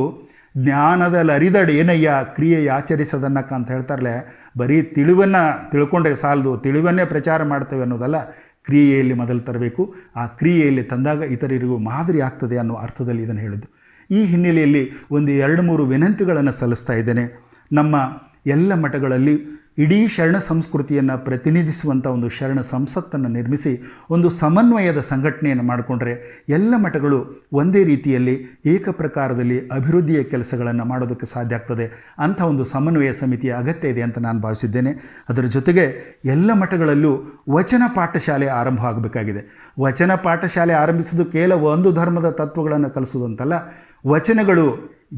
ಜ್ಞಾನದಲ್ಲರಿದಡೇನಯ್ಯ ಕ್ರಿಯೆ ಆಚರಿಸದನ್ನಕ್ಕ ಅಂತ ಹೇಳ್ತಾರಲ್ಲ, ಬರೀ ತಿಳಿವನ್ನು ತಿಳ್ಕೊಂಡ್ರೆ ಸಾಲದು, ತಿಳಿವನ್ನೇ ಪ್ರಚಾರ ಮಾಡ್ತೇವೆ ಅನ್ನೋದಲ್ಲ, ಕ್ರಿಯೆಯಲ್ಲಿ ಮೊದಲು ತರಬೇಕು. ಆ ಕ್ರಿಯೆಯಲ್ಲಿ ತಂದಾಗ ಇತರರಿಗೂ ಮಾದರಿ ಆಗ್ತದೆ ಅನ್ನೋ ಅರ್ಥದಲ್ಲಿ ಇದನ್ನು ಹೇಳಿದ್ದು. ಈ ಹಿನ್ನೆಲೆಯಲ್ಲಿ ಒಂದು 2-3 ವಿನಂತಿಗಳನ್ನು ಸಲ್ಲಿಸ್ತಾ ಇದ್ದೇನೆ. ನಮ್ಮ ಎಲ್ಲ ಮಠಗಳಲ್ಲಿ ಇಡೀ ಶರಣ ಸಂಸ್ಕೃತಿಯನ್ನು ಪ್ರತಿನಿಧಿಸುವಂಥ ಒಂದು ಶರಣ ಸಂಸತ್ತನ್ನು ನಿರ್ಮಿಸಿ ಒಂದು ಸಮನ್ವಯದ ಸಂಘಟನೆಯನ್ನು ಮಾಡಿಕೊಂಡ್ರೆ ಎಲ್ಲ ಮಠಗಳು ಒಂದೇ ರೀತಿಯಲ್ಲಿ ಏಕಪ್ರಕಾರದಲ್ಲಿ ಅಭಿವೃದ್ಧಿಯ ಕೆಲಸಗಳನ್ನು ಮಾಡೋದಕ್ಕೆ ಸಾಧ್ಯ ಆಗ್ತದೆ. ಅಂಥ ಒಂದು ಸಮನ್ವಯ ಸಮಿತಿಯ ಅಗತ್ಯ ಇದೆ ಅಂತ ನಾನು ಭಾವಿಸಿದ್ದೇನೆ. ಅದರ ಜೊತೆಗೆ ಎಲ್ಲ ಮಠಗಳಲ್ಲೂ ವಚನ ಪಾಠಶಾಲೆ ಆರಂಭ ಆಗಬೇಕಾಗಿದೆ. ವಚನ ಪಾಠಶಾಲೆ ಆರಂಭಿಸೋದು ಕೇವಲ ಒಂದು ಧರ್ಮದ ತತ್ವಗಳನ್ನು ಕಲಿಸೋದಂತಲ್ಲ, ವಚನಗಳು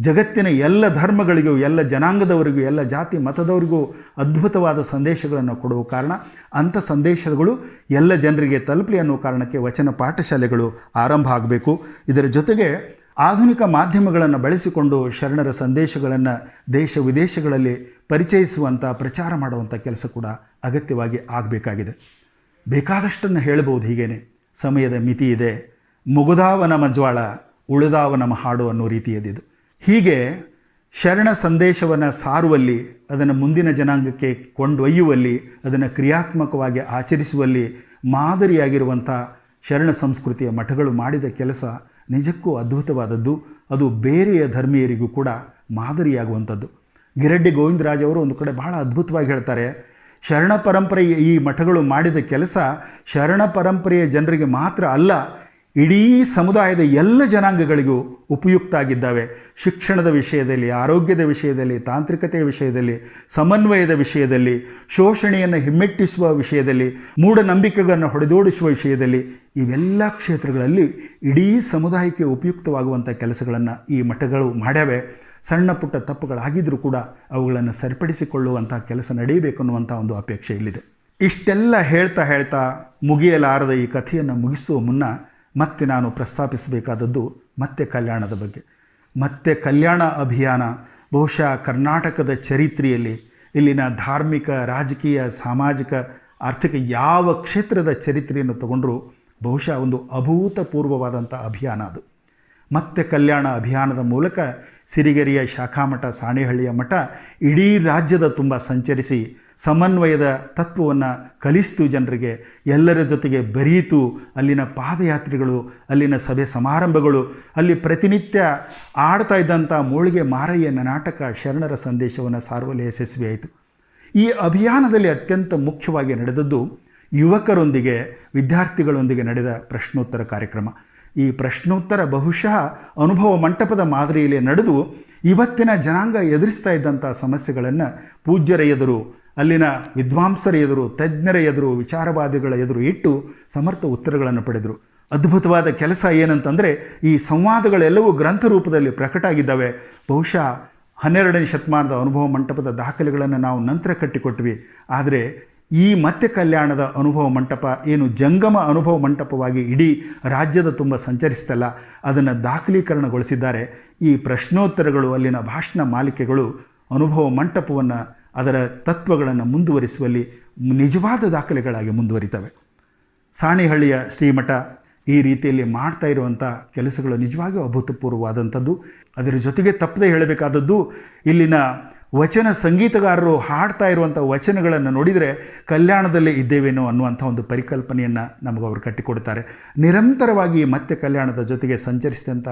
ಜಗತ್ತಿನ ಎಲ್ಲ ಧರ್ಮಗಳಿಗೂ, ಎಲ್ಲ ಜನಾಂಗದವರಿಗೂ, ಎಲ್ಲ ಜಾತಿ ಮತದವರಿಗೂ ಅದ್ಭುತವಾದ ಸಂದೇಶಗಳನ್ನು ಕೊಡುವ ಕಾರಣ ಅಂಥ ಸಂದೇಶಗಳು ಎಲ್ಲ ಜನರಿಗೆ ತಲುಪಲಿ ಅನ್ನೋ ಕಾರಣಕ್ಕೆ ವಚನ ಪಾಠಶಾಲೆಗಳು ಆರಂಭ ಆಗಬೇಕು. ಇದರ ಜೊತೆಗೆ ಆಧುನಿಕ ಮಾಧ್ಯಮಗಳನ್ನು ಬಳಸಿಕೊಂಡು ಶರಣರ ಸಂದೇಶಗಳನ್ನು ದೇಶ ವಿದೇಶಗಳಲ್ಲಿ ಪರಿಚಯಿಸುವಂಥ, ಪ್ರಚಾರ ಮಾಡುವಂಥ ಕೆಲಸ ಕೂಡ ಅಗತ್ಯವಾಗಿ ಆಗಬೇಕಾಗಿದೆ. ಬೇಕಾದಷ್ಟನ್ನು ಹೇಳ್ಬೋದು. ಹೀಗೇನೆ ಸಮಯದ ಮಿತಿ ಇದೆ. ಮುಗುದಾವನ ಮಂಜ್ವಾಳ ಉಳಿದಾವನ ಹಾಡು ಅನ್ನೋ ರೀತಿಯದಿದು. ಹೀಗೆ ಶರಣ ಸಂದೇಶವನ್ನು ಸಾರುವಲ್ಲಿ, ಅದನ್ನು ಮುಂದಿನ ಜನಾಂಗಕ್ಕೆ ಕೊಂಡೊಯ್ಯುವಲ್ಲಿ, ಅದನ್ನು ಕ್ರಿಯಾತ್ಮಕವಾಗಿ ಆಚರಿಸುವಲ್ಲಿ ಮಾದರಿಯಾಗಿರುವಂಥ ಶರಣ ಸಂಸ್ಕೃತಿಯ ಮಠಗಳು ಮಾಡಿದ ಕೆಲಸ ನಿಜಕ್ಕೂ ಅದ್ಭುತವಾದದ್ದು. ಅದು ಬೇರೆಯ ಧರ್ಮೀಯರಿಗೂ ಕೂಡ ಮಾದರಿಯಾಗುವಂಥದ್ದು. ಗಿರಡ್ಡಿ ಗೋವಿಂದರಾಜ್ ಅವರು ಒಂದು ಕಡೆ ಬಹಳ ಅದ್ಭುತವಾಗಿ ಹೇಳ್ತಾರೆ, ಶರಣ ಪರಂಪರೆಯ ಈ ಮಠಗಳು ಮಾಡಿದ ಕೆಲಸ ಶರಣ ಪರಂಪರೆಯ ಜನರಿಗೆ ಮಾತ್ರ ಅಲ್ಲ, ಇಡೀ ಸಮುದಾಯದ ಎಲ್ಲ ಜನಾಂಗಗಳಿಗೂ ಉಪಯುಕ್ತ ಆಗಿದ್ದಾವೆ. ಶಿಕ್ಷಣದ ವಿಷಯದಲ್ಲಿ, ಆರೋಗ್ಯದ ವಿಷಯದಲ್ಲಿ, ತಾಂತ್ರಿಕತೆಯ ವಿಷಯದಲ್ಲಿ, ಸಮನ್ವಯದ ವಿಷಯದಲ್ಲಿ, ಶೋಷಣೆಯನ್ನು ಹಿಮ್ಮೆಟ್ಟಿಸುವ ವಿಷಯದಲ್ಲಿ, ಮೂಢನಂಬಿಕೆಗಳನ್ನು ಹೊಡೆದೋಡಿಸುವ ವಿಷಯದಲ್ಲಿ, ಇವೆಲ್ಲ ಕ್ಷೇತ್ರಗಳಲ್ಲಿ ಇಡೀ ಸಮುದಾಯಕ್ಕೆ ಉಪಯುಕ್ತವಾಗುವಂಥ ಕೆಲಸಗಳನ್ನು ಈ ಮಠಗಳು ಮಾಡ್ಯಾವೆ. ಸಣ್ಣ ಪುಟ್ಟ ತಪ್ಪುಗಳಾಗಿದ್ದರೂ ಕೂಡ ಅವುಗಳನ್ನು ಸರಿಪಡಿಸಿಕೊಳ್ಳುವಂಥ ಕೆಲಸ ನಡೆಯಬೇಕು ಅನ್ನುವಂಥ ಒಂದು ಅಪೇಕ್ಷೆ ಇಲ್ಲಿದೆ. ಇಷ್ಟೆಲ್ಲ ಹೇಳ್ತಾ ಮುಗಿಯಲಾರದ ಈ ಕಥೆಯನ್ನು ಮುಗಿಸುವ ಮುನ್ನ ಮತ್ತೆ ನಾನು ಪ್ರಸ್ತಾಪಿಸಬೇಕಾದದ್ದು ಮತ್ತೆ ಕಲ್ಯಾಣದ ಬಗ್ಗೆ. ಮತ್ತೆ ಕಲ್ಯಾಣ ಅಭಿಯಾನ ಬಹುಶಃ ಕರ್ನಾಟಕದ ಚರಿತ್ರೆಯಲ್ಲಿ, ಇಲ್ಲಿನ ಧಾರ್ಮಿಕ, ರಾಜಕೀಯ, ಸಾಮಾಜಿಕ, ಆರ್ಥಿಕ ಯಾವ ಕ್ಷೇತ್ರದ ಚರಿತ್ರೆಯನ್ನು ತಗೊಂಡರೂ ಬಹುಶಃ ಒಂದು ಅಭೂತಪೂರ್ವವಾದಂಥ ಅಭಿಯಾನ ಅದು. ಮತ್ತೆ ಕಲ್ಯಾಣ ಅಭಿಯಾನದ ಮೂಲಕ ಸಿರಿಗೆರೆಯ ಶಾಖಾಮಠ, ಸಾಣೇಹಳ್ಳಿಯ ಮಠ ಇಡೀ ರಾಜ್ಯದ ತುಂಬ ಸಂಚರಿಸಿ ಸಮನ್ವಯದ ತತ್ವವನ್ನು ಕಲಿಸ್ತು, ಜನರಿಗೆ ಎಲ್ಲರ ಜೊತೆಗೆ ಬೆರೆಯಿತು. ಅಲ್ಲಿನ ಪಾದಯಾತ್ರೆಗಳು, ಅಲ್ಲಿನ ಸಭೆ ಸಮಾರಂಭಗಳು, ಅಲ್ಲಿ ಪ್ರತಿನಿತ್ಯ ಆಡ್ತಾ ಇದ್ದಂಥ ಮೋಳಿಗೆ ಮಾರಯ್ಯನ ನಾಟಕ ಶರಣರ ಸಂದೇಶವನ್ನು ಸಾರುವಲ್ಲಿ ಯಶಸ್ವಿಯಾಯಿತು. ಈ ಅಭಿಯಾನದಲ್ಲಿ ಅತ್ಯಂತ ಮುಖ್ಯವಾಗಿ ನಡೆದದ್ದು ಯುವಕರೊಂದಿಗೆ, ವಿದ್ಯಾರ್ಥಿಗಳೊಂದಿಗೆ ನಡೆದ ಪ್ರಶ್ನೋತ್ತರ ಕಾರ್ಯಕ್ರಮ. ಈ ಪ್ರಶ್ನೋತ್ತರ ಬಹುಶಃ ಅನುಭವ ಮಂಟಪದ ಮಾದರಿಯಲ್ಲಿ ನಡೆದು ಇವತ್ತಿನ ಜನಾಂಗ ಎದುರಿಸ್ತಾ ಇದ್ದಂಥ ಸಮಸ್ಯೆಗಳನ್ನು ಪೂಜ್ಯರ ಎದುರು, ಅಲ್ಲಿನ ವಿದ್ವಾಂಸರ ಎದುರು, ತಜ್ಞರ ಎದುರು, ವಿಚಾರವಾದಿಗಳ ಎದುರು ಇಟ್ಟು ಸಮರ್ಥ ಉತ್ತರಗಳನ್ನು ಪಡೆದರು. ಅದ್ಭುತವಾದ ಕೆಲಸ ಏನಂತಂದರೆ, ಈ ಸಂವಾದಗಳೆಲ್ಲವೂ ಗ್ರಂಥ ರೂಪದಲ್ಲಿ ಪ್ರಕಟ ಆಗಿದ್ದಾವೆ. ಬಹುಶಃ 12ನೇ ಶತಮಾನದ ಅನುಭವ ಮಂಟಪದ ದಾಖಲೆಗಳನ್ನು ನಾವು ನಂತರ ಕಟ್ಟಿಕೊಟ್ವಿ. ಆದರೆ ಈ ಮತ್ತೆ ಕಲ್ಯಾಣದ ಅನುಭವ ಮಂಟಪ ಏನು ಜಂಗಮ ಅನುಭವ ಮಂಟಪವಾಗಿ ಇಡೀ ರಾಜ್ಯದ ತುಂಬ ಸಂಚರಿಸ್ತಲ್ಲ, ಅದನ್ನು ದಾಖಲೀಕರಣಗೊಳಿಸಿದ್ದಾರೆ. ಈ ಪ್ರಶ್ನೋತ್ತರಗಳು, ಅಲ್ಲಿನ ಭಾಷಣ ಮಾಲಿಕೆಗಳು ಅನುಭವ ಮಂಟಪವನ್ನು, ಅದರ ತತ್ವಗಳನ್ನು ಮುಂದುವರಿಸುವಲ್ಲಿ ನಿಜವಾದ ದಾಖಲೆಗಳಾಗಿ ಮುಂದುವರಿತವೆ. ಸಾಣೇಹಳ್ಳಿಯ ಶ್ರೀಮಠ ಈ ರೀತಿಯಲ್ಲಿ ಮಾಡ್ತಾ ಇರುವಂಥ ಕೆಲಸಗಳು ನಿಜವಾಗಿಯೂ ಅಭೂತಪೂರ್ವವಾದಂಥದ್ದು. ಅದರ ಜೊತೆಗೆ ತಪ್ಪದೆ ಹೇಳಬೇಕಾದದ್ದು, ಇಲ್ಲಿನ ವಚನ ಸಂಗೀತಗಾರರು ಹಾಡ್ತಾ ಇರುವಂಥ ವಚನಗಳನ್ನು ನೋಡಿದರೆ ಕಲ್ಯಾಣದಲ್ಲೇ ಇದ್ದೇವೇನೋ ಅನ್ನುವಂಥ ಒಂದು ಪರಿಕಲ್ಪನೆಯನ್ನು ನಮಗೆ ಅವರು ಕಟ್ಟಿಕೊಡ್ತಾರೆ. ನಿರಂತರವಾಗಿ ಮತ್ತೆ ಕಲ್ಯಾಣದ ಜೊತೆಗೆ ಸಂಚರಿಸಿದಂಥ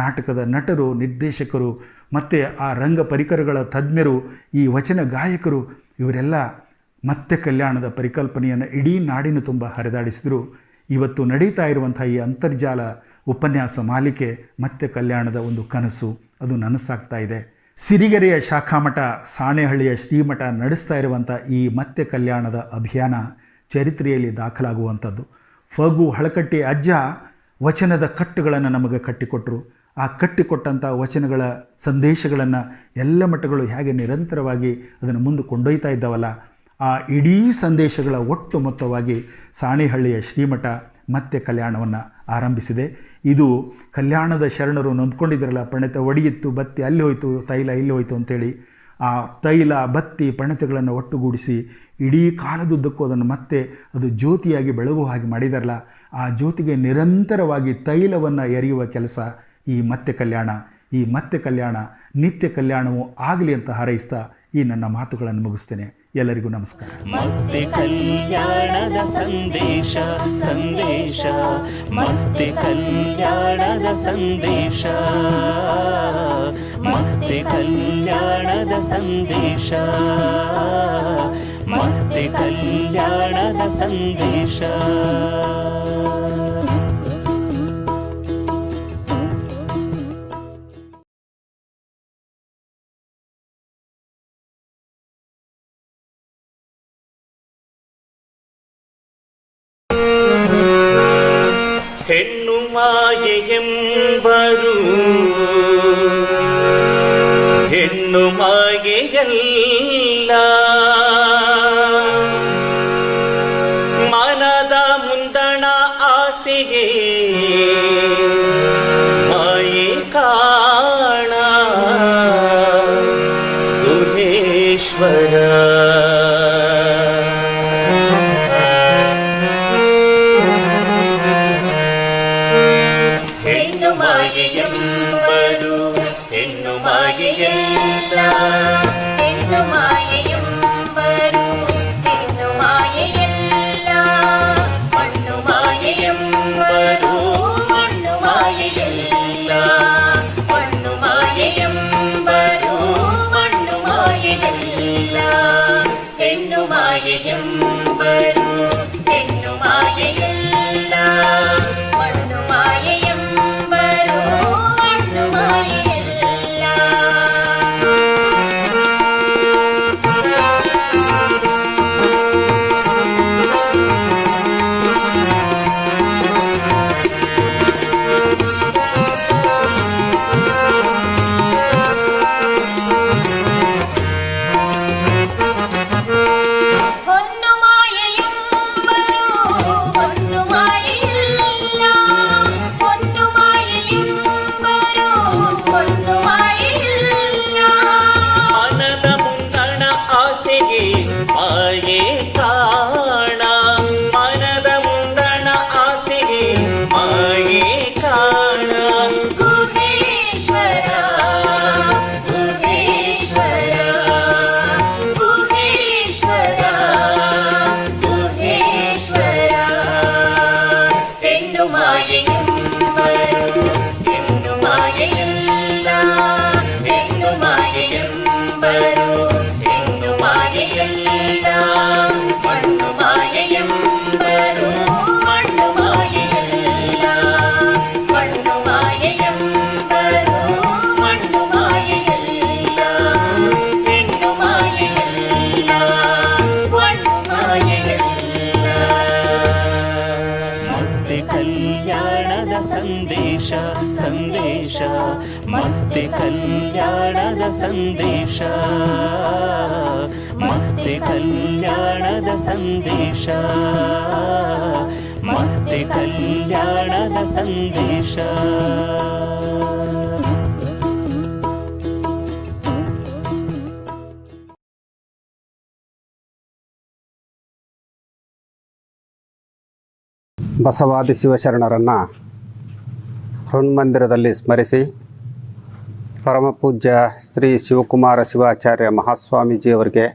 ನಾಟಕದ ನಟರು, ನಿರ್ದೇಶಕರು ಮತ್ತು ಆ ರಂಗ ಪರಿಕರಗಳ ತಜ್ಞರು, ಈ ವಚನ ಗಾಯಕರು, ಇವರೆಲ್ಲ ಮತ್ತೆ ಕಲ್ಯಾಣದ ಪರಿಕಲ್ಪನೆಯನ್ನು ಇಡೀ ನಾಡಿನ ತುಂಬ ಹರಿದಾಡಿಸಿದರು. ಇವತ್ತು ನಡೀತಾ ಇರುವಂಥ ಈ ಅಂತರ್ಜಾಲ ಉಪನ್ಯಾಸ ಮಾಲಿಕೆ ಮತ್ತೆ ಕಲ್ಯಾಣದ ಒಂದು ಕನಸು, ಅದು ನನಸಾಗ್ತಾ ಇದೆ. ಸಿರಿಗೆರೆಯ ಶಾಖಾಮಠ, ಸಾಣೇಹಳ್ಳಿಯ ಶ್ರೀಮಠ ನಡೆಸ್ತಾ ಇರುವಂಥ ಈ ಮತ್ತೆ ಕಲ್ಯಾಣದ ಅಭಿಯಾನ ಚರಿತ್ರೆಯಲ್ಲಿ ದಾಖಲಾಗುವಂಥದ್ದು. ಫಗು ಹಳಕಟ್ಟಿ ಅಜ್ಜ ವಚನದ ಕಟ್ಟುಗಳನ್ನು ನಮಗೆ ಕಟ್ಟಿಕೊಟ್ಟರು. ಆ ಕಟ್ಟಿಕೊಟ್ಟಂಥ ವಚನಗಳ ಸಂದೇಶಗಳನ್ನು ಎಲ್ಲ ಮಠಗಳು ಹೇಗೆ ನಿರಂತರವಾಗಿ ಅದನ್ನು ಮುಂದೆ ಕೊಂಡೊಯ್ತಾ ಇದ್ದಾವಲ್ಲ, ಆ ಇಡೀ ಸಂದೇಶಗಳ ಒಟ್ಟು ಮೊತ್ತವಾಗಿ ಸಾಣೇಹಳ್ಳಿಯ ಶ್ರೀಮಠ ಮತ್ತೆ ಕಲ್ಯಾಣವನ್ನು ಆರಂಭಿಸಿದೆ. ಇದು ಕಲ್ಯಾಣದ ಶರಣರು ನೊಂದ್ಕೊಂಡಿದ್ರಲ್ಲ, ಪಣೆತ ಒಡೆಯಿತ್ತು, ಬತ್ತಿ ಅಲ್ಲಿ ಹೋಯಿತು, ತೈಲ ಇಲ್ಲಿ ಹೋಯಿತು ಅಂಥೇಳಿ ಆ ತೈಲ, ಬತ್ತಿ, ಪಣೆತಗಳನ್ನು ಒಟ್ಟುಗೂಡಿಸಿ ಇಡೀ ಕಾಲದುದ್ದಕ್ಕೂ ಅದನ್ನು ಮತ್ತೆ ಅದು ಜ್ಯೋತಿಯಾಗಿ ಬೆಳಗುವ ಹಾಗೆ ಮಾಡಿದಾರಲ್ಲ, ಆ ಜ್ಯೋತಿಗೆ ನಿರಂತರವಾಗಿ ತೈಲವನ್ನು ಎರೆಯುವ ಕೆಲಸ ಈ ಮತ್ತೆ ಕಲ್ಯಾಣ. ಈ ಮತ್ತೆ ಕಲ್ಯಾಣ ನಿತ್ಯ ಕಲ್ಯಾಣವೂ ಆಗಲಿ ಅಂತ ಹಾರೈಸ್ತಾ ಈ ನನ್ನ ಮಾತುಗಳನ್ನು ಮುಗಿಸ್ತೇನೆ. ಎಲ್ಲರಿಗೂ ನಮಸ್ಕಾರ. ಮತ್ತೆ ಕಲ್ಯಾಣದ ಸಂದೇಶ ಸಂದೇಶ, ಮತ್ತೆ ಕಲ್ಯಾಣದ ಸಂದೇಶ, ಮತ್ತೆ ಕಲ್ಯಾಣದ ಸಂದೇಶ, ಮತ್ತೆ ಕಲ್ಯಾಣದ ಸಂದೇಶ. ಹೆಣ್ಣು ಮಾಯೆಯೆಂಬರು ಹೆಣ್ಣು ಮಾಯೆಯಲ್ಲ, ಮನದ ಮುಂದಣ ಆಸೆಗೆ ಮಾಯೆ ಕಾಣ ಗುಹೇಶ್ವರ. ಹೆಣ್ಣು ಮಾಯೆಯೆಂಬರು ಹೆಣ್ಣು ಮಾಯೆಯಲ್ಲ, ಹೆಣ್ಣು ಮಾಯೆಯೆಂಬರು ಹೆಣ್ಣು ಮಾಯೆಯಲ್ಲ, ಮಣ್ಣು ಮಾಯೆಯೆಂಬರು ಮಣ್ಣು ಮಾಯೆಯಲ್ಲ, ಮಣ್ಣು ಮಾಯೆಯೆಂಬರು ಮಣ್ಣು ಮಾಯೆಯಲ್ಲ, ಹೆಣ್ಣು ಮಾಯೆಯೆಂಬರು ಹೆಣ್ಣು ಮಾಯೆಯಲ್ಲ, ಮಣ್ಣು ಮಾಯೆಯೆಂಬರು ಮಣ್ಣು ಮಾಯೆಯಲ್ಲ. ಹೊನ್ನು ಮಾಯೆಯೆಂಬರು ಹೊನ್ನು ಮಾಯೆಯಲ್ಲ, ಹೊನ್ನು ಮಾಯೆಯೆಂಬರು ಹೊನ್ನು ಮಾಯೆಯಲ್ಲ, ಮನದ ಮುಂದಣ ಆಸೆಗೆ ಮಾಯೆ ಕಾಣ, ಮನದ ಮುಂದಣ ಆಸೆಗೆ ಮಾಯೆ ಕಾಣ ಗುಹೇಶ್ವರ ಗುಹೇಶ್ವರ ಗುಹೇಶ್ವರ ಗುಹೇಶ್ವರ. ಹೆಣ್ಣು ಮಾಯೆಯೆಂಬರು ಹೆಣ್ಣು ಮಾಯೆಯಲ್ಲ, ಹೆಣ್ಣು ಮಾಯೆಯೆಂಬರು ಹೆಣ್ಣು ಮಾಯೆಯಲ್ಲ, ಮಣ್ಣು ಮಾಯೆಯೆಂಬರು ಮಣ್ಣು ಮಾಯೆಯಲ್ಲ, ಮಣ್ಣು ಮಾಯೆಯೆಂಬರು ಮಣ್ಣು ಮಾಯೆಯಲ್ಲ, ಹೆಣ್ಣು ಮಾಯೆಯಲ್ಲ ಮಣ್ಣು ಮಾಯೆಯಲ್ಲ. ಮತ್ತೆ ಕಲ್ಯಾಣದ ಸಂದೇಶ ಸಂದೇಶ, ಮತ್ತೆ ಕಲ್ಯಾಣದ ಸಂದೇಶ, ಮತ್ತೆ ಕಲ್ಯಾಣದ ಸಂದೇಶ, ಮತ್ತೆ ಕಲ್ಯಾಣದ ಸಂದೇಶ. ಬಸವಾದಿ ಶಿವಶರಣರನ್ನು ಹೃನ್ಮಂದಿರದಲ್ಲಿ ಸ್ಮರಿಸಿ ಪರಮಪೂಜ್ಯ ಶ್ರೀ ಶಿವಕುಮಾರ ಶಿವಾಚಾರ್ಯ ಮಹಾಸ್ವಾಮೀಜಿಯವರಿಗೆ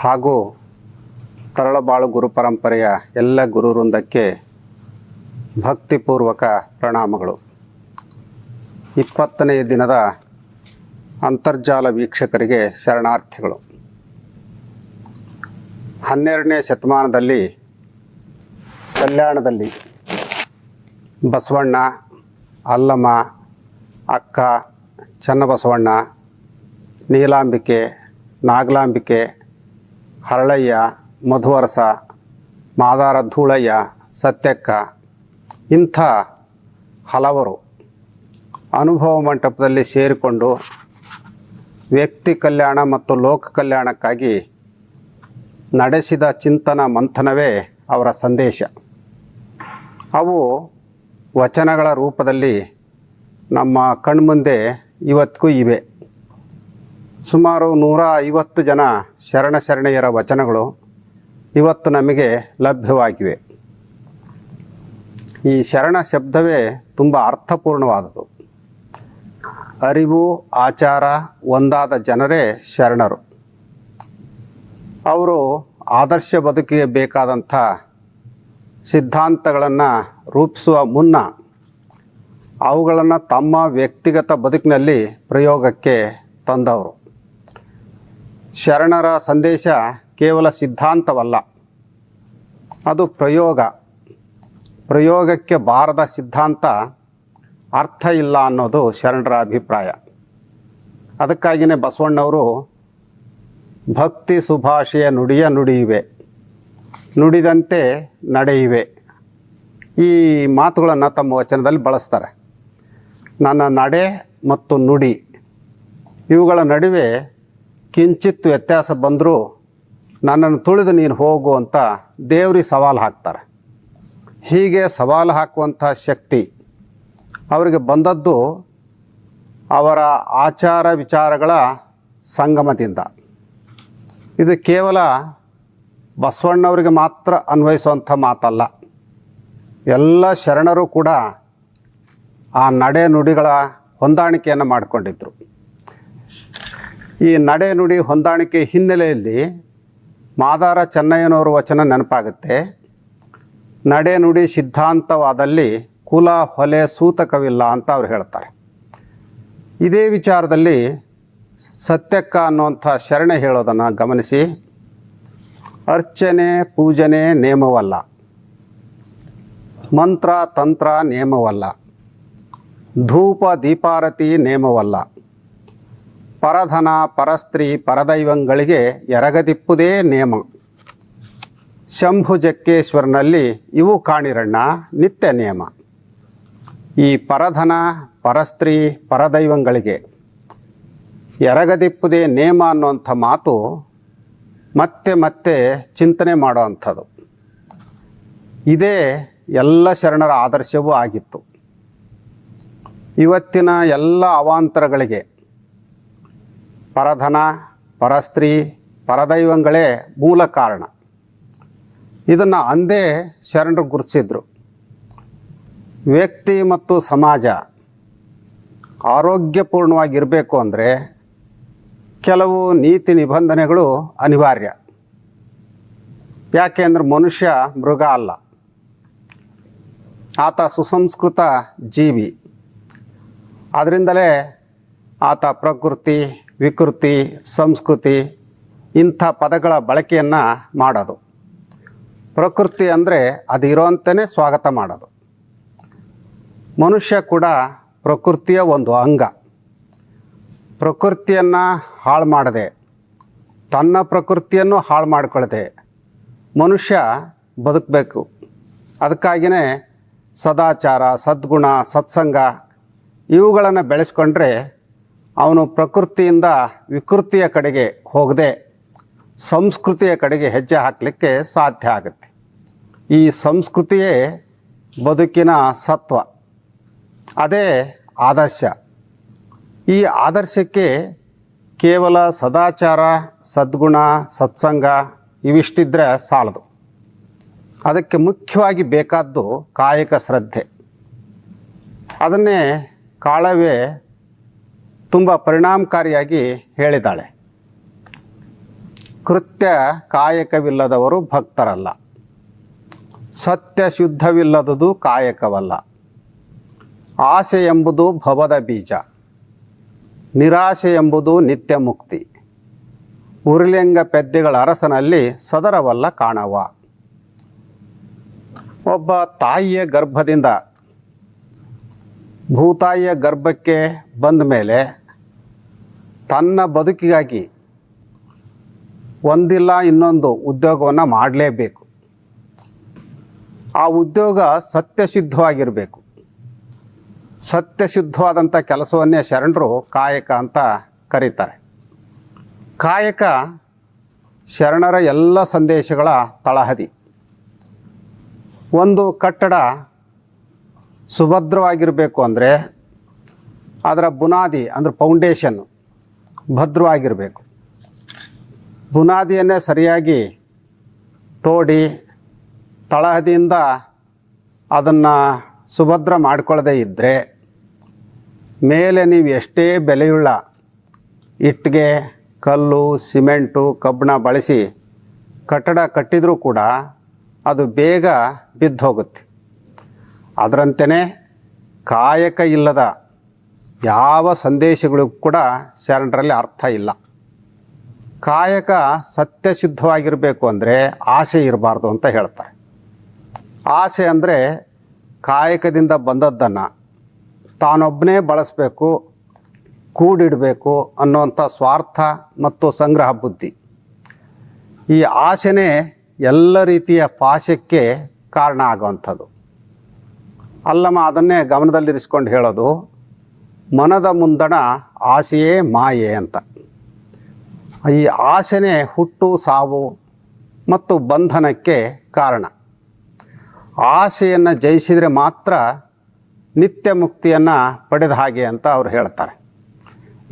ಹಾಗೂ ತರಳಬಾಳು ಗುರುಪರಂಪರೆಯ ಎಲ್ಲ ಗುರುವೃಂದಕ್ಕೆ ಭಕ್ತಿಪೂರ್ವಕ ಪ್ರಣಾಮಗಳು. 20ನೇ ದಿನದ ಅಂತರ್ಜಾಲ ವೀಕ್ಷಕರಿಗೆ ಶರಣಾರ್ಥಿಗಳು. 12ನೇ ಶತಮಾನದಲ್ಲಿ ಕಲ್ಯಾಣದಲ್ಲಿ ಬಸವಣ್ಣ, ಅಲ್ಲಮ್ಮ, ಅಕ್ಕ, ಚನ್ನಬಸವಣ್ಣ, ನೀಲಾಂಬಿಕೆ, ನಾಗಲಾಂಬಿಕೆ, ಹರಳಯ್ಯ, ಮಧುವರಸ, ಮಾದಾರ ಧೂಳಯ್ಯ, ಸತ್ಯಕ್ಕ ಇಂಥ ಹಲವರು ಅನುಭವ ಮಂಟಪದಲ್ಲಿ ಸೇರಿಕೊಂಡು ವ್ಯಕ್ತಿ ಕಲ್ಯಾಣ ಮತ್ತು ಲೋಕ ಕಲ್ಯಾಣಕ್ಕಾಗಿ ನಡೆಸಿದ ಚಿಂತನ ಮಂಥನವೇ ಅವರ ಸಂದೇಶ. ಅವು ವಚನಗಳ ರೂಪದಲ್ಲಿ ನಮ್ಮ ಕಣ್ಮುಂದೆ ಇವತ್ತಿಗೂ ಇವೆ. ಸುಮಾರು 150 ಜನ ಶರಣೆಯರ ವಚನಗಳು ಇವತ್ತು ನಮಗೆ ಲಭ್ಯವಾಗಿವೆ. ಈ ಶರಣ ಶಬ್ದವೇ ತುಂಬ ಅರ್ಥಪೂರ್ಣವಾದದ್ದು. ಅರಿವು ಆಚಾರ ಒಂದಾದ ಜನರೇ ಶರಣರು. ಅವರು ಆದರ್ಶ ಬದುಕಿಗೆ ಬೇಕಾದಂಥ ಸಿದ್ಧಾಂತಗಳನ್ನು ರೂಪಿಸುವ ಮುನ್ನ ಅವುಗಳನ್ನು ತಮ್ಮ ವ್ಯಕ್ತಿಗತ ಬದುಕಿನಲ್ಲಿ ಪ್ರಯೋಗಕ್ಕೆ ತಂದವರು. ಶರಣರ ಸಂದೇಶ ಕೇವಲ ಸಿದ್ಧಾಂತವಲ್ಲ, ಅದು ಪ್ರಯೋಗಕ್ಕೆ ಬಾರದ ಸಿದ್ಧಾಂತ ಅರ್ಥ ಇಲ್ಲ ಅನ್ನೋದು ಶರಣರ ಅಭಿಪ್ರಾಯ. ಅದಕ್ಕಾಗಿಯೇ ಬಸವಣ್ಣವರು ಭಕ್ತಿ ಸುಭಾಷೆಯ ನುಡಿಯ ನುಡಿಯುವೆ, ನುಡಿದಂತೆ ನಡೆಯುವೆ ಈ ಮಾತುಗಳನ್ನು ತಮ್ಮ ವಚನದಲ್ಲಿ ಬಳಸ್ತಾರೆ. ನನ್ನ ನಡೆ ಮತ್ತು ನುಡಿ ಇವುಗಳ ನಡುವೆ ಕಿಂಚಿತ್ತು ವ್ಯತ್ಯಾಸ ಬಂದರೂ ನನ್ನನ್ನು ತುಳಿದು ನೀನು ಹೋಗು ಅಂತ ದೇವ್ರಿಗೆ ಸವಾಲು ಹಾಕ್ತಾರೆ. ಹೀಗೆ ಸವಾಲು ಹಾಕುವಂಥ ಶಕ್ತಿ ಅವರಿಗೆ ಬಂದದ್ದು ಅವರ ಆಚಾರ ವಿಚಾರಗಳ ಸಂಗಮದಿಂದ. ಇದು ಕೇವಲ ಬಸವಣ್ಣವರಿಗೆ ಮಾತ್ರ ಅನ್ವಯಿಸುವಂಥ ಮಾತಲ್ಲ. ಎಲ್ಲ ಶರಣರು ಕೂಡ ಆ ನಡೆ ನುಡಿಗಳ ಹೊಂದಾಣಿಕೆಯನ್ನು ಮಾಡಿಕೊಂಡಿದ್ದರು. ಈ ನಡೆ ನುಡಿ ಹೊಂದಾಣಿಕೆ ಹಿನ್ನೆಲೆಯಲ್ಲಿ ಮಾದಾರ ಚೆನ್ನಯ್ಯನವರ ವಚನ ನೆನಪಾಗುತ್ತೆ. ನಡೆ ನುಡಿ ಸಿದ್ಧಾಂತವಾದಲ್ಲಿ ಕುಲ ಹೊಲೆ ಸೂತಕವಿಲ್ಲ ಅಂತ ಅವ್ರು ಹೇಳ್ತಾರೆ. ಇದೇ ವಿಚಾರದಲ್ಲಿ ಸತ್ಯಕ್ಕ ಅನ್ನುವಂಥ ಶರಣೆ ಹೇಳೋದನ್ನು ಗಮನಿಸಿ. ಅರ್ಚನೆ ಪೂಜನೆ ನೇಮವಲ್ಲ, ಮಂತ್ರ ತಂತ್ರ ನೇಮವಲ್ಲ, ಧೂಪ ದೀಪಾರತಿ ನೇಮವಲ್ಲ, ಪರಧನ ಪರಸ್ತ್ರೀ ಪರದೈವಂಗಳಿಗೆ ಎರಗದಿಪ್ಪುದೇ ನೇಮ. ಶಂಭು ಜಕ್ಕೇಶ್ವರನಲ್ಲಿ ಇವು ಕಾಣಿರಣ್ಣ ನಿತ್ಯ ನಿಯಮ. ಈ ಪರಧನ ಪರಸ್ತ್ರೀ ಪರದೈವಂಗಳಿಗೆ ಎರಗದಿಪ್ಪುದೇ ನೇಮ ಅನ್ನುವಂಥ ಮಾತು ಮತ್ತೆ ಮತ್ತೆ ಚಿಂತನೆ ಮಾಡುವಂಥದ್ದು. ಇದೇ ಎಲ್ಲ ಶರಣರ ಆದರ್ಶವೂ ಆಗಿತ್ತು. ಇವತ್ತಿನ ಎಲ್ಲ ಅವಾಂತರಗಳಿಗೆ ಪರಧನ ಪರಸ್ತ್ರೀ ಪರದೈವಂಗಳೇ ಮೂಲ ಕಾರಣ. ಇದನ್ನು ಅಂದೇ ಶರಣರು ಗುರುತಿಸಿದ್ರು. ವ್ಯಕ್ತಿ ಮತ್ತು ಸಮಾಜ ಆರೋಗ್ಯಪೂರ್ಣವಾಗಿರಬೇಕು ಅಂದರೆ ಕೆಲವು ನೀತಿ ನಿಬಂಧನೆಗಳು ಅನಿವಾರ್ಯ. ಯಾಕೆಂದರೆ ಮನುಷ್ಯ ಮೃಗ ಅಲ್ಲ, ಆತ ಸುಸಂಸ್ಕೃತ ಜೀವಿ. ಅದರಿಂದಲೇ ಆತ ಪ್ರಕೃತಿ ವಿಕೃತಿ ಸಂಸ್ಕೃತಿ ಇಂಥ ಪದಗಳ ಬಳಕೆಯನ್ನು ಮಾಡೋದು. ಪ್ರಕೃತಿ ಅಂದರೆ ಅದು ಇರೋಂತನೇ ಸ್ವಾಗತ ಮಾಡೋದು. ಮನುಷ್ಯ ಕೂಡ ಪ್ರಕೃತಿಯ ಒಂದು ಅಂಗ. ಪ್ರಕೃತಿಯನ್ನು ಹಾಳು ಮಾಡದೆ, ತನ್ನ ಪ್ರಕೃತಿಯನ್ನು ಹಾಳು ಮಾಡಿಕೊಳ್ಳದೆ ಮನುಷ್ಯ ಬದುಕಬೇಕು. ಅದಕ್ಕಾಗಿಯೇ ಸದಾಚಾರ ಸದ್ಗುಣ ಸತ್ಸಂಗ ಇವುಗಳನ್ನು ಬೆಳೆಸ್ಕೊಂಡ್ರೆ ಅವನು ಪ್ರಕೃತಿಯಿಂದ ವಿಕೃತಿಯ ಕಡೆಗೆ ಹೋಗದೆ ಸಂಸ್ಕೃತಿಯ ಕಡೆಗೆ ಹೆಜ್ಜೆ ಹಾಕಲಿಕ್ಕೆ ಸಾಧ್ಯ ಆಗುತ್ತೆ. ಈ ಸಂಸ್ಕೃತಿಯೇ ಬದುಕಿನ ಸತ್ವ, ಅದೇ ಆದರ್ಶ. ಈ ಆದರ್ಶಕ್ಕೆ ಕೇವಲ ಸದಾಚಾರ ಸದ್ಗುಣ ಸತ್ಸಂಗ ಇವಿಷ್ಟಿದ್ರೆ ಸಾಲದು. ಅದಕ್ಕೆ ಮುಖ್ಯವಾಗಿ ಬೇಕಾದ್ದು ಕಾಯಕ ಶ್ರದ್ಧೆ. ಅದನ್ನೇ ಕಾಳವೆ ತುಂಬ ಪರಿಣಾಮಕಾರಿಯಾಗಿ ಹೇಳಿದ್ದಾಳೆ. ಕೃತ್ಯ ಕಾಯಕವಿಲ್ಲದವರು ಭಕ್ತರಲ್ಲ, ಸತ್ಯ ಶುದ್ಧವಿಲ್ಲದುದು ಕಾಯಕವಲ್ಲ, ಆಸೆ ಎಂಬುದು ಭವದ ಬೀಜ, ನಿರಾಶೆ ಎಂಬುದು ನಿತ್ಯ ಮುಕ್ತಿ, ಉರುಳಿಂಗ ಪೆದ್ದೆಗಳ ಅರಸನಲ್ಲಿ ಸದರವಲ್ಲ ಕಾಣವ. ಒಬ್ಬ ತಾಯಿಯ ಗರ್ಭದಿಂದ ಭೂತಾಯಿಯ ಗರ್ಭಕ್ಕೆ ಬಂದ ಮೇಲೆ ತನ್ನ ಬದುಕಿಗಾಗಿ ಒಂದಿಲ್ಲ ಇನ್ನೊಂದು ಉದ್ಯೋಗವನ್ನು ಮಾಡಲೇಬೇಕು. ಆ ಉದ್ಯೋಗ ಸತ್ಯಶುದ್ಧವಾಗಿರಬೇಕು. ಸತ್ಯಶುದ್ಧವಾದಂಥ ಕೆಲಸವನ್ನೇ ಶರಣರು ಕಾಯಕ ಅಂತ ಕರೀತಾರೆ. ಕಾಯಕ ಶರಣರ ಎಲ್ಲ ಸಂದೇಶಗಳ ತಳಹದಿ. ಒಂದು ಕಟ್ಟಡ ಸುಭದ್ರವಾಗಿರಬೇಕು ಅಂದರೆ ಅದರ ಬುನಾದಿ ಅಂದರೆ ಫೌಂಡೇಶನ್ನು ಭದ್ರವಾಗಿರಬೇಕು. ಬುನಾದಿಯನ್ನೇ ಸರಿಯಾಗಿ ತೋಡಿ ತಳಹದಿಯಿಂದ ಅದನ್ನು ಸುಭದ್ರ ಮಾಡಿಕೊಳ್ಳದೆ ಇದ್ದರೆ ಮೇಲೆ ನೀವು ಎಷ್ಟೇ ಬೆಲೆಯುಳ್ಳ ಇಟ್ಟಿಗೆ, ಕಲ್ಲು, ಸಿಮೆಂಟು, ಕಬ್ಬಣ ಬಳಸಿ ಕಟ್ಟಡ ಕಟ್ಟಿದರೂ ಕೂಡ ಅದು ಬೇಗ ಬಿದ್ದು ಹೋಗುತ್ತೆ. ಅದರಂತೆಯೇ ಕಾಯಕ ಇಲ್ಲದ ಯಾವ ಸಂದೇಶಗಳಿಗೂ ಕೂಡ ಶರಣರಲ್ಲಿ ಅರ್ಥ ಇಲ್ಲ. ಕಾಯಕ ಸತ್ಯಶುದ್ಧವಾಗಿರಬೇಕು ಅಂದರೆ ಆಸೆ ಇರಬಾರ್ದು ಅಂತ ಹೇಳ್ತಾರೆ. ಆಸೆ ಅಂದರೆ ಕಾಯಕದಿಂದ ಬಂದದ್ದನ್ನು ತಾನೊಬ್ಬನೇ ಬಳಸಬೇಕು, ಕೂಡಿಡಬೇಕು ಅನ್ನುವಂಥ ಸ್ವಾರ್ಥ ಮತ್ತು ಸಂಗ್ರಹ ಬುದ್ಧಿ. ಈ ಆಸೆನೇ ಎಲ್ಲ ರೀತಿಯ ಪಾಶಕ್ಕೆ ಕಾರಣ ಆಗುವಂಥದ್ದು. ಅಲ್ಲಮ್ಮ ಅದನ್ನೇ ಗಮನದಲ್ಲಿರಿಸ್ಕೊಂಡು ಹೇಳೋದು, ಮನದ ಮುಂದಣ ಆಸೆಯೇ ಮಾಯೆ ಅಂತ. ಈ ಆಸೆನೇ ಹುಟ್ಟು, ಸಾವು ಮತ್ತು ಬಂಧನಕ್ಕೆ ಕಾರಣ. ಆಸೆಯನ್ನು ಜಯಿಸಿದರೆ ಮಾತ್ರ ನಿತ್ಯ ಮುಕ್ತಿಯನ್ನು ಪಡೆದ ಹಾಗೆ ಅಂತ ಅವರು ಹೇಳ್ತಾರೆ.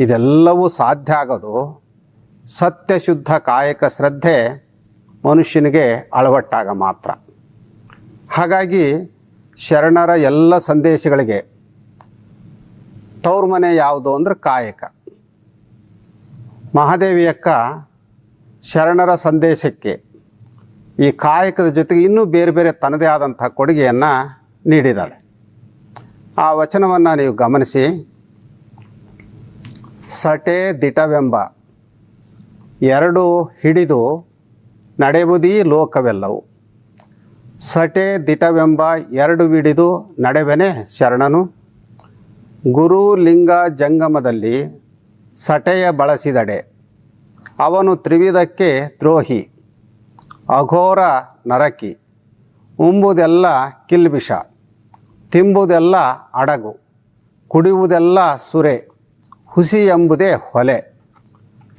ಇದೆಲ್ಲವೂ ಸಾಧ್ಯ ಆಗೋದು ಸತ್ಯಶುದ್ಧ ಕಾಯಕ ಶ್ರದ್ಧೆ ಮನುಷ್ಯನಿಗೆ ಅಳವಟ್ಟಾಗ ಮಾತ್ರ. ಹಾಗಾಗಿ ಶರಣರ ಎಲ್ಲ ಸಂದೇಶಗಳಿಗೆ ತವ್ರ ಮನೆ ಯಾವುದು ಅಂದರೆ ಕಾಯಕ. ಮಹಾದೇವಿಯಕ್ಕ ಶರಣರ ಸಂದೇಶಕ್ಕೆ ಈ ಕಾಯಕದ ಜೊತೆಗೆ ಇನ್ನೂ ಬೇರೆ ಬೇರೆ ತನ್ನದೇ ಆದಂಥ ಕೊಡುಗೆಯನ್ನು ನೀಡಿದ್ದಾಳೆ. ಆ ವಚನವನ್ನು ನೀವು ಗಮನಿಸಿ. ಸಟೆ ದಿಟವೆಂಬ ಎರಡು ಹಿಡಿದು ನಡೆಬುದೀ ಲೋಕವೆಲ್ಲವು. ಸಟೆ ದಿಟವೆಂಬ ಎರಡು ಹಿಡಿದು ನಡೆವೆನೆ ಶರಣನು. ಗುರು ಲಿಂಗ ಜಂಗಮದಲ್ಲಿ ಸಟೆಯ ಬಳಸಿದಡೆ ಅವನು ತ್ರಿವಿಧಕ್ಕೆ ದ್ರೋಹಿ. ಅಘೋರ ನರಕಿ ಉಂಬುದೆಲ್ಲ ಕಿಲ್ಬಿಷ, ತಿಂಬುದೆಲ್ಲ ಅಡಗು, ಕುಡಿಯುವುದೆಲ್ಲ ಸುರೆ, ಹುಸಿ ಎಂಬುದೇ ಹೊಲೆ.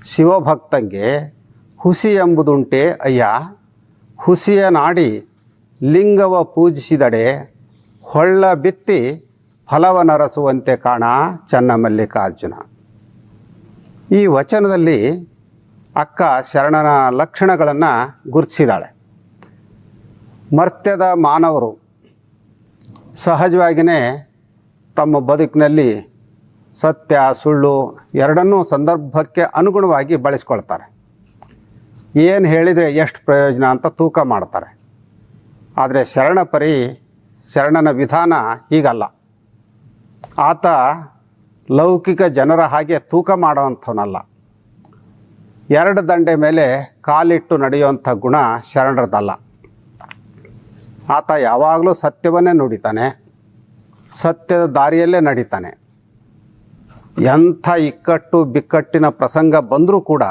ಶಿವಭಕ್ತಂಗೆ ಹುಸಿ ಎಂಬುದುಂಟೆ ಅಯ್ಯ, ಹುಸಿಯ ನಾಡಿ ಲಿಂಗವ ಪೂಜಿಸಿದಡೆ ಹೊಳ್ಳ ಬಿತ್ತಿ ಫಲವನರಸುವಂತೆ ಕಾಣ ಚನ್ನಮಲ್ಲಿಕಾರ್ಜುನ. ಈ ವಚನದಲ್ಲಿ ಅಕ್ಕ ಶರಣನ ಲಕ್ಷಣಗಳನ್ನು ಗುರುತಿಸಿದಾಳೆ. ಮರ್ತ್ಯದ ಮಾನವರು ಸಹಜವಾಗಿಯೇ ತಮ್ಮ ಬದುಕಿನಲ್ಲಿ ಸತ್ಯ ಸುಳ್ಳು ಎರಡನ್ನೂ ಸಂದರ್ಭಕ್ಕೆ ಅನುಗುಣವಾಗಿ ಬಳಸ್ಕೊಳ್ತಾರೆ. ಏನು ಹೇಳಿದರೆ ಎಷ್ಟು ಪ್ರಯೋಜನ ಅಂತ ತೂಕ ಮಾಡ್ತಾರೆ. ಆದರೆ ಶರಣನ ವಿಧಾನ ಹೀಗಲ್ಲ. ಆತ ಲೌಕಿಕ ಜನರ ಹಾಗೆ ತೂಕ ಮಾಡೋವಂಥವನಲ್ಲ. ಎರಡು ದಂಡೆ ಮೇಲೆ ಕಾಲಿಟ್ಟು ನಡೆಯುವಂಥ ಗುಣ ಶರಣರದಲ್ಲ. ಆತ ಯಾವಾಗಲೂ ಸತ್ಯವನ್ನೇ ನುಡಿತಾನೆ, ಸತ್ಯದ ದಾರಿಯಲ್ಲೇ ನಡೀತಾನೆ. ಎಂಥ ಇಕ್ಕಟ್ಟು ಬಿಕ್ಕಟ್ಟಿನ ಪ್ರಸಂಗ ಬಂದರೂ ಕೂಡ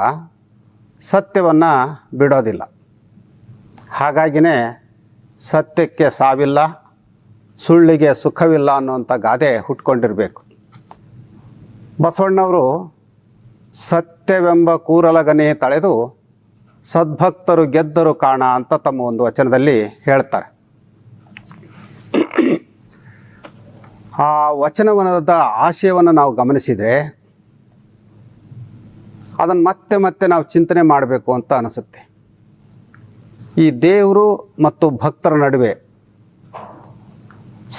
ಸತ್ಯವನ್ನು ಬಿಡೋದಿಲ್ಲ. ಹಾಗಾಗಿನೇ ಸತ್ಯಕ್ಕೆ ಸಾವಿಲ್ಲ, ಸುಳ್ಳಿಗೆ ಸುಖವಿಲ್ಲ ಅನ್ನುವಂಥ ಗಾದೆ ಹುಟ್ಕೊಂಡಿರಬೇಕು. ಬಸವಣ್ಣವರು ಸತ್ಯವೆಂಬ ಕೂರಲಗನೆ ತಳೆದು ಸದ್ಭಕ್ತರು ಗೆದ್ದರು ಕಾಣ ಅಂತ ತಮ್ಮ ಒಂದು ವಚನದಲ್ಲಿ ಹೇಳ್ತಾರೆ. ಆ ವಚನವನದ ಆಶಯವನ್ನು ನಾವು ಗಮನಿಸಿದರೆ ಅದನ್ನು ಮತ್ತೆ ಮತ್ತೆ ನಾವು ಚಿಂತನೆ ಮಾಡಬೇಕು ಅಂತ ಅನಿಸುತ್ತೆ. ಈ ದೇವರು ಮತ್ತು ಭಕ್ತರ ನಡುವೆ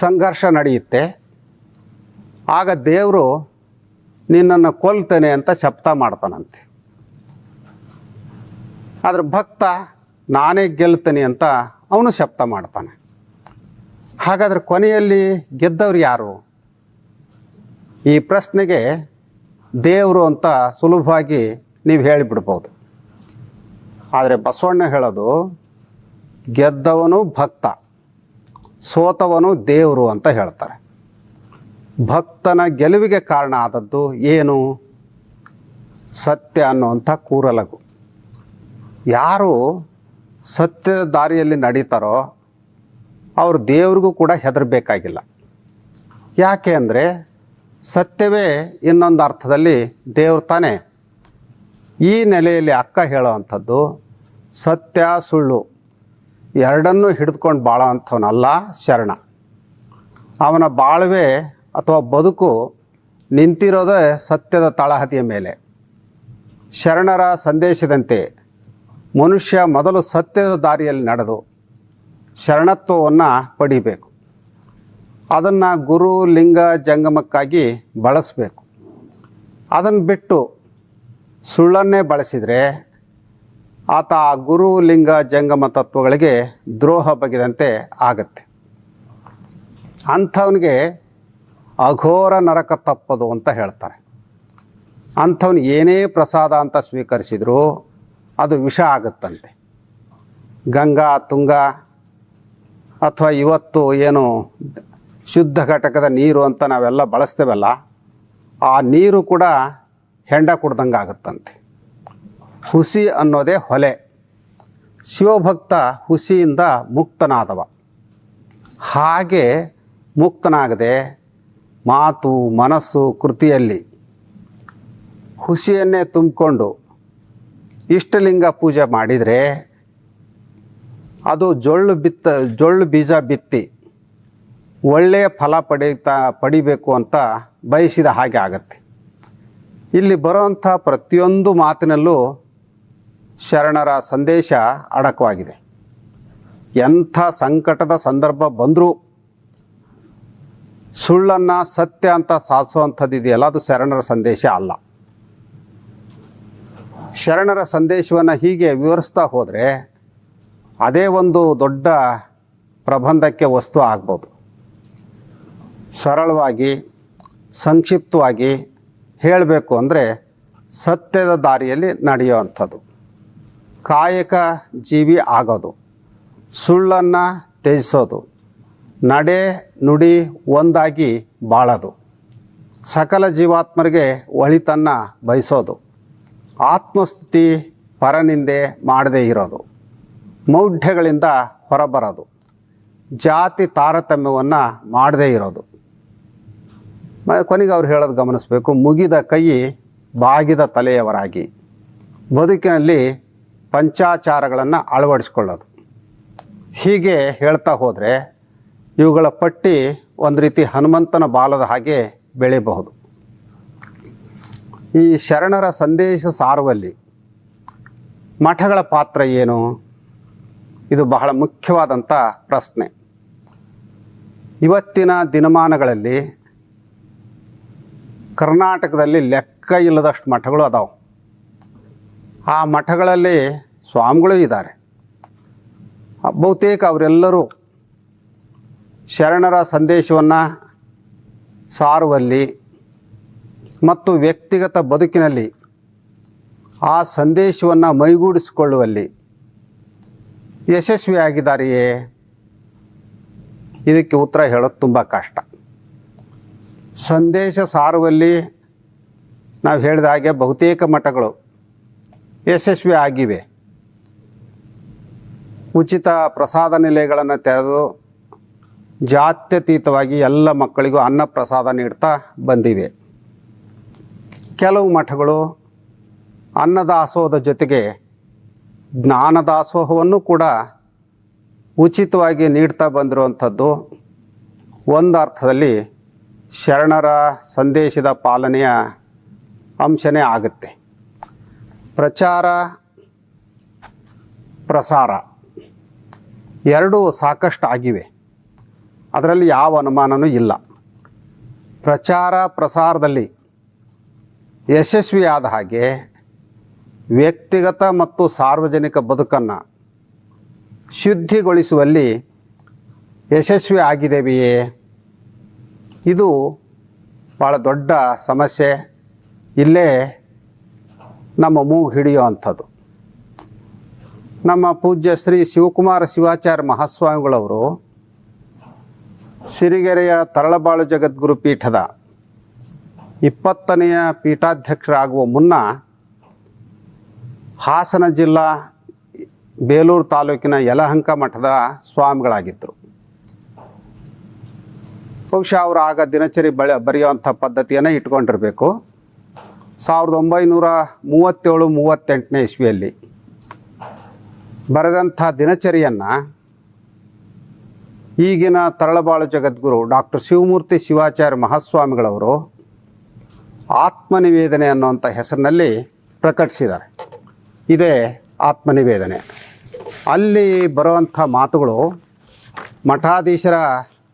ಸಂಘರ್ಷ ನಡೆಯುತ್ತೆ. ಆಗ ದೇವರು ನಿನ್ನನ್ನು ಕೊಲ್ತೇನೆ ಅಂತ ಶಪಥ ಮಾಡ್ತಾನಂತೆ. ಆದರೆ ಭಕ್ತ ನಾನೇ ಗೆಲ್ತೇನೆ ಅಂತ ಅವನು ಶಪಥ ಮಾಡ್ತಾನೆ. ಹಾಗಾದರೆ ಕೊನೆಯಲ್ಲಿ ಗೆದ್ದವ್ರು ಯಾರು? ಈ ಪ್ರಶ್ನೆಗೆ ದೇವರು ಅಂತ ಸುಲಭವಾಗಿ ನೀವು ಹೇಳಿಬಿಡ್ಬೋದು. ಆದರೆ ಬಸವಣ್ಣ ಹೇಳೋದು ಗೆದ್ದವನು ಭಕ್ತ, ಸೋತವನು ದೇವರು ಅಂತ ಹೇಳ್ತಾರೆ. ಭಕ್ತನ ಗೆಲುವಿಗೆ ಕಾರಣ ಆದದ್ದು ಏನು? ಸತ್ಯ ಅನ್ನುವಂಥ ಕೂರಲಗು. ಯಾರು ಸತ್ಯದ ದಾರಿಯಲ್ಲಿ ನಡೀತಾರೋ ಅವರು ದೇವ್ರಿಗೂ ಕೂಡ ಹೆದರಬೇಕಾಗಿಲ್ಲ. ಯಾಕೆ ಅಂದರೆ ಸತ್ಯವೇ ಇನ್ನೊಂದು ಅರ್ಥದಲ್ಲಿ ದೇವ್ರು ತಾನೇ. ಈ ನೆಲೆಯಲ್ಲಿ ಅಕ್ಕ ಹೇಳೋವಂಥದ್ದು ಸತ್ಯ ಸುಳ್ಳು ಎರಡನ್ನೂ ಹಿಡಿದುಕೊಂಡು ಬಾಳೋ ಅಂಥವನಲ್ಲ ಶರಣ. ಅವನ ಬಾಳ್ವೆ ಅಥವಾ ಬದುಕು ನಿಂತಿರೋದೇ ಸತ್ಯದ ತಳಹದಿಯ ಮೇಲೆ. ಶರಣರ ಸಂದೇಶದಂತೆ ಮನುಷ್ಯ ಮೊದಲು ಸತ್ಯದ ದಾರಿಯಲ್ಲಿ ನಡೆದು ಶರಣತ್ವವನ್ನು ಪಡಿಬೇಕು. ಅದನ್ನು ಗುರು ಲಿಂಗ ಜಂಗಮಕ್ಕಾಗಿ ಬಳಸಬೇಕು. ಅದನ್ನು ಬಿಟ್ಟು ಸುಳ್ಳನ್ನೇ ಬಳಸಿದರೆ ಆತ ಆ ಗುರು ಲಿಂಗ ಜಂಗಮ ತತ್ವಗಳಿಗೆ ದ್ರೋಹ ಬಗೆದಂತೆ ಆಗತ್ತೆ. ಅಂಥವನಿಗೆ ಅಘೋರ ನರಕ ತಪ್ಪದು ಅಂತ ಹೇಳ್ತಾರೆ. ಅಂಥವ್ನು ಏನೇ ಪ್ರಸಾದ ಅಂತ ಸ್ವೀಕರಿಸಿದರೂ ಅದು ವಿಷ ಆಗುತ್ತಂತೆ. ಗಂಗಾ ತುಂಗ ಅಥವಾ ಇವತ್ತು ಏನು ಶುದ್ಧ ಘಟಕದ ನೀರು ಅಂತ ನಾವೆಲ್ಲ ಬಳಸ್ತೇವಲ್ಲ, ಆ ನೀರು ಕೂಡ ಹೆಂಡ ಕುಡ್ದಂಗೆ ಆಗುತ್ತಂತೆ. ಹುಸಿ ಅನ್ನೋದೇ ಹೊಲೆ. ಶಿವಭಕ್ತ ಹುಸಿಯಿಂದ ಮುಕ್ತನಾದವ. ಹಾಗೆ ಮುಕ್ತನಾಗದೆ ಮಾತು ಮನಸ್ಸು ಕೃತಿಯಲ್ಲಿ ಹುಸಿಯನ್ನೇ ತುಂಬಿಕೊಂಡು ಇಷ್ಟಲಿಂಗ ಪೂಜೆ ಮಾಡಿದರೆ ಅದು ಜೊಳ್ಳು ಬೀಜ ಬಿತ್ತಿ ಒಳ್ಳೆಯ ಫಲ ಪಡಿಬೇಕು ಅಂತ ಬಯಸಿದ ಹಾಗೆ ಆಗತ್ತೆ. ಇಲ್ಲಿ ಬರುವಂಥ ಪ್ರತಿಯೊಂದು ಮಾತಿನಲ್ಲೂ ಶರಣರ ಸಂದೇಶ ಅಡಕವಾಗಿದೆ. ಎಂಥ ಸಂಕಟದ ಸಂದರ್ಭ ಬಂದರೂ ಸುಳ್ಳನ್ನು ಸತ್ಯ ಅಂತ ಸಾಧಿಸುವಂಥದ್ದು ಇದೆಯಲ್ಲ, ಅದು ಶರಣರ ಸಂದೇಶ ಅಲ್ಲ. ಶರಣರ ಸಂದೇಶವನ್ನು ಹೀಗೆ ವಿವರಿಸ್ತಾ ಹೋದರೆ ಅದೇ ಒಂದು ದೊಡ್ಡ ಪ್ರಬಂಧಕ್ಕೆ ವಸ್ತು ಆಗ್ಬೋದು. ಸರಳವಾಗಿ ಸಂಕ್ಷಿಪ್ತವಾಗಿ ಹೇಳಬೇಕು ಅಂದರೆ ಸತ್ಯದ ದಾರಿಯಲ್ಲಿ ನಡೆಯುವಂಥದ್ದು, ಕಾಯಕ ಜೀವಿ ಆಗೋದು, ಸುಳ್ಳನ್ನು ತ್ಯಜಿಸೋದು, ನಡೆ ನುಡಿ ಒಂದಾಗಿ ಬಾಳೋದು, ಸಕಲ ಜೀವಾತ್ಮರಿಗೆ ಒಳಿತನ್ನು ಬಯಸೋದು, ಆತ್ಮಸ್ತುತಿ ಪರನಿಂದೆ ಮಾಡದೇ ಇರೋದು, ಮೌಢ್ಯಗಳಿಂದ ಹೊರಬರೋದು, ಜಾತಿ ತಾರತಮ್ಯವನ್ನು ಮಾಡದೇ ಇರೋದು. ಕೊನೆಗೆ ಅವ್ರು ಹೇಳೋದು ಗಮನಿಸಬೇಕು, ಮುಗಿದ ಕೈ ಬಾಗಿದ ತಲೆಯವರಾಗಿ ಬದುಕಿನಲ್ಲಿ ಪಂಚಾಚಾರಗಳನ್ನು ಅಳವಡಿಸ್ಕೊಳ್ಳೋದು. ಹೀಗೆ ಹೇಳ್ತಾ ಹೋದರೆ ಇವುಗಳ ಪಟ್ಟಿ ಒಂದು ರೀತಿ ಹನುಮಂತನ ಬಾಲದ ಹಾಗೆ ಬೆಳೆಯಬಹುದು. ಈ ಶರಣರ ಸಂದೇಶ ಸಾರುವಲ್ಲಿ ಮಠಗಳ ಪಾತ್ರ ಏನು? ಇದು ಬಹಳ ಮುಖ್ಯವಾದಂಥ ಪ್ರಶ್ನೆ. ಇವತ್ತಿನ ದಿನಮಾನಗಳಲ್ಲಿ ಕರ್ನಾಟಕದಲ್ಲಿ ಲೆಕ್ಕ ಇಲ್ಲದಷ್ಟು ಮಠಗಳು ಅದಾವೆ. ಆ ಮಠಗಳಲ್ಲಿ ಸ್ವಾಮಿಗಳು ಇದ್ದಾರೆ. ಬಹುತೇಕ ಅವರೆಲ್ಲರೂ ಶರಣರ ಸಂದೇಶವನ್ನು ಸಾರುವಲ್ಲಿ ಮತ್ತು ವ್ಯಕ್ತಿಗತ ಬದುಕಿನಲ್ಲಿ ಆ ಸಂದೇಶವನ್ನು ಮೈಗೂಡಿಸಿಕೊಳ್ಳುವಲ್ಲಿ ಯಶಸ್ವಿಯಾಗಿದ್ದಾರೆಯೇ? ಇದಕ್ಕೆ ಉತ್ತರ ಹೇಳೋದು ತುಂಬ ಕಷ್ಟ. ಸಂದೇಶ ಸಾರುವಲ್ಲಿ ನಾವು ಹೇಳಿದ ಹಾಗೆ ಬಹುತೇಕ ಮಠಗಳು ಯಶಸ್ವಿ ಆಗಿವೆ. ಉಚಿತ ಪ್ರಸಾದ ನಿಲಯಗಳನ್ನು ತೆರೆದು ಜಾತ್ಯತೀತವಾಗಿ ಎಲ್ಲ ಮಕ್ಕಳಿಗೂ ಅನ್ನ ಪ್ರಸಾದ ನೀಡ್ತಾ ಬಂದಿವೆ. ಕೆಲವು ಮಠಗಳು ಅನ್ನದಾಸೋಹದ ಜೊತೆಗೆ ಜ್ಞಾನದಾಸೋಹವನ್ನು ಕೂಡ ಉಚಿತವಾಗಿ ನೀಡ್ತಾ ಬಂದಿರುವಂಥದ್ದು ಒಂದು ಅರ್ಥದಲ್ಲಿ ಶರಣರ ಸಂದೇಶದ ಪಾಲನೆಯ ಅಂಶನೇ ಆಗುತ್ತೆ. ಪ್ರಚಾರ ಪ್ರಸಾರ ಎರಡೂ ಸಾಕಷ್ಟು ಆಗಿವೆ, ಅದರಲ್ಲಿ ಯಾವ ಅನುಮಾನವೂ ಇಲ್ಲ. ಪ್ರಚಾರ ಪ್ರಸಾರದಲ್ಲಿ ಯಶಸ್ವಿಯಾದ ಹಾಗೆ ವ್ಯಕ್ತಿಗತ ಮತ್ತು ಸಾರ್ವಜನಿಕ ಬದುಕನ್ನು ಶುದ್ಧಿಗೊಳಿಸುವಲ್ಲಿ ಯಶಸ್ವಿ ಆಗಿದ್ದೇವೆಯೇ? ಇದು ಭಾಳ ದೊಡ್ಡ ಸಮಸ್ಯೆ. ಇಲ್ಲೇ ನಮ್ಮ ಮೂಗು ಹಿಡಿಯೋ ಅಂಥದ್ದು. ನಮ್ಮ ಪೂಜ್ಯ ಶ್ರೀ ಶಿವಕುಮಾರ ಶಿವಾಚಾರ್ಯ ಮಹಾಸ್ವಾಮಿಗಳವರು ಸಿರಿಗೆರೆಯ ತರಳಬಾಳು ಜಗದ್ಗುರು ಪೀಠದ 20ನೆಯ ಪೀಠಾಧ್ಯಕ್ಷರಾಗುವ ಮುನ್ನ ಹಾಸನ ಜಿಲ್ಲಾ ಬೇಲೂರು ತಾಲೂಕಿನ ಯಲಹಂಕ ಮಠದ ಸ್ವಾಮಿಗಳಾಗಿದ್ದರು. ಬಹುಶಃ ಅವರು ಆಗ ದಿನಚರಿ ಬರೆಯುವಂಥ ಪದ್ಧತಿಯನ್ನು ಇಟ್ಕೊಂಡಿರಬೇಕು. 1937-38ನೇ ಇಸ್ವಿಯಲ್ಲಿ ಬರೆದಂಥ ದಿನಚರಿಯನ್ನು ಈಗಿನ ತರಳಬಾಳು ಜಗದ್ಗುರು ಡಾಕ್ಟರ್ ಶಿವಮೂರ್ತಿ ಶಿವಾಚಾರ್ಯ ಮಹಾಸ್ವಾಮಿಗಳವರು ಆತ್ಮನಿವೇದನೆ ಅನ್ನುವಂಥ ಹೆಸರಿನಲ್ಲಿ ಪ್ರಕಟಿಸಿದ್ದಾರೆ. ಇದೇ ಆತ್ಮನಿವೇದನೆ. ಅಲ್ಲಿ ಬರುವಂಥ ಮಾತುಗಳು ಮಠಾಧೀಶರ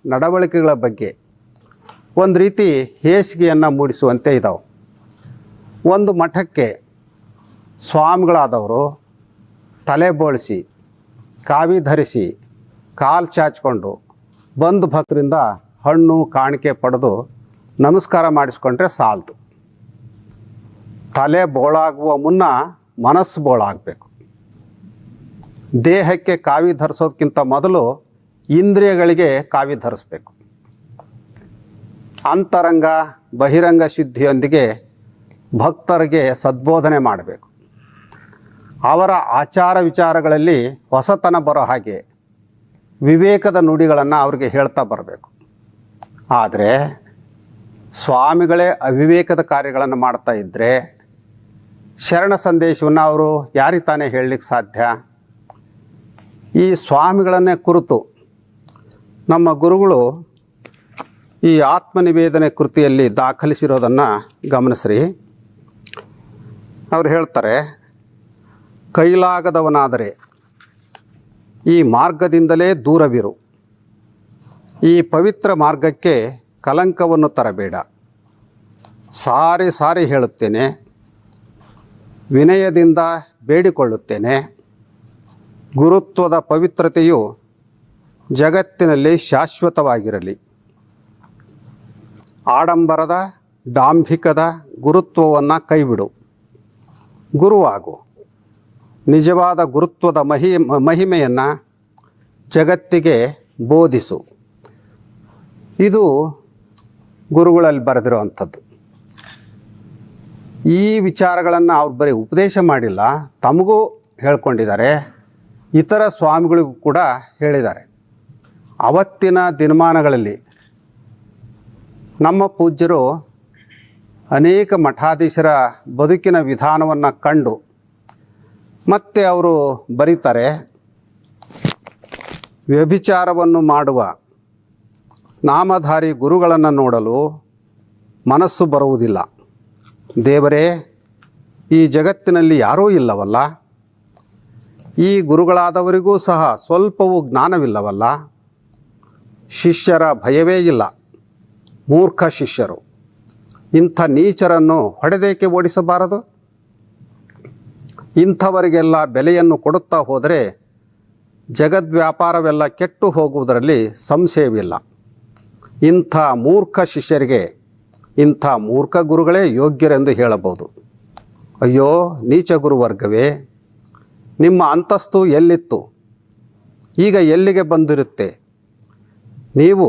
ನಡವಳಿಕೆಗಳ ಬಗ್ಗೆ ಒಂದು ರೀತಿ ಹೇಸಿಗೆಯನ್ನು ಮೂಡಿಸುವಂತೆ ಇದ್ದಾವೆ. ಒಂದು ಮಠಕ್ಕೆ ಸ್ವಾಮಿಗಳಾದವರು ತಲೆ ಬೋಳಿಸಿ, ಕಾವಿ ಧರಿಸಿ, ಕಾಲು ಚಾಚಿಕೊಂಡು ಬಂದು ಭಕ್ತರಿಂದ ಹಣ್ಣು ಕಾಣಿಕೆ ಪಡೆದು ನಮಸ್ಕಾರ ಮಾಡಿಸ್ಕೊಂಡ್ರೆ ಸಾಲದು. ತಲೆ ಬೋಳಾಗುವ ಮುನ್ನ ಮನಸ್ಸು ಬೋಳಾಗಬೇಕು. ದೇಹಕ್ಕೆ ಕಾವಿ ಧರಿಸೋದಕ್ಕಿಂತ ಮೊದಲು ಇಂದ್ರಿಯಗಳಿಗೆ ಕಾವಿ ಧರಿಸ್ಬೇಕು. ಅಂತರಂಗ ಬಹಿರಂಗ ಶುದ್ಧಿಯೊಂದಿಗೆ ಭಕ್ತರಿಗೆ ಸದ್ಬೋಧನೆ ಮಾಡಬೇಕು. ಅವರ ಆಚಾರ ವಿಚಾರಗಳಲ್ಲಿ ಹೊಸತನ ಬರೋ ಹಾಗೆ ವಿವೇಕದ ನುಡಿಗಳನ್ನು ಅವ್ರಿಗೆ ಹೇಳ್ತಾ ಬರಬೇಕು. ಆದರೆ ಸ್ವಾಮಿಗಳೇ ಅವಿವೇಕದ ಕಾರ್ಯಗಳನ್ನು ಮಾಡ್ತಾ ಇದ್ದರೆ ಶರಣ ಸಂದೇಶವನ್ನು ಅವರು ಯಾರಿಗೆ ತಾನೇ ಹೇಳಲಿಕ್ಕೆ ಸಾಧ್ಯ? ಈ ಸ್ವಾಮಿಗಳನ್ನೇ ಕುರಿತು ನಮ್ಮ ಗುರುಗಳು ಈ ಆತ್ಮನಿವೇದನೆ ಕೃತಿಯಲ್ಲಿ ದಾಖಲಿಸಿರೋದನ್ನು ಗಮನಿಸ್ರಿ. ಅವರು ಹೇಳ್ತಾರೆ, ಕೈಲಾಗದವನಾದರೆ ಈ ಮಾರ್ಗದಿಂದಲೇ ದೂರವಿರು. ಈ ಪವಿತ್ರ ಮಾರ್ಗಕ್ಕೆ ಕಲಂಕವನ್ನು ತರಬೇಡ. ಸಾರಿ ಸಾರಿ ಹೇಳುತ್ತೇನೆ, ವಿನಯದಿಂದ ಬೇಡಿಕೊಳ್ಳುತ್ತೇನೆ. ಗುರುತ್ವದ ಪವಿತ್ರತೆಯು ಜಗತ್ತಿನಲ್ಲಿ ಶಾಶ್ವತವಾಗಿರಲಿ. ಆಡಂಬರದ ಡಾಂಭಿಕದ ಗುರುತ್ವವನ್ನು ಕೈಬಿಡು. ಗುರುವಾಗು. ನಿಜವಾದ ಗುರುತ್ವದ ಮಹಿಮೆಯನ್ನು ಜಗತ್ತಿಗೆ ಬೋಧಿಸು. ಇದು ಗುರುಗಳಲ್ಲಿ ಬರೆದಿರುವಂಥದ್ದು. ಈ ವಿಚಾರಗಳನ್ನು ಅವ್ರು ಬರೀ ಉಪದೇಶ ಮಾಡಿಲ್ಲ, ತಮಗೂ ಹೇಳ್ಕೊಂಡಿದ್ದಾರೆ, ಇತರ ಸ್ವಾಮಿಗಳಿಗೂ ಕೂಡ ಹೇಳಿದ್ದಾರೆ. ಅವತ್ತಿನ ದಿನಮಾನಗಳಲ್ಲಿ ನಮ್ಮ ಪೂಜ್ಯರು ಅನೇಕ ಮಠಾಧೀಶರ ಬದುಕಿನ ವಿಧಾನವನ್ನು ಕಂಡು ಮತ್ತೆ ಅವರು ಬರೀತಾರೆ, ವ್ಯಭಿಚಾರವನ್ನು ಮಾಡುವ ನಾಮಧಾರಿ ಗುರುಗಳನ್ನು ನೋಡಲು ಮನಸ್ಸು ಬರುವುದಿಲ್ಲ. ದೇವರೇ, ಈ ಜಗತ್ತಿನಲ್ಲಿ ಯಾರೂ ಇಲ್ಲವಲ್ಲ. ಈ ಗುರುಗಳಾದವರಿಗೂ ಸಹ ಸ್ವಲ್ಪವೂ ಜ್ಞಾನವಿಲ್ಲವಲ್ಲ. ಶಿಷ್ಯರ ಭಯವೇ ಇಲ್ಲ. ಮೂರ್ಖ ಶಿಷ್ಯರು. ಇಂಥ ನೀಚರನ್ನು ಹೊಡೆದೇಕೆ ಓಡಿಸಬಾರದು? ಇಂಥವರಿಗೆಲ್ಲ ಬೆಲೆಯನ್ನು ಕೊಡುತ್ತಾ ಹೋದರೆ ಜಗದ್ವ್ಯಾಪಾರವೆಲ್ಲ ಕೆಟ್ಟು ಹೋಗುವುದರಲ್ಲಿ ಸಂಶಯವಿಲ್ಲ. ಇಂಥ ಮೂರ್ಖ ಶಿಷ್ಯರಿಗೆ ಇಂಥ ಮೂರ್ಖ ಗುರುಗಳೇ ಯೋಗ್ಯರೆಂದು ಹೇಳಬಹುದು. ಅಯ್ಯೋ ನೀಚ ಗುರುವರ್ಗವೇ, ನಿಮ್ಮ ಅಂತಸ್ತು ಎಲ್ಲಿತ್ತು, ಈಗ ಎಲ್ಲಿಗೆ ಬಂದಿರುತ್ತೆ? ನೀವು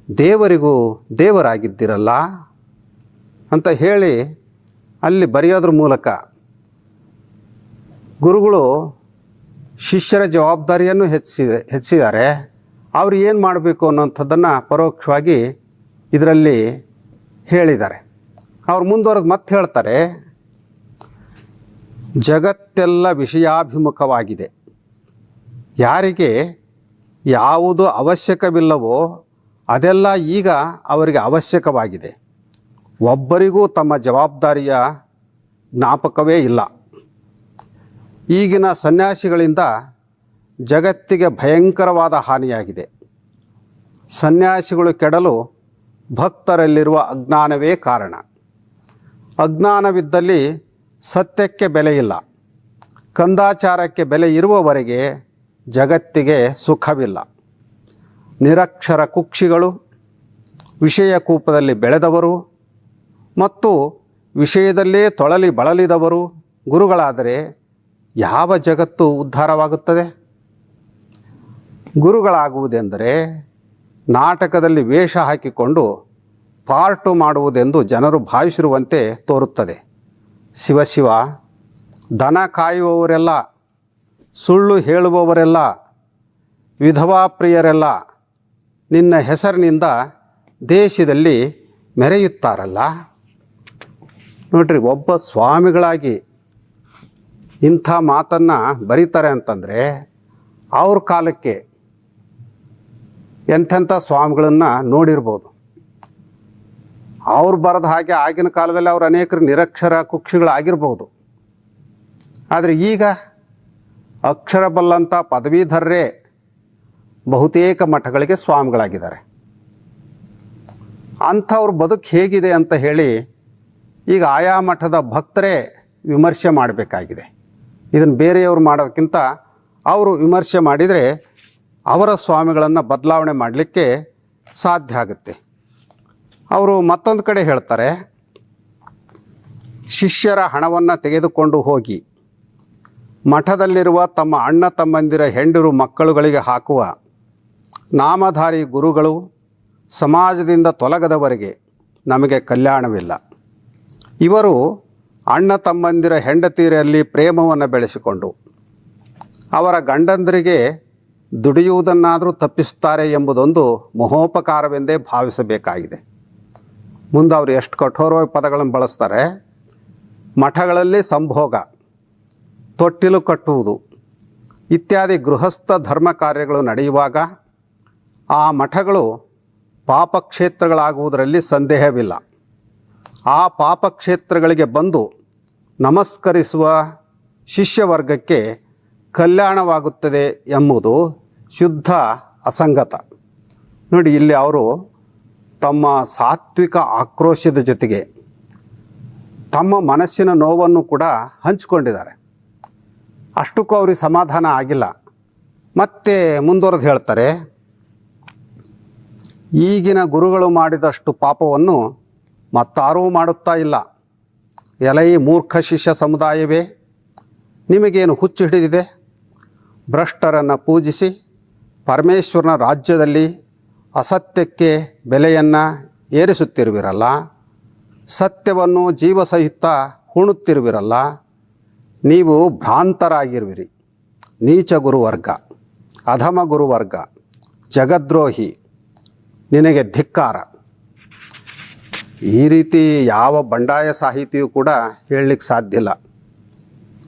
ದೇವರಿಗೂ ದೇವರಾಗಿದ್ದಿರಲ್ಲ ಅಂತ ಹೇಳಿ ಅಲ್ಲಿ ಬರೆಯೋದ್ರ ಮೂಲಕ ಗುರುಗಳು ಶಿಷ್ಯರ ಜವಾಬ್ದಾರಿಯನ್ನು ಹೆಚ್ಚಿಸಿದ್ದಾರೆ. ಅವರು ಏನು ಮಾಡಬೇಕು ಅನ್ನೋಂಥದ್ದನ್ನು ಪರೋಕ್ಷವಾಗಿ ಇದರಲ್ಲಿ ಹೇಳಿದ್ದಾರೆ. ಅವ್ರು ಮುಂದುವರೆದು ಮತ್ತೆ ಹೇಳ್ತಾರೆ, ಜಗತ್ತೆಲ್ಲ ವಿಷಯಾಭಿಮುಖವಾಗಿದೆ. ಯಾರಿಗೆ ಯಾವುದು ಅವಶ್ಯಕವಿಲ್ಲವೋ ಅದೆಲ್ಲ ಈಗ ಅವರಿಗೆ ಅವಶ್ಯಕವಾಗಿದೆ. ಒಬ್ಬರಿಗೂ ತಮ್ಮ ಜವಾಬ್ದಾರಿಯ ಜ್ಞಾಪಕವೇ ಇಲ್ಲ. ಈಗಿನ ಸನ್ಯಾಸಿಗಳಿಂದ ಜಗತ್ತಿಗೆ ಭಯಂಕರವಾದ ಹಾನಿಯಾಗಿದೆ. ಸನ್ಯಾಸಿಗಳು ಕೆಡಲು ಭಕ್ತರಲ್ಲಿರುವ ಅಜ್ಞಾನವೇ ಕಾರಣ. ಅಜ್ಞಾನವಿದ್ದಲ್ಲಿ ಸತ್ಯಕ್ಕೆ ಬೆಲೆ ಇಲ್ಲ. ಕಂದಾಚಾರಕ್ಕೆ ಬೆಲೆ ಇರುವವರೆಗೆ ಜಗತ್ತಿಗೆ ಸುಖವಿಲ್ಲ. ನಿರಕ್ಷರ ಕುಕ್ಷಿಗಳು, ವಿಷಯ ಕೂಪದಲ್ಲಿ ಬೆಳೆದವರು ಮತ್ತು ವಿಷಯದಲ್ಲೇ ತೊಳಲಿ ಬಳಲಿದವರು ಗುರುಗಳಾದರೆ ಯಾವ ಜಗತ್ತು ಉದ್ಧಾರವಾಗುತ್ತದೆ? ಗುರುಗಳಾಗುವುದೆಂದರೆ ನಾಟಕದಲ್ಲಿ ವೇಷ ಹಾಕಿಕೊಂಡು ಪಾರ್ಟು ಮಾಡುವುದೆಂದು ಜನರು ಭಾವಿಸಿರುವಂತೆ ತೋರುತ್ತದೆ. ಶಿವಶಿವ, ದನ ಕಾಯುವವರೆಲ್ಲ, ಸುಳ್ಳು ಹೇಳುವವರೆಲ್ಲ, ವಿಧವಾ ಪ್ರಿಯರೆಲ್ಲ ನಿನ್ನ ಹೆಸರಿನಿಂದ ದೇಶದಲ್ಲಿ ಮೆರೆಯುತ್ತಾರಲ್ಲ. ನೋಡ್ರಿ, ಒಬ್ಬ ಸ್ವಾಮಿಗಳಾಗಿ ಇಂಥ ಮಾತನ್ನು ಬರೀತಾರೆ ಅಂತಂದರೆ ಅವ್ರ ಕಾಲಕ್ಕೆ ಎಂಥೆಂಥ ಸ್ವಾಮಿಗಳನ್ನು ನೋಡಿರ್ಬೋದು. ಅವ್ರು ಬರೆದ ಹಾಗೆ ಆಗಿನ ಕಾಲದಲ್ಲಿ ಅವ್ರು ಅನೇಕರು ನಿರಕ್ಷರ ಕುಕ್ಷಿಗಳಾಗಿರ್ಬೋದು. ಆದರೆ ಈಗ ಅಕ್ಷರ ಬಲ್ಲಂಥ ಪದವೀಧರರೇ ಬಹುತೇಕ ಮಠಗಳಿಗೆ ಸ್ವಾಮಿಗಳಾಗಿದ್ದಾರೆ. ಅಂಥವ್ರ ಬದುಕು ಹೇಗಿದೆ ಅಂತ ಹೇಳಿ ಈಗ ಆಯಾ ಮಠದ ಭಕ್ತರೇ ವಿಮರ್ಶೆ ಮಾಡಬೇಕಾಗಿದೆ. ಇದನ್ನು ಬೇರೆಯವರು ಮಾಡೋದಕ್ಕಿಂತ ಅವರು ವಿಮರ್ಶೆ ಮಾಡಿದರೆ ಅವರ ಸ್ವಾಮಿಗಳನ್ನು ಬದಲಾವಣೆ ಮಾಡಲಿಕ್ಕೆ ಸಾಧ್ಯ ಆಗುತ್ತೆ. ಅವರು ಮತ್ತೊಂದು ಕಡೆ ಹೇಳ್ತಾರೆ, ಶಿಷ್ಯರ ಹಣವನ್ನು ತೆಗೆದುಕೊಂಡು ಹೋಗಿ ಮಠದಲ್ಲಿರುವ ತಮ್ಮ ಅಣ್ಣ ತಮ್ಮಂದಿರ ಹೆಂಡರು ಮಕ್ಕಳುಗಳಿಗೆ ಹಾಕುವ ನಾಮಧಾರಿ ಗುರುಗಳು ಸಮಾಜದಿಂದ ತೊಲಗದವರೆಗೆ ನಮಗೆ ಕಲ್ಯಾಣವಿಲ್ಲ. ಇವರು ಅಣ್ಣ ತಮ್ಮಂದಿರ ಹೆಂಡತಿಯರಲ್ಲಿ ಪ್ರೇಮವನ್ನು ಬೆಳೆಸಿಕೊಂಡು ಅವರ ಗಂಡಂದರಿಗೆ ದುಡಿಯುವುದನ್ನಾದರೂ ತಪ್ಪಿಸುತ್ತಾರೆ ಎಂಬುದೊಂದು ಮಹೋಪಕಾರವೆಂದೇ ಭಾವಿಸಬೇಕಾಗಿದೆ. ಮುಂದೆ ಅವರು ಎಷ್ಟು ಕಠೋರವಾಗಿ ಪದಗಳನ್ನು ಬಳಸ್ತಾರೆ. ಮಠಗಳಲ್ಲಿ ಸಂಭೋಗ, ತೊಟ್ಟಿಲು ಕಟ್ಟುವುದು ಇತ್ಯಾದಿ ಗೃಹಸ್ಥ ಧರ್ಮ ಕಾರ್ಯಗಳು ನಡೆಯುವಾಗ ಆ ಮಠಗಳು ಪಾಪಕ್ಷೇತ್ರಗಳಾಗುವುದರಲ್ಲಿ ಸಂದೇಹವಿಲ್ಲ. ಆ ಪಾಪಕ್ಷೇತ್ರಗಳಿಗೆ ಬಂದು ನಮಸ್ಕರಿಸುವ ಶಿಷ್ಯವರ್ಗಕ್ಕೆ ಕಲ್ಯಾಣವಾಗುತ್ತದೆ ಎಂಬುದು ಶುದ್ಧ ಅಸಂಗತ. ನೋಡಿ, ಇಲ್ಲಿ ಅವರು ತಮ್ಮ ಸಾತ್ವಿಕ ಆಕ್ರೋಶದ ಜೊತೆಗೆ ತಮ್ಮ ಮನಸ್ಸಿನ ನೋವನ್ನು ಕೂಡ ಹಂಚಿಕೊಂಡಿದ್ದಾರೆ. ಅಷ್ಟಕ್ಕೂ ಅವ್ರಿಗೆ ಸಮಾಧಾನ ಆಗಿಲ್ಲ. ಮತ್ತೆ ಮುಂದುವರೆದು ಹೇಳ್ತಾರೆ, ಈಗಿನ ಗುರುಗಳು ಮಾಡಿದಷ್ಟು ಪಾಪವನ್ನು ಮತ್ತಾರೂ ಮಾಡುತ್ತಾ ಇಲ್ಲ. ಎಲೈ ಮೂರ್ಖ ಶಿಷ್ಯ ಸಮುದಾಯವೇ, ನಿಮಗೇನು ಹುಚ್ಚು ಹಿಡಿದಿದೆ? ಭ್ರಷ್ಟರನ್ನು ಪೂಜಿಸಿ ಪರಮೇಶ್ವರನ ರಾಜ್ಯದಲ್ಲಿ ಅಸತ್ಯಕ್ಕೆ ಬೆಲೆಯನ್ನು ಏರಿಸುತ್ತಿರುವಿರಲ್ಲ, ಸತ್ಯವನ್ನು ಜೀವಸಹಿತ ಹುಣುತ್ತಿರುವಿರಲ್ಲ. ನೀವು ಭ್ರಾಂತರಾಗಿರುವಿರಿ. ನೀಚ ಗುರುವರ್ಗ, ಅಧಮ ಗುರುವರ್ಗ, ಜಗದ್ರೋಹಿ, ನಿನಗೆ ಧಿಕ್ಕಾರ. ಈ ರೀತಿ ಯಾವ ಬಂಡಾಯ ಸಾಹಿತಿಯೂ ಕೂಡ ಹೇಳಲಿಕ್ಕೆ ಸಾಧ್ಯ ಇಲ್ಲ.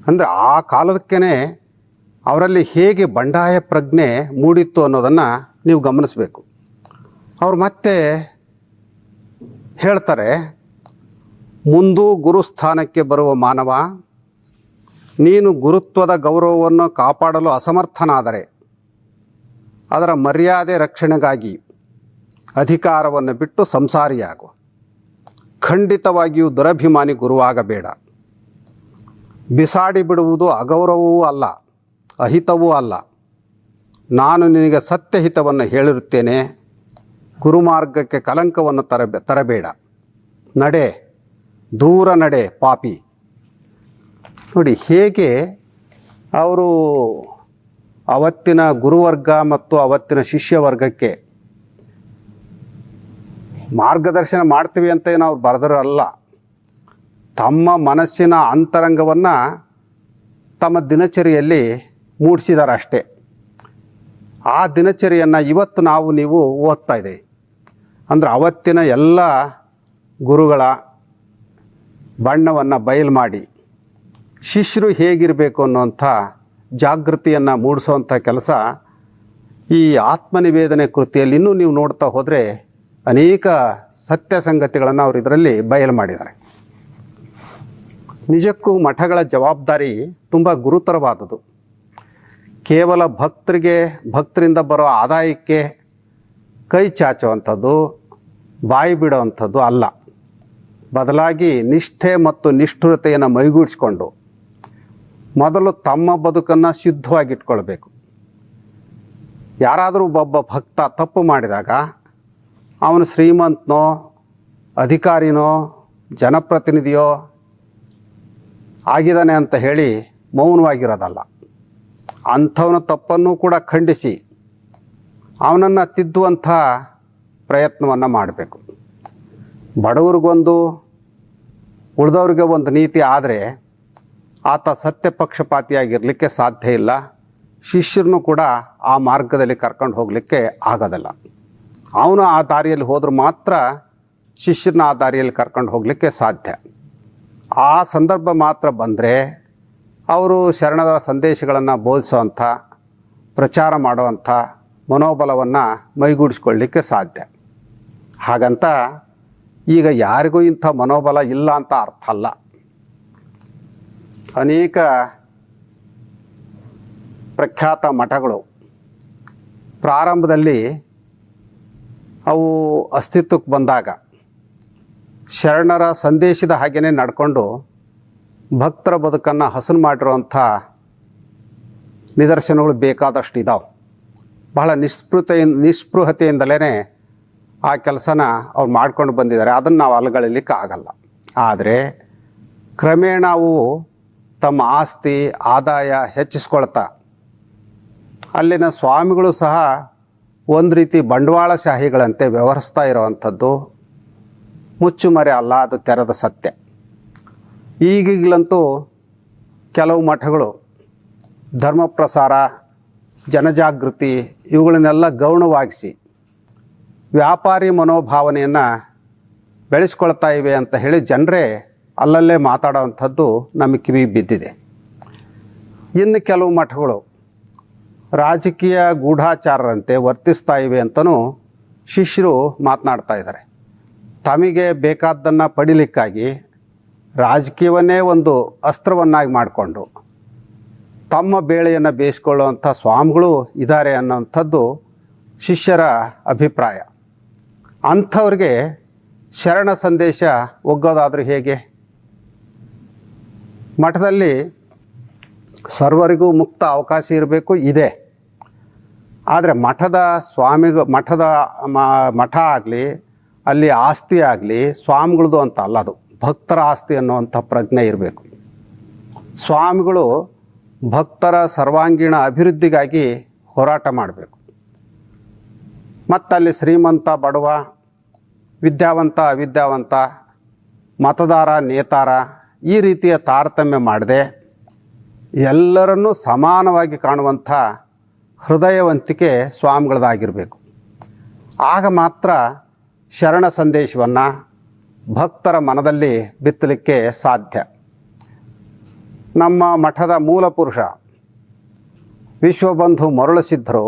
ಅಂದರೆ ಆ ಕಾಲಕ್ಕೇ ಅವರಲ್ಲಿ ಹೇಗೆ ಬಂಡಾಯ ಪ್ರಜ್ಞೆ ಮೂಡಿತ್ತು ಅನ್ನೋದನ್ನು ನೀವು ಗಮನಿಸಬೇಕು. ಅವ್ರು ಮತ್ತೆ ಹೇಳ್ತಾರೆ, ಮುಂದೂ ಗುರುಸ್ಥಾನಕ್ಕೆ ಬರುವ ಮಾನವ, ನೀನು ಗುರುತ್ವದ ಗೌರವವನ್ನು ಕಾಪಾಡಲು ಅಸಮರ್ಥನಾದರೆ ಅದರ ಮರ್ಯಾದೆ ರಕ್ಷಣೆಗಾಗಿ ಅಧಿಕಾರವನ್ನು ಬಿಟ್ಟು ಸಂಸಾರಿಯಾಗು. ಖಂಡಿತವಾಗಿಯೂ ದುರಭಿಮಾನಿ ಗುರುವಾಗಬೇಡ. ಬಿಸಾಡಿ ಬಿಡುವುದು ಅಗೌರವವೂ ಅಲ್ಲ, ಅಹಿತವೂ ಅಲ್ಲ. ನಾನು ನಿನಗೆ ಸತ್ಯಹಿತವನ್ನು ಹೇಳಿರುತ್ತೇನೆ. ಗುರುಮಾರ್ಗಕ್ಕೆ ಕಲಂಕವನ್ನು ತರಬೇಡ. ನಡೆ, ದೂರ ನಡೆ ಪಾಪಿ. ನೋಡಿ ಹೇಗೆ ಅವರು ಅವತ್ತಿನ ಗುರುವರ್ಗ ಮತ್ತು ಅವತ್ತಿನ ಶಿಷ್ಯವರ್ಗಕ್ಕೆ ಮಾರ್ಗದರ್ಶನ ಮಾಡ್ತೀವಿ ಅಂತ ಏನು ಅವ್ರು ಬರೆದರಲ್ಲ. ತಮ್ಮ ಮನಸ್ಸಿನ ಅಂತರಂಗವನ್ನು ತಮ್ಮ ದಿನಚರಿಯಲ್ಲಿ ಮೂಡಿಸಿದ್ದಾರೆ ಅಷ್ಟೇ. ಆ ದಿನಚರಿಯನ್ನು ಇವತ್ತು ನೀವು ಓದ್ತಾ ಇದ್ದೀವಿ. ಅಂದರೆ ಅವತ್ತಿನ ಎಲ್ಲ ಗುರುಗಳ ಬಣ್ಣವನ್ನು ಬಯಲು ಮಾಡಿ ಶಿಷ್ಯರು ಹೇಗಿರಬೇಕು ಅನ್ನುವಂಥ ಜಾಗೃತಿಯನ್ನು ಮೂಡಿಸುವಂಥ ಕೆಲಸ ಈ ಆತ್ಮನಿವೇದನೆ ಕೃತಿಯಲ್ಲಿ ಇನ್ನೂ ನೀವು ನೋಡ್ತಾ ಹೋದರೆ ಅನೇಕ ಸತ್ಯ ಸಂಗತಿಗಳನ್ನು ಅವರು ಇದರಲ್ಲಿ ಬಯಲು ಮಾಡಿದ್ದಾರೆ. ನಿಜಕ್ಕೂ ಮಠಗಳ ಜವಾಬ್ದಾರಿ ತುಂಬ ಗುರುತರವಾದದ್ದು. ಕೇವಲ ಭಕ್ತರಿಂದ ಬರೋ ಆದಾಯಕ್ಕೆ ಕೈ ಚಾಚುವಂಥದ್ದು, ಬಾಯಿ ಬಿಡುವಂಥದ್ದು ಅಲ್ಲ. ಬದಲಾಗಿ ನಿಷ್ಠೆ ಮತ್ತು ನಿಷ್ಠುರತೆಯನ್ನು ಮೈಗೂಡಿಸ್ಕೊಂಡು ಮೊದಲು ತಮ್ಮ ಬದುಕನ್ನು ಶುದ್ಧವಾಗಿಟ್ಕೊಳ್ಬೇಕು. ಯಾರಾದರೂ ಒಬ್ಬ ಭಕ್ತ ತಪ್ಪು ಮಾಡಿದಾಗ ಅವನು ಶ್ರೀಮಂತನೋ, ಅಧಿಕಾರಿನೋ, ಜನಪ್ರತಿನಿಧಿಯೋ ಆಗಿದ್ದಾನೆ ಅಂತ ಹೇಳಿ ಮೌನವಾಗಿರೋದಲ್ಲ. ಅಂಥವನ ತಪ್ಪನ್ನು ಕೂಡ ಖಂಡಿಸಿ ಅವನನ್ನು ತಿದ್ದುವಂಥ ಪ್ರಯತ್ನವನ್ನು ಮಾಡಬೇಕು. ಬಡವ್ರಿಗೊಂದು, ಉಳಿದವ್ರಿಗೆ ಒಂದು ನೀತಿ ಆದರೆ ಆತ ಸತ್ಯಪಕ್ಷಪಾತಿಯಾಗಿರಲಿಕ್ಕೆ ಸಾಧ್ಯ ಇಲ್ಲ. ಶಿಷ್ಯರನ್ನು ಕೂಡ ಆ ಮಾರ್ಗದಲ್ಲಿ ಕರ್ಕೊಂಡು ಹೋಗಲಿಕ್ಕೆ ಆಗೋದಿಲ್ಲ. ಅವನು ಆ ದಾರಿಯಲ್ಲಿ ಹೋದ್ರೆ ಮಾತ್ರ ಶಿಷ್ಯರನ್ನ ಆ ದಾರಿಯಲ್ಲಿ ಕರ್ಕೊಂಡು ಹೋಗಲಿಕ್ಕೆ ಸಾಧ್ಯ. ಆ ಸಂದರ್ಭ ಮಾತ್ರ ಬಂದರೆ ಅವರು ಶರಣರ ಸಂದೇಶಗಳನ್ನು ಬೋಧಿಸುವಂಥ, ಪ್ರಚಾರ ಮಾಡುವಂಥ ಮನೋಬಲವನ್ನು ಮೈಗೂಡಿಸ್ಕೊಳ್ಳಿಕ್ಕೆ ಸಾಧ್ಯ. ಹಾಗಂತ ಈಗ ಯಾರಿಗೂ ಇಂಥ ಮನೋಬಲ ಇಲ್ಲ ಅಂತ ಅರ್ಥ ಅಲ್ಲ. ಅನೇಕ ಪ್ರಖ್ಯಾತ ಮಠಗಳು ಪ್ರಾರಂಭದಲ್ಲಿ ಅವು ಅಸ್ತಿತ್ವಕ್ಕೆ ಬಂದಾಗ ಶರಣರ ಸಂದೇಶದ ಹಾಗೆಯೇ ನಡ್ಕೊಂಡು ಭಕ್ತರ ಬದುಕನ್ನು ಹಸನು ಮಾಡಿರುವಂಥ ನಿದರ್ಶನಗಳು ಬೇಕಾದಷ್ಟು ಇದ್ದಾವೆ. ಬಹಳ ನಿಸ್ಪೃಹತೆಯಿಂದಲೇ ಆ ಕೆಲಸನ ಅವ್ರು ಮಾಡ್ಕೊಂಡು ಬಂದಿದ್ದಾರೆ. ಅದನ್ನು ನಾವು ಅಲಗಳಿಲಿಕ್ಕೆ ಆಗಲ್ಲ. ಆದರೆ ಕ್ರಮೇಣ ಅವು ತಮ್ಮ ಆಸ್ತಿ ಆದಾಯ ಹೆಚ್ಚಿಸ್ಕೊಳ್ತಾ ಅಲ್ಲಿನ ಸ್ವಾಮಿಗಳು ಸಹ ಒಂದು ರೀತಿ ಬಂಡವಾಳಶಾಹಿಗಳಂತೆ ವ್ಯವಹರಿಸ್ತಾ ಇರೋವಂಥದ್ದು ಮುಚ್ಚುಮರೆ ಅಲ್ಲ, ಅದು ತೆರೆದ ಸತ್ಯ. ಈಗೀಗಲಂತೂ ಕೆಲವು ಮಠಗಳು ಧರ್ಮ ಪ್ರಸಾರ, ಜನಜಾಗೃತಿ ಇವುಗಳನ್ನೆಲ್ಲ ಗೌಣವಾಗಿಸಿ ವ್ಯಾಪಾರಿ ಮನೋಭಾವನೆಯನ್ನು ಬೆಳೆಸ್ಕೊಳ್ತಾ ಇವೆ ಅಂತ ಹೇಳಿ ಜನರೇ ಅಲ್ಲಲ್ಲೇ ಮಾತಾಡೋವಂಥದ್ದು ನಮಗೆ ಕಿವಿಗೆ ಬಿದ್ದಿದೆ. ಇನ್ನು ಕೆಲವು ಮಠಗಳು ರಾಜಕೀಯ ಗೂಢಾಚಾರರಂತೆ ವರ್ತಿಸ್ತಾ ಇವೆ ಅಂತಲೂ ಶಿಷ್ಯರು ಮಾತನಾಡ್ತಾ ಇದ್ದಾರೆ. ತಮಗೆ ಬೇಕಾದ್ದನ್ನು ಪಡಿಲಿಕ್ಕಾಗಿ ರಾಜಕೀಯವನ್ನೇ ಒಂದು ಅಸ್ತ್ರವನ್ನಾಗಿ ಮಾಡಿಕೊಂಡು ತಮ್ಮ ಬೇಳೆಯನ್ನು ಬೇಯಿಸ್ಕೊಳ್ಳುವಂಥ ಸ್ವಾಮಿಗಳು ಇದ್ದಾರೆ ಅನ್ನೋಂಥದ್ದು ಶಿಷ್ಯರ ಅಭಿಪ್ರಾಯ. ಅಂಥವ್ರಿಗೆ ಶರಣ ಸಂದೇಶ ಒಗ್ಗೋದಾದರೂ ಹೇಗೆ? ಮಠದಲ್ಲಿ ಸರ್ವರಿಗೂ ಮುಕ್ತ ಅವಕಾಶ ಇರಬೇಕು, ಇದೆ. ಆದರೆ ಮಠದ ಮಠ ಆಗಲಿ, ಅಲ್ಲಿ ಆಸ್ತಿ ಆಗಲಿ ಸ್ವಾಮಿಗಳದು ಅಂತ ಅಲ್ಲ, ಅದು ಭಕ್ತರ ಆಸ್ತಿ ಅನ್ನುವಂಥ ಪ್ರಜ್ಞೆ ಇರಬೇಕು. ಸ್ವಾಮಿಗಳು ಭಕ್ತರ ಸರ್ವಾಂಗೀಣ ಅಭಿವೃದ್ಧಿಗಾಗಿ ಹೋರಾಟ ಮಾಡಬೇಕು. ಮತ್ತಲ್ಲಿ ಶ್ರೀಮಂತ ಬಡವ, ವಿದ್ಯಾವಂತ ಅವಿದ್ಯಾವಂತ, ಮತದಾರ ನೇತಾರ ಈ ರೀತಿಯ ತಾರತಮ್ಯ ಮಾಡದೆ ಎಲ್ಲರನ್ನೂ ಸಮಾನವಾಗಿ ಕಾಣುವಂಥ ಹೃದಯವಂತಿಕೆ ಸ್ವಾಮಿಗಳದಾಗಿರಬೇಕು. ಆಗ ಮಾತ್ರ ಶರಣ ಸಂದೇಶವನ್ನು ಭಕ್ತರ ಮನದಲ್ಲಿ ಬಿತ್ತಲಿಕ್ಕೆ ಸಾಧ್ಯ. ನಮ್ಮ ಮಠದ ಮೂಲ ಪುರುಷ ವಿಶ್ವಬಂಧು ಮರುಳಸಿದ್ಧರು,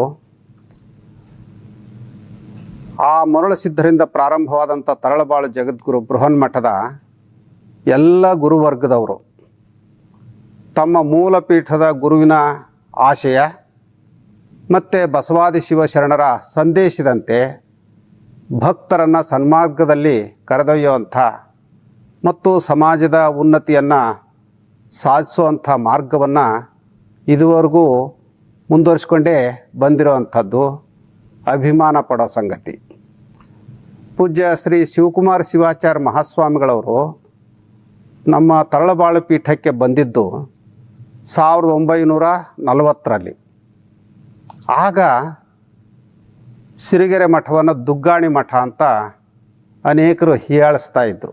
ಆ ಮರುಳಸಿದ್ಧರಿಂದ ಪ್ರಾರಂಭವಾದಂಥ ತರಳಬಾಳು ಜಗದ್ಗುರು ಬೃಹನ್ಮಠದ ಎಲ್ಲ ಗುರುವರ್ಗದವರು ತಮ್ಮ ಮೂಲಪೀಠದ ಗುರುವಿನ ಆಶಯ ಮತ್ತು ಬಸವಾದಿ ಶಿವಶರಣರ ಸಂದೇಶದಂತೆ ಭಕ್ತರನ್ನು ಸನ್ಮಾರ್ಗದಲ್ಲಿ ಕರೆದೊಯ್ಯುವಂಥ ಮತ್ತು ಸಮಾಜದ ಉನ್ನತಿಯನ್ನು ಸಾಧಿಸುವಂಥ ಮಾರ್ಗವನ್ನು ಇದುವರೆಗೂ ಮುಂದುವರಿಸ್ಕೊಂಡೇ ಬಂದಿರೋವಂಥದ್ದು ಅಭಿಮಾನ ಪಡೋ ಸಂಗತಿ. ಪೂಜ್ಯ ಶ್ರೀ ಶಿವಕುಮಾರ ಶಿವಾಚಾರ್ಯ ಮಹಾಸ್ವಾಮಿಗಳವರು ನಮ್ಮ ತರಳಬಾಳು ಪೀಠಕ್ಕೆ ಬಂದಿದ್ದು 1940ರಲ್ಲಿ. ಆಗ ಸಿರಿಗೆರೆ ಮಠವನ್ನು ದುಗ್ಗಾಣಿ ಮಠ ಅಂತ ಅನೇಕರು ಹೀಯಾಳಿಸ್ತಾ ಇದ್ದರು.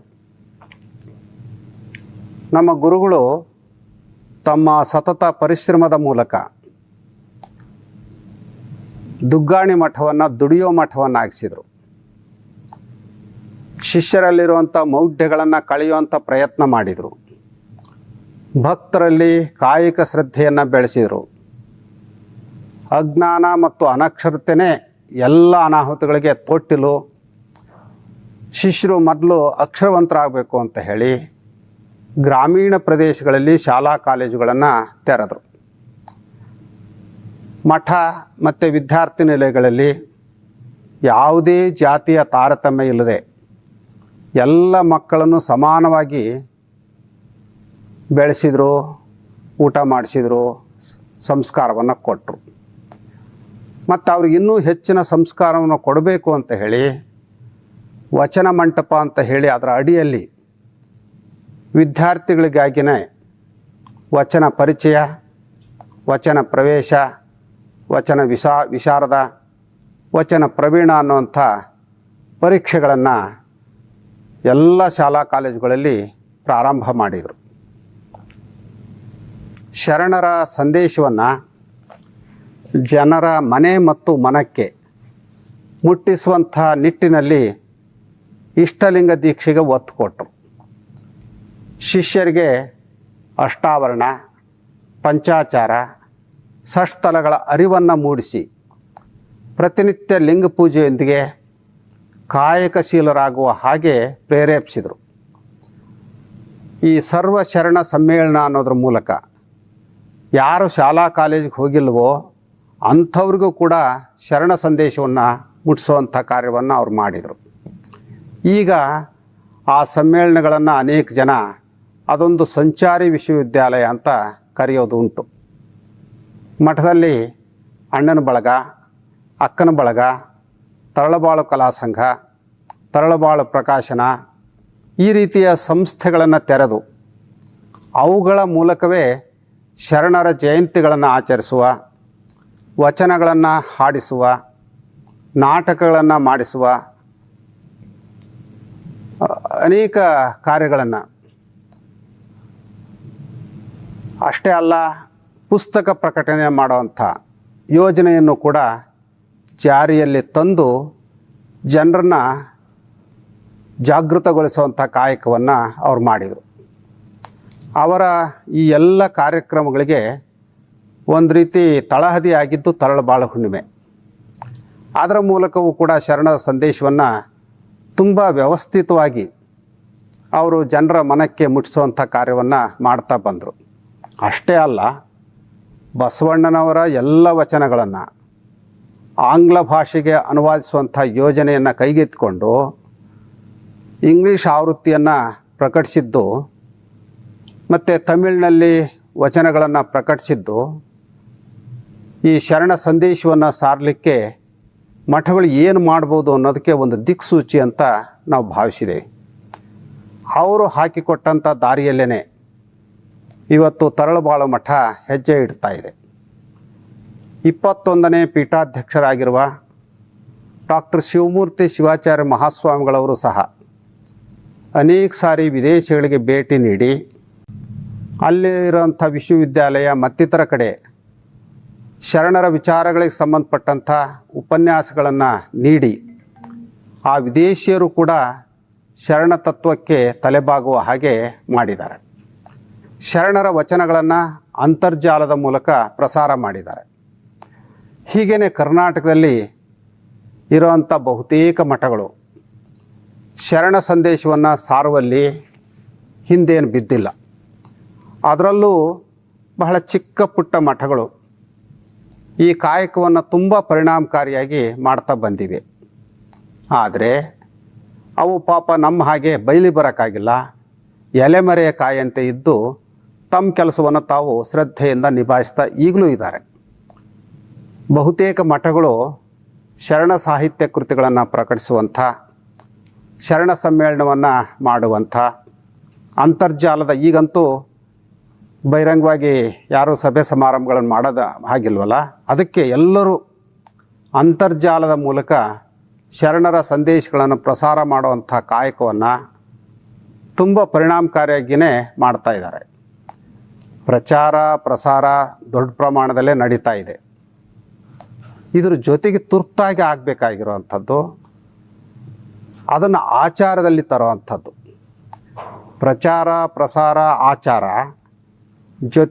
ನಮ್ಮ ಗುರುಗಳು ತಮ್ಮ ಸತತ ಪರಿಶ್ರಮದ ಮೂಲಕ ದುಗ್ಗಾಣಿ ಮಠವನ್ನು ದುಡಿಯೋ ಮಠವನ್ನಾಗಿಸಿದರು. ಶಿಷ್ಯರಲ್ಲಿರುವಂಥ ಮೌಢ್ಯಗಳನ್ನು ಕಳೆಯುವಂಥ ಪ್ರಯತ್ನ ಮಾಡಿದರು. ಭಕ್ತರಲ್ಲಿ ಕಾಯಿಕ ಶ್ರದ್ಧೆಯನ್ನು ಬೆಳೆಸಿದರು. ಅಜ್ಞಾನ ಮತ್ತು ಅನಕ್ಷರತೆಯೇ ಎಲ್ಲ ಅನಾಹುತಗಳಿಗೆ ತೊಟ್ಟಿಲು. ಶಿಷ್ಯರು ಮೊದಲು ಅಕ್ಷರವಂತರಾಗಬೇಕು ಅಂತ ಹೇಳಿ ಗ್ರಾಮೀಣ ಪ್ರದೇಶಗಳಲ್ಲಿ ಶಾಲಾ ಕಾಲೇಜುಗಳನ್ನು ತೆರೆದರು. ಮಠ ಮತ್ತು ವಿದ್ಯಾರ್ಥಿ ನಿಲಯಗಳಲ್ಲಿ ಯಾವುದೇ ಜಾತಿಯ ತಾರತಮ್ಯ ಇಲ್ಲದೆ ಎಲ್ಲ ಮಕ್ಕಳನ್ನು ಸಮಾನವಾಗಿ ಬೆಳೆಸಿದರು, ಊಟ ಮಾಡಿಸಿದರು, ಸಂಸ್ಕಾರವನ್ನು ಕೊಟ್ಟರು. ಮತ್ತು ಅವ್ರಿಗೆ ಇನ್ನೂ ಹೆಚ್ಚಿನ ಸಂಸ್ಕಾರವನ್ನು ಕೊಡಬೇಕು ಅಂತ ಹೇಳಿ ವಚನ ಮಂಟಪ ಅಂತ ಹೇಳಿ ಅದರ ಅಡಿಯಲ್ಲಿ ವಿದ್ಯಾರ್ಥಿಗಳಿಗಾಗಿಯೇ ವಚನ ಪರಿಚಯ, ವಚನ ಪ್ರವೇಶ, ವಚನ ವಿಶಾರದ, ವಚನ ಪ್ರವೀಣ ಅನ್ನುವಂಥ ಪರೀಕ್ಷೆಗಳನ್ನು ಎಲ್ಲ ಶಾಲಾ ಕಾಲೇಜುಗಳಲ್ಲಿ ಪ್ರಾರಂಭ ಮಾಡಿದರು. ಶರಣರ ಸಂದೇಶವನ್ನು ಜನರ ಮನೆ ಮತ್ತು ಮನಕ್ಕೆ ಮುಟ್ಟಿಸುವಂಥ ನಿಟ್ಟಿನಲ್ಲಿ ಇಷ್ಟಲಿಂಗ ದೀಕ್ಷೆಗೆ ಒತ್ತು ಕೊಟ್ಟರು. ಶಿಷ್ಯರಿಗೆ ಅಷ್ಟಾವರಣ, ಪಂಚಾಚಾರ, ಷಟ್ಸ್ಥಲಗಳ ಅರಿವನ್ನು ಮೂಡಿಸಿ ಪ್ರತಿನಿತ್ಯ ಲಿಂಗ ಪೂಜೆಯೊಂದಿಗೆ ಕಾಯಕಶೀಲರಾಗುವ ಹಾಗೆ ಪ್ರೇರೇಪಿಸಿದರು. ಈ ಸರ್ವ ಶರಣ ಸಮ್ಮೇಳನ ಅನ್ನೋದ್ರ ಮೂಲಕ ಯಾರು ಶಾಲಾ ಕಾಲೇಜಿಗೆ ಹೋಗಿಲ್ವೋ ಅಂಥವ್ರಿಗೂ ಕೂಡ ಶರಣ ಸಂದೇಶವನ್ನು ಮುಟ್ಟಿಸುವಂಥ ಕಾರ್ಯವನ್ನು ಅವ್ರು ಮಾಡಿದರು. ಈಗ ಆ ಸಮ್ಮೇಳನಗಳನ್ನು ಅನೇಕ ಜನ ಅದೊಂದು ಸಂಚಾರಿ ವಿಶ್ವವಿದ್ಯಾಲಯ ಅಂತ ಕರೆಯೋದು ಉಂಟು. ಮಠದಲ್ಲಿ ಅಣ್ಣನ ಬಳಗ, ಅಕ್ಕನ ಬಳಗ, ತರಳಬಾಳು ಕಲಾ ಸಂಘ, ತರಳಬಾಳು ಪ್ರಕಾಶನ ಈ ರೀತಿಯ ಸಂಸ್ಥೆಗಳನ್ನು ತೆರೆದು ಅವುಗಳ ಮೂಲಕವೇ ಶರಣರ ಜಯಂತಿಗಳನ್ನು ಆಚರಿಸುವ, ವಚನಗಳನ್ನು ಹಾಡಿಸುವ, ನಾಟಕಗಳನ್ನು ಮಾಡಿಸುವ ಅನೇಕ ಕಾರ್ಯಗಳನ್ನು, ಅಷ್ಟೇ ಅಲ್ಲ ಪುಸ್ತಕ ಪ್ರಕಟಣೆ ಮಾಡುವಂಥ ಯೋಜನೆಯನ್ನು ಕೂಡ ಜಾರಿಯಲ್ಲಿ ತಂದು ಜನರನ್ನು ಜಾಗೃತಗೊಳಿಸುವಂಥ ಕಾಯಕವನ್ನು ಅವ್ರು ಮಾಡಿದರು. ಅವರ ಈ ಎಲ್ಲ ಕಾರ್ಯಕ್ರಮಗಳಿಗೆ ಒಂದು ರೀತಿ ತಳಹದಿಯಾಗಿದ್ದು ತರಳಬಾಳು ಹುಣ್ಣಿಮೆ. ಅದರ ಮೂಲಕವೂ ಕೂಡ ಶರಣರ ಸಂದೇಶವನ್ನು ತುಂಬ ವ್ಯವಸ್ಥಿತವಾಗಿ ಅವರು ಜನರ ಮನಕ್ಕೆ ಮುಟ್ಟಿಸುವಂಥ ಕಾರ್ಯವನ್ನು ಮಾಡ್ತಾ ಬಂದರು. ಅಷ್ಟೇ ಅಲ್ಲ, ಬಸವಣ್ಣನವರ ಎಲ್ಲ ವಚನಗಳನ್ನು ಆಂಗ್ಲ ಭಾಷೆಗೆ ಅನುವಾದಿಸುವಂಥ ಯೋಜನೆಯನ್ನು ಕೈಗೆತ್ತಿಕೊಂಡು ಇಂಗ್ಲೀಷ್ ಆವೃತ್ತಿಯನ್ನು ಪ್ರಕಟಿಸಿದ್ದು ಮತ್ತು ತಮಿಳಿನಲ್ಲಿ ವಚನಗಳನ್ನು ಪ್ರಕಟಿಸಿದ್ದು ಈ ಶರಣ ಸಂದೇಶವನ್ನು ಸಾರಲಿಕ್ಕೆ ಮಠಗಳು ಏನು ಮಾಡ್ಬೋದು ಅನ್ನೋದಕ್ಕೆ ಒಂದು ದಿಕ್ಸೂಚಿ ಅಂತ ನಾವು ಭಾವಿಸಿದ್ದೇವೆ. ಅವರು ಹಾಕಿಕೊಟ್ಟಂಥ ದಾರಿಯಲ್ಲೇ ಇವತ್ತು ತರಳಬಾಳು ಮಠ ಹೆಜ್ಜೆ ಇಡ್ತಾ ಇದೆ. 21ನೇ ಪೀಠಾಧ್ಯಕ್ಷರಾಗಿರುವ ಡಾಕ್ಟರ್ ಶಿವಮೂರ್ತಿ ಶಿವಾಚಾರ್ಯ ಮಹಾಸ್ವಾಮಿಗಳವರು ಸಹ ಅನೇಕ ಸಾರಿ ವಿದೇಶಗಳಿಗೆ ಭೇಟಿ ನೀಡಿ ಅಲ್ಲಿರೋಂಥ ವಿಶ್ವವಿದ್ಯಾಲಯ ಮತ್ತಿತರ ಕಡೆ ಶರಣರ ವಿಚಾರಗಳಿಗೆ ಸಂಬಂಧಪಟ್ಟಂಥ ಉಪನ್ಯಾಸಗಳನ್ನು ನೀಡಿ ಆ ವಿದೇಶಿಯರು ಕೂಡ ಶರಣ ತತ್ವಕ್ಕೆ ತಲೆಬಾಗುವ ಹಾಗೆ ಮಾಡಿದ್ದಾರೆ. ಶರಣರ ವಚನಗಳನ್ನು ಅಂತರ್ಜಾಲದ ಮೂಲಕ ಪ್ರಸಾರ ಮಾಡಿದ್ದಾರೆ. ಹೀಗೇ ಕರ್ನಾಟಕದಲ್ಲಿ ಇರುವಂಥ ಬಹುತೇಕ ಮಠಗಳು ಶರಣ ಸಂದೇಶವನ್ನು ಸಾರುವಲ್ಲಿ ಹಿಂದೇನು ಬಿದ್ದಿಲ್ಲ. ಅದರಲ್ಲೂ ಬಹಳ ಚಿಕ್ಕ ಪುಟ್ಟ ಮಠಗಳು ಈ ಕಾಯಕವನ್ನು ತುಂಬ ಪರಿಣಾಮಕಾರಿಯಾಗಿ ಮಾಡ್ತಾ ಬಂದಿವೆ. ಆದರೆ ಅವು ಪಾಪ ನಮ್ಮ ಹಾಗೆ ಬಯಲಿ ಬರೋಕ್ಕಾಗಿಲ್ಲ, ಎಲೆಮರೆಯ ಕಾಯಂತೆ ಇದ್ದು ತಮ್ಮ ಕೆಲಸವನ್ನು ತಾವು ಶ್ರದ್ಧೆಯಿಂದ ನಿಭಾಯಿಸ್ತಾ ಈಗಲೂ ಇದ್ದಾರೆ. ಬಹುತೇಕ ಮಠಗಳು ಶರಣ ಸಾಹಿತ್ಯ ಕೃತಿಗಳನ್ನು ಪ್ರಕಟಿಸುವಂಥ, ಶರಣ ಸಮ್ಮೇಳನವನ್ನು ಮಾಡುವಂಥ, ಅಂತರ್ಜಾಲದ ಈಗಂತೂ ಬಹಿರಂಗವಾಗಿ ಯಾರೂ ಸಭೆ ಸಮಾರಂಭಗಳನ್ನು ಮಾಡೋದು ಹಾಗಿಲ್ವಲ್ಲ, ಅದಕ್ಕೆ ಎಲ್ಲರೂ ಅಂತರ್ಜಾಲದ ಮೂಲಕ ಶರಣರ ಸಂದೇಶಗಳನ್ನು ಪ್ರಸಾರ ಮಾಡುವಂಥ ಕಾಯಕವನ್ನು ತುಂಬ ಪರಿಣಾಮಕಾರಿಯಾಗಿಯೇ ಮಾಡ್ತಾ ಇದ್ದಾರೆ. ಪ್ರಚಾರ ಪ್ರಸಾರ ದೊಡ್ಡ ಪ್ರಮಾಣದಲ್ಲೇ ನಡೀತಾ ಇದೆ. ಇದ್ರ ಜೊತೆಗೆ ತುರ್ತಾಗಿ ಆಗಬೇಕಾಗಿರುವಂಥದ್ದು ಅದನ್ನು ಆಚಾರದಲ್ಲಿ ತರುವಂಥದ್ದು. ಪ್ರಚಾರ ಪ್ರಸಾರ ಆಚಾರ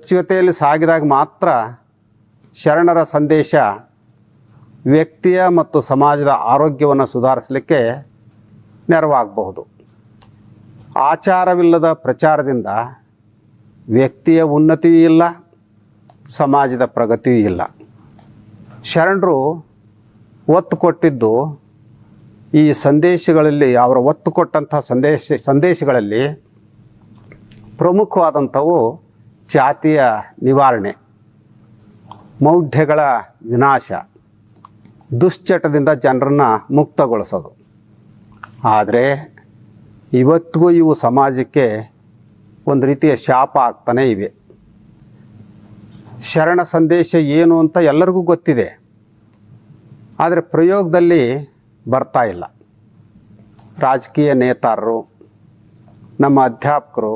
ಜೊತೆಯಲ್ಲಿ ಸಾಗಿದಾಗ ಮಾತ್ರ ಶರಣರ ಸಂದೇಶ ವ್ಯಕ್ತಿಯ ಮತ್ತು ಸಮಾಜದ ಆರೋಗ್ಯವನ್ನು ಸುಧಾರಿಸಲಿಕ್ಕೆ ನೆರವಾಗಬಹುದು. ಆಚಾರವಿಲ್ಲದ ಪ್ರಚಾರದಿಂದ ವ್ಯಕ್ತಿಯ ಉನ್ನತಿಯೂ ಇಲ್ಲ, ಸಮಾಜದ ಪ್ರಗತಿಯೂ ಇಲ್ಲ. ಶರಣರು ಒತ್ತು ಕೊಟ್ಟಿದ್ದು ಈ ಸಂದೇಶಗಳಲ್ಲಿ, ಅವರ ಒತ್ತು ಕೊಟ್ಟಂಥ ಸಂದೇಶಗಳಲ್ಲಿ ಪ್ರಮುಖವಾದಂಥವು ಜಾತಿಯ ನಿವಾರಣೆ, ಮೌಢ್ಯಗಳ ವಿನಾಶ, ದುಶ್ಚಟದಿಂದ ಜನರನ್ನು ಮುಕ್ತಗೊಳಿಸೋದು. ಆದರೆ ಇವತ್ತಿಗೂ ಇವು ಸಮಾಜಕ್ಕೆ ಒಂದು ರೀತಿಯ ಶಾಪ ಆಗ್ತಾನೇ ಇವೆ. ಶರಣ ಸಂದೇಶ ಏನು ಅಂತ ಎಲ್ಲರಿಗೂ ಗೊತ್ತಿದೆ, ಆದರೆ ಪ್ರಯೋಗದಲ್ಲಿ ಬರ್ತಾ ಇಲ್ಲ. ರಾಜಕೀಯ ನೇತಾರರು, ನಮ್ಮ ಅಧ್ಯಾಪಕರು,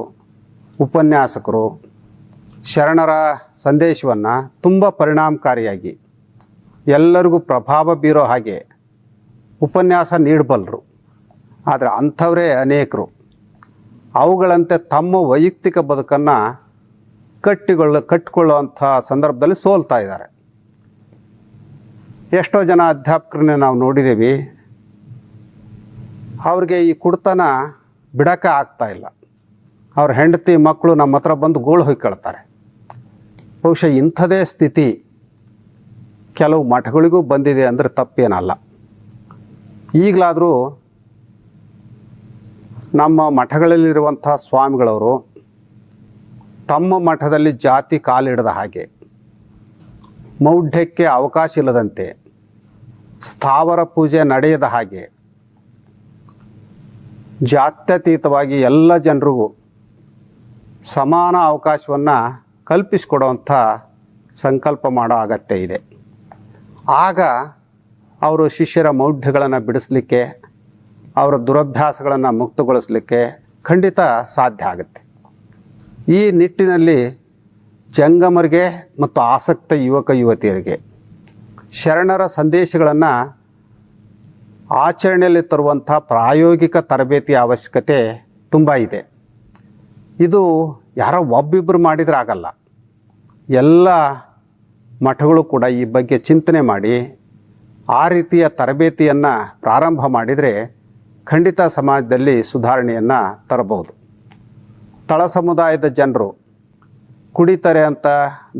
ಉಪನ್ಯಾಸಕರು ಶರಣರ ಸಂದೇಶವನ್ನು ತುಂಬ ಪರಿಣಾಮಕಾರಿಯಾಗಿ ಎಲ್ಲರಿಗೂ ಪ್ರಭಾವ ಬೀರೋ ಹಾಗೆ ಉಪನ್ಯಾಸ ನೀಡಬಲ್ಲರು. ಆದರೆ ಅಂಥವರೇ ಅನೇಕರು ಅವುಗಳಂತೆ ತಮ್ಮ ವೈಯಕ್ತಿಕ ಬದುಕನ್ನು ಕಟ್ಟಿಕೊಳ್ಳುವಂಥ ಸಂದರ್ಭದಲ್ಲಿ ಸೋಲ್ತಾ ಇದ್ದಾರೆ. ಎಷ್ಟೋ ಜನ ಅಧ್ಯಾಪಕರನ್ನೇ ನಾವು ನೋಡಿದ್ದೀವಿ, ಅವ್ರಿಗೆ ಈ ಕುಡ್ತನ ಬಿಡೋಕ್ಕೆ ಆಗ್ತಾಯಿಲ್ಲ. ಅವ್ರ ಹೆಂಡತಿ ಮಕ್ಕಳು ನಮ್ಮ ಹತ್ರ ಬಂದು ಗೋಳು ಹೊಯ್ಕೊಳ್ತಾರೆ. ಬಹುಶಃ ಇಂಥದೇ ಸ್ಥಿತಿ ಕೆಲವು ಮಠಗಳಿಗೂ ಬಂದಿದೆ ಅಂದರೆ ತಪ್ಪೇನಲ್ಲ. ಈಗಲಾದರೂ ನಮ್ಮ ಮಠಗಳಲ್ಲಿರುವಂಥ ಸ್ವಾಮಿಗಳವರು ತಮ್ಮ ಮಠದಲ್ಲಿ ಜಾತಿ ಕಾಲಿಡದ ಹಾಗೆ, ಮೌಢ್ಯಕ್ಕೆ ಅವಕಾಶ ಇಲ್ಲದಂತೆ, ಸ್ಥಾವರ ಪೂಜೆ ನಡೆಯದ ಹಾಗೆ, ಜಾತ್ಯತೀತವಾಗಿ ಎಲ್ಲ ಜನರಿಗೂ ಸಮಾನ ಅವಕಾಶವನ್ನು ಕಲ್ಪಿಸಿಕೊಡುವಂಥ ಸಂಕಲ್ಪ ಮಾಡೋ ಅಗತ್ಯ ಇದೆ. ಆಗ ಅವರು ಶಿಷ್ಯರ ಮೌಢ್ಯಗಳನ್ನು ಬಿಡಿಸಲಿಕ್ಕೆ, ಅವರ ದುರಭ್ಯಾಸಗಳನ್ನು ಮುಕ್ತಗೊಳಿಸಲಿಕ್ಕೆ ಖಂಡಿತ ಸಾಧ್ಯ ಆಗುತ್ತೆ. ಈ ನಿಟ್ಟಿನಲ್ಲಿ ಜಂಗಮರಿಗೆ ಮತ್ತು ಆಸಕ್ತ ಯುವಕ ಯುವತಿಯರಿಗೆ ಶರಣರ ಸಂದೇಶಗಳನ್ನು ಆಚರಣೆಯಲ್ಲಿ ತರುವಂಥ ಪ್ರಾಯೋಗಿಕ ತರಬೇತಿಯ ಅವಶ್ಯಕತೆ ತುಂಬ ಇದೆ. ಇದು ಯಾರೋ ಒಬ್ಬಿಬ್ಬರು ಮಾಡಿದರೆ ಆಗಲ್ಲ. ಎಲ್ಲ ಮಠಗಳು ಕೂಡ ಈ ಬಗ್ಗೆ ಚಿಂತನೆ ಮಾಡಿ ಆ ರೀತಿಯ ತರಬೇತಿಯನ್ನು ಪ್ರಾರಂಭ ಮಾಡಿದರೆ ಖಂಡಿತ ಸಮಾಜದಲ್ಲಿ ಸುಧಾರಣೆಯನ್ನು ತರಬಹುದು. ತಳ ಸಮುದಾಯದ ಜನರು ಕುಡಿತಾರೆ ಅಂತ,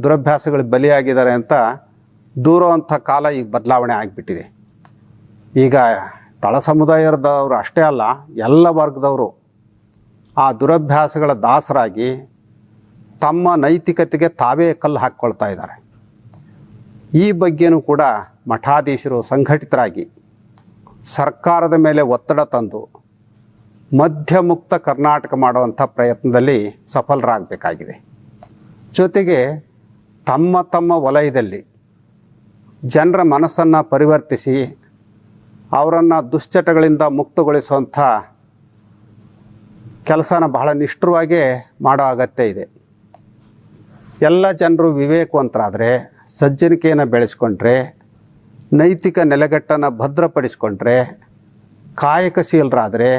ದುರಭ್ಯಾಸಗಳಿಗೆ ಬಲಿಯಾಗಿದ್ದಾರೆ ಅಂತ ದೂರುವಂಥ ಕಾಲ ಈಗ ಬದಲಾವಣೆ ಆಗಿಬಿಟ್ಟಿದೆ. ಈಗ ತಳ ಸಮುದಾಯದವರು ಅಷ್ಟೇ ಅಲ್ಲ, ಎಲ್ಲ ವರ್ಗದವರು ಆ ದುರಭ್ಯಾಸಗಳ ದಾಸರಾಗಿ ತಮ್ಮ ನೈತಿಕತೆಗೆ ತಾವೇ ಕಲ್ಲು ಹಾಕ್ಕೊಳ್ತಾ ಇದ್ದಾರೆ. ಈ ಬಗ್ಗೆನೂ ಕೂಡ ಮಠಾಧೀಶರು ಸಂಘಟಿತರಾಗಿ ಸರ್ಕಾರದ ಮೇಲೆ ಒತ್ತಡ ತಂದು ಮಧ್ಯಮುಕ್ತ ಕರ್ನಾಟಕ ಮಾಡುವಂಥ ಪ್ರಯತ್ನದಲ್ಲಿ ಸಫಲರಾಗಬೇಕಾಗಿದೆ. ಜೊತೆಗೆ ತಮ್ಮ ತಮ್ಮ ವಲಯದಲ್ಲಿ ಜನರ ಮನಸ್ಸನ್ನು ಪರಿವರ್ತಿಸಿ ಅವರನ್ನು ದುಶ್ಚಟಗಳಿಂದ ಮುಕ್ತಗೊಳಿಸುವಂಥ ಕೆಲಸನ ಬಹಳ ನಿಷ್ಠುರವಾಗಿ ಮಾಡೋ ಅಗತ್ಯ ಇದೆ. ಎಲ್ಲ ಜನರು ವಿವೇಕವಂತರಾದರೆ, ಸಜ್ಜನಿಕೆಯನ್ನು ಬೆಳೆಸ್ಕೊಂಡ್ರೆ, ನೈತಿಕ ನೆಲೆಗಟ್ಟನ್ನು ಭದ್ರಪಡಿಸ್ಕೊಂಡ್ರೆ, ಕಾಯಕಶೀಲರಾದರೆ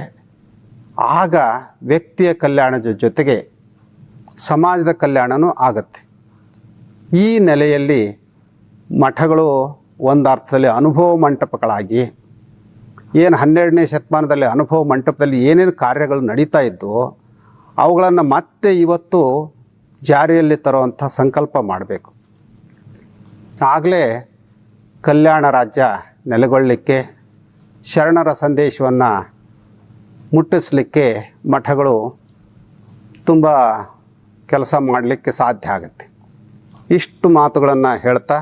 ಆಗ ವ್ಯಕ್ತಿಯ ಕಲ್ಯಾಣದ ಜೊತೆಗೆ ಸಮಾಜದ ಕಲ್ಯಾಣವೂ ಆಗುತ್ತೆ. ಈ ನೆಲೆಯಲ್ಲಿ ಮಠಗಳು ಒಂದು ಅರ್ಥದಲ್ಲಿ ಅನುಭವ ಮಂಟಪಗಳಾಗಿ, ಏನು 12ನೇ ಶತಮಾನದಲ್ಲಿ ಅನುಭವ ಮಂಟಪದಲ್ಲಿ ಏನೇನು ಕಾರ್ಯಗಳು ನಡೀತಾ ಇದ್ದವು ಅವುಗಳನ್ನು ಮತ್ತೆ ಇವತ್ತು ಜಾರಿಯಲ್ಲಿ ತರುವಂಥ ಸಂಕಲ್ಪ ಮಾಡಬೇಕು. ಆಗಲೇ ಕಲ್ಯಾಣ ರಾಜ್ಯ ನೆಲೆಗೊಳ್ಳಲಿಕ್ಕೆ, ಶರಣರ ಸಂದೇಶವನ್ನು ಮುಟ್ಟಿಸಲಿಕ್ಕೆ ಮಠಗಳು ತುಂಬ ಕೆಲಸ ಮಾಡಲಿಕ್ಕೆ ಸಾಧ್ಯ ಆಗುತ್ತೆ. ಇಷ್ಟು ಮಾತುಗಳನ್ನು ಹೇಳ್ತಾ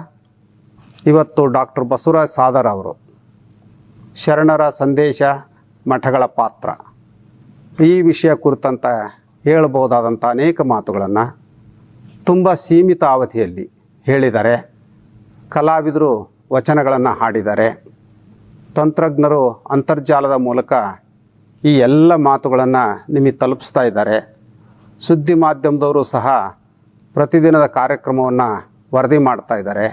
ಇವತ್ತು ಡಾಕ್ಟರ್ ಬಸವರಾಜ್ ಸಾದರ್ ಅವರು ಶರಣರ ಸಂದೇಶ, ಮಠಗಳ ಪಾತ್ರ, ಈ ವಿಷಯ ಕುರಿತಂತ ಹೇಳಬಹುದಾದಂಥ ಅನೇಕ ಮಾತುಗಳನ್ನು ತುಂಬ ಸೀಮಿತ ಅವಧಿಯಲ್ಲಿ ಹೇಳಿದ್ದಾರೆ. ಕಲಾವಿದರು ವಚನಗಳನ್ನು ಹಾಡಿದ್ದಾರೆ. ತಂತ್ರಜ್ಞರು ಅಂತರ್ಜಾಲದ ಮೂಲಕ ಈ ಎಲ್ಲ ಮಾತುಗಳನ್ನು ನಿಮಗೆ ತಲುಪಿಸ್ತಾ ಇದ್ದಾರೆ. ಸುದ್ದಿ ಮಾಧ್ಯಮದವರು ಸಹ ಪ್ರತಿದಿನದ ಕಾರ್ಯಕ್ರಮವನ್ನು ವರದಿ ಮಾಡ್ತಾ ಇದ್ದಾರೆ.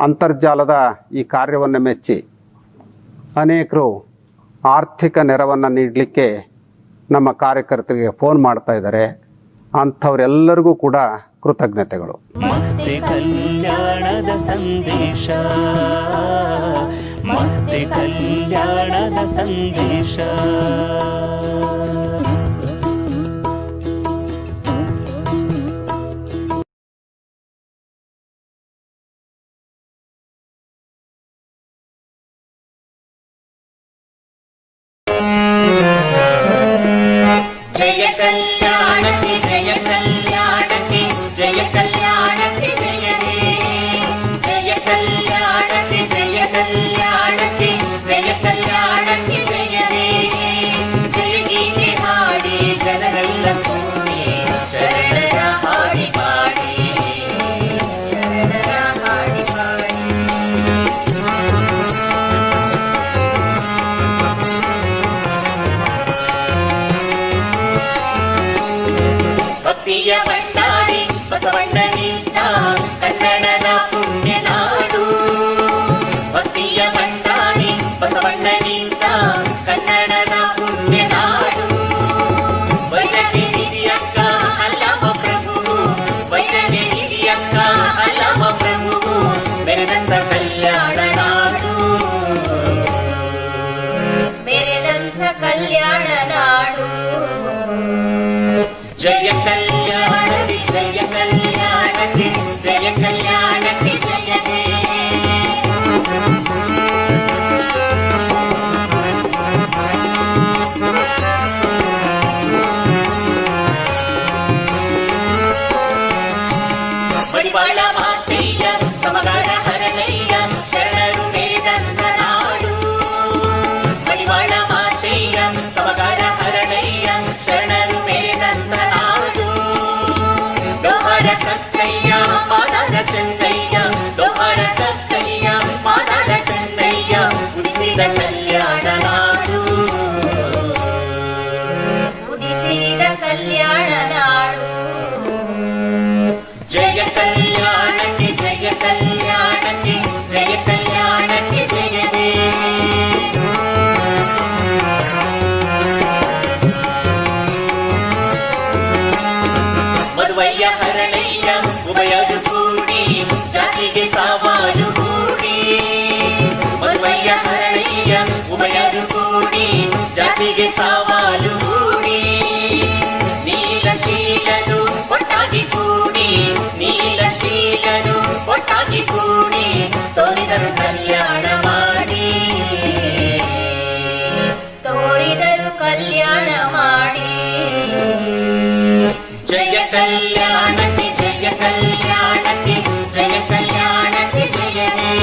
ಅಂತರ್ಜಾಲದ ಈ ಕಾರ್ಯವನ್ನು ಮೆಚ್ಚಿ ಅನೇಕರು ಆರ್ಥಿಕ ನೆರವನ್ನು ನೀಡಲಿಕ್ಕೆ ನಮ್ಮ ಕಾರ್ಯಕರ್ತರಿಗೆ ಫೋನ್ ಮಾಡ್ತಾ ಇದ್ದಾರೆ. ಅಂಥವರೆಲ್ಲರಿಗೂ ಕೂಡ ಕೃತಜ್ಞತೆಗಳು. ಮತ್ತೆ ಕಲ್ಯಾಣದ ಸಂದೇಶ, ಮತ್ತೆ ಕಲ್ಯಾಣದ ಸಂದೇಶ. ಜಯ ಕಲ್ಯಾಣಕ್ಕೆ ಜಯ ಕಲ್ಯಾಣಕ್ಕೆ ಜಯ ಕಲ್ಯಾಣಕ್ಕೆ ಜಯ ಹೇ. ಜಯ ಕಲ್ಯಾಣಕ್ಕೆ ಜಯ ಕಲ್ಯಾಣಕ್ಕೆ ಜಯ ಕಲ್ಯಾಣಕ್ಕೆ ಜಯ ಹೇ. ಜಯ ಗೀತೆ ಹಾಡಿ ಜನರೆಲ್ಲ ಕೂಡಿ ಶರಣರ ಹಾಡಿ ಪಾಡಿ, ಶರಣರ ಹಾಡಿ ಪಾಡಿ. ಭಕ್ತಿಯ ಭಂಡಾರಿ ಬಸವಣ್ಣನಿಂದ ಕನ್ನಡದ ಪುಣ್ಯ ನಾಡು. ಭಕ್ತಿಯ ಭಂಡಾರಿ ಬಸವಣ್ಣನಿಂದ ಕನ್ನಡದ ಪುಣ್ಯ ನಾಡು. ವೈರಗೆ ಹಿರಿಯಕ್ಕ ಅಲ್ಲವ ಪ್ರಭು, ವೈರಗೆ ಹಿರಿಯಕ್ಕ ಅಲ್ಲವ ಪ್ರಭು, ಬೆರೆದಂತ ಕಲ್ಯಾಣ ನಾಡು, ಬೆರೆದಂತ ಕಲ್ಯಾಣ ನಾಡು. ಜಯ ಕಲ್ಯಾಣಕ್ಕೆ ಜಯ ಕಲ್ಯಾಣಕ್ಕೆ ಉದಿಸಿದ ಕಲ್ಯಾಣ ನಾಡು, ಉದಿಸಿದ ಕಲ್ಯಾಣ ನಾಡು. ಜಯ ಕಲ್ಯಾಣಕ್ಕೆ ಜಯ ಕಲ್ಯಾಣಕ್ಕೆ ಜಯ ಕಲ್ಯಾಣಕ್ಕೆ ಜಯವೇ. ಮದುವಯ್ಯ ಹರಳಯ್ಯ ಉಭಯರು ಕೂಡಿ ಜಾತಿಗೆ ಸವಾಲು ಹೂಡಿ, ಮದುವಯ್ಯ ಹರಳಯ್ಯ ಉಭಯರು ಕೂಡಿ ಜಾತಿಗೆ ಸವಾಲು ಹೂಡಿ, ನೀಲಶೀಲರು ಒಟ್ಟಾಗಿ ಕೂಡಿ, ನೀಲಶೀಲರು ಒಟ್ಟಾಗಿ ಕೂಡಿ ತೋರಿದರು ಕಲ್ಯಾಣ ಮಾಡಿ, ತೋರಿದರು ಕಲ್ಯಾಣ ಮಾಡಿ. ಜಯ ಕಲ್ಯಾಣಕ್ಕೆ ಜಯ ಕಲ್ಯಾಣಕ್ಕೆ ಜಯ ಕಲ್ಯಾಣಕ್ಕೆ ಜಯವೇ.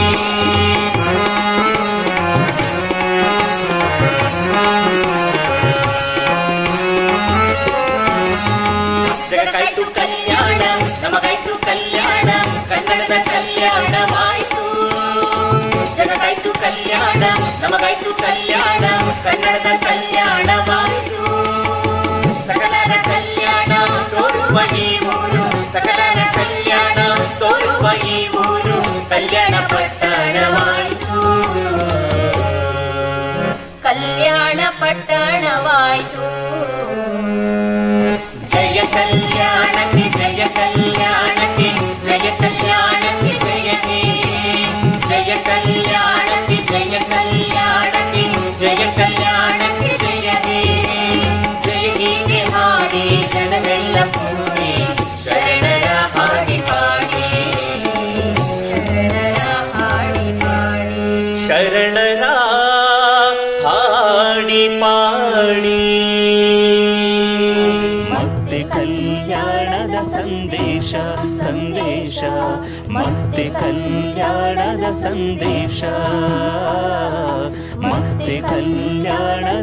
ಜಗಕ್ಕಾಯ್ತು ಕಲ್ಯಾಣ ನಮಗಾಯ್ತು ಕಲ್ಯಾಣ ಕನ್ನಡದ ಕಲ್ಯಾಣವಾಯ್ತು, ಜಗಕ್ಕಾಯ್ತು ಕಲ್ಯಾಣ ನಮಗಾಯ್ತು ಕಲ್ಯಾಣ ಕನ್ನಡದ ಕಲ್ಯಾಣವಾಯ್ತು. ಸಕಲರ ಕಲ್ಯಾಣ ತೋರುವ ಈ ಊರು, ಸಕಲರ ಕಲ್ಯಾಣ ತೋರುವ ಈ ಊರು ಕಲ್ಯಾಣ ಪಟ್ಟಣವಾಯ್ತು, ಕಲ್ಯಾಣ ಪಟ್ಟಣವಾಯ್ತು. ಜಯ ಕಲ್ಯಾಣಕ್ಕೆ ಜಯ ಕಲ್ಯಾಣಕ್ಕೆ ಜಯ ಕಲ್ಯಾಣಕ್ಕೆ ಜಯವೇ. ಜಯ ಕಲ್ಯಾಣಕ್ಕೆ ಜಯ ಕಲ್ಯಾಣಕ್ಕೆ ಜಯ ಕಲ್ಯಾಣಕ್ಕೆ ಜಯವೇ. ಜಯ ಗೀತೆ ಹಾಡಿ ಜನವೆಲ್ಲ ಕೂಡಿ ಶರಣರ ಹಾಡಿ ಪಾಡಿ, ಶರಣರ ಹಾಡಿ ಪಾಡಿ. ಶರಣರ ಹಾಡಿ ಪಾಡಿ. ಮತ್ತೆ ಕಲ್ಯಾಣದ ಸಂದೇಶ ಸಂದೇಶ, ಮತ್ತೆ ಕಲ್ಯಾಣದ ಸಂದೇಶ, ಮತ್ತೆ ಕಲ್ಯಾಣದ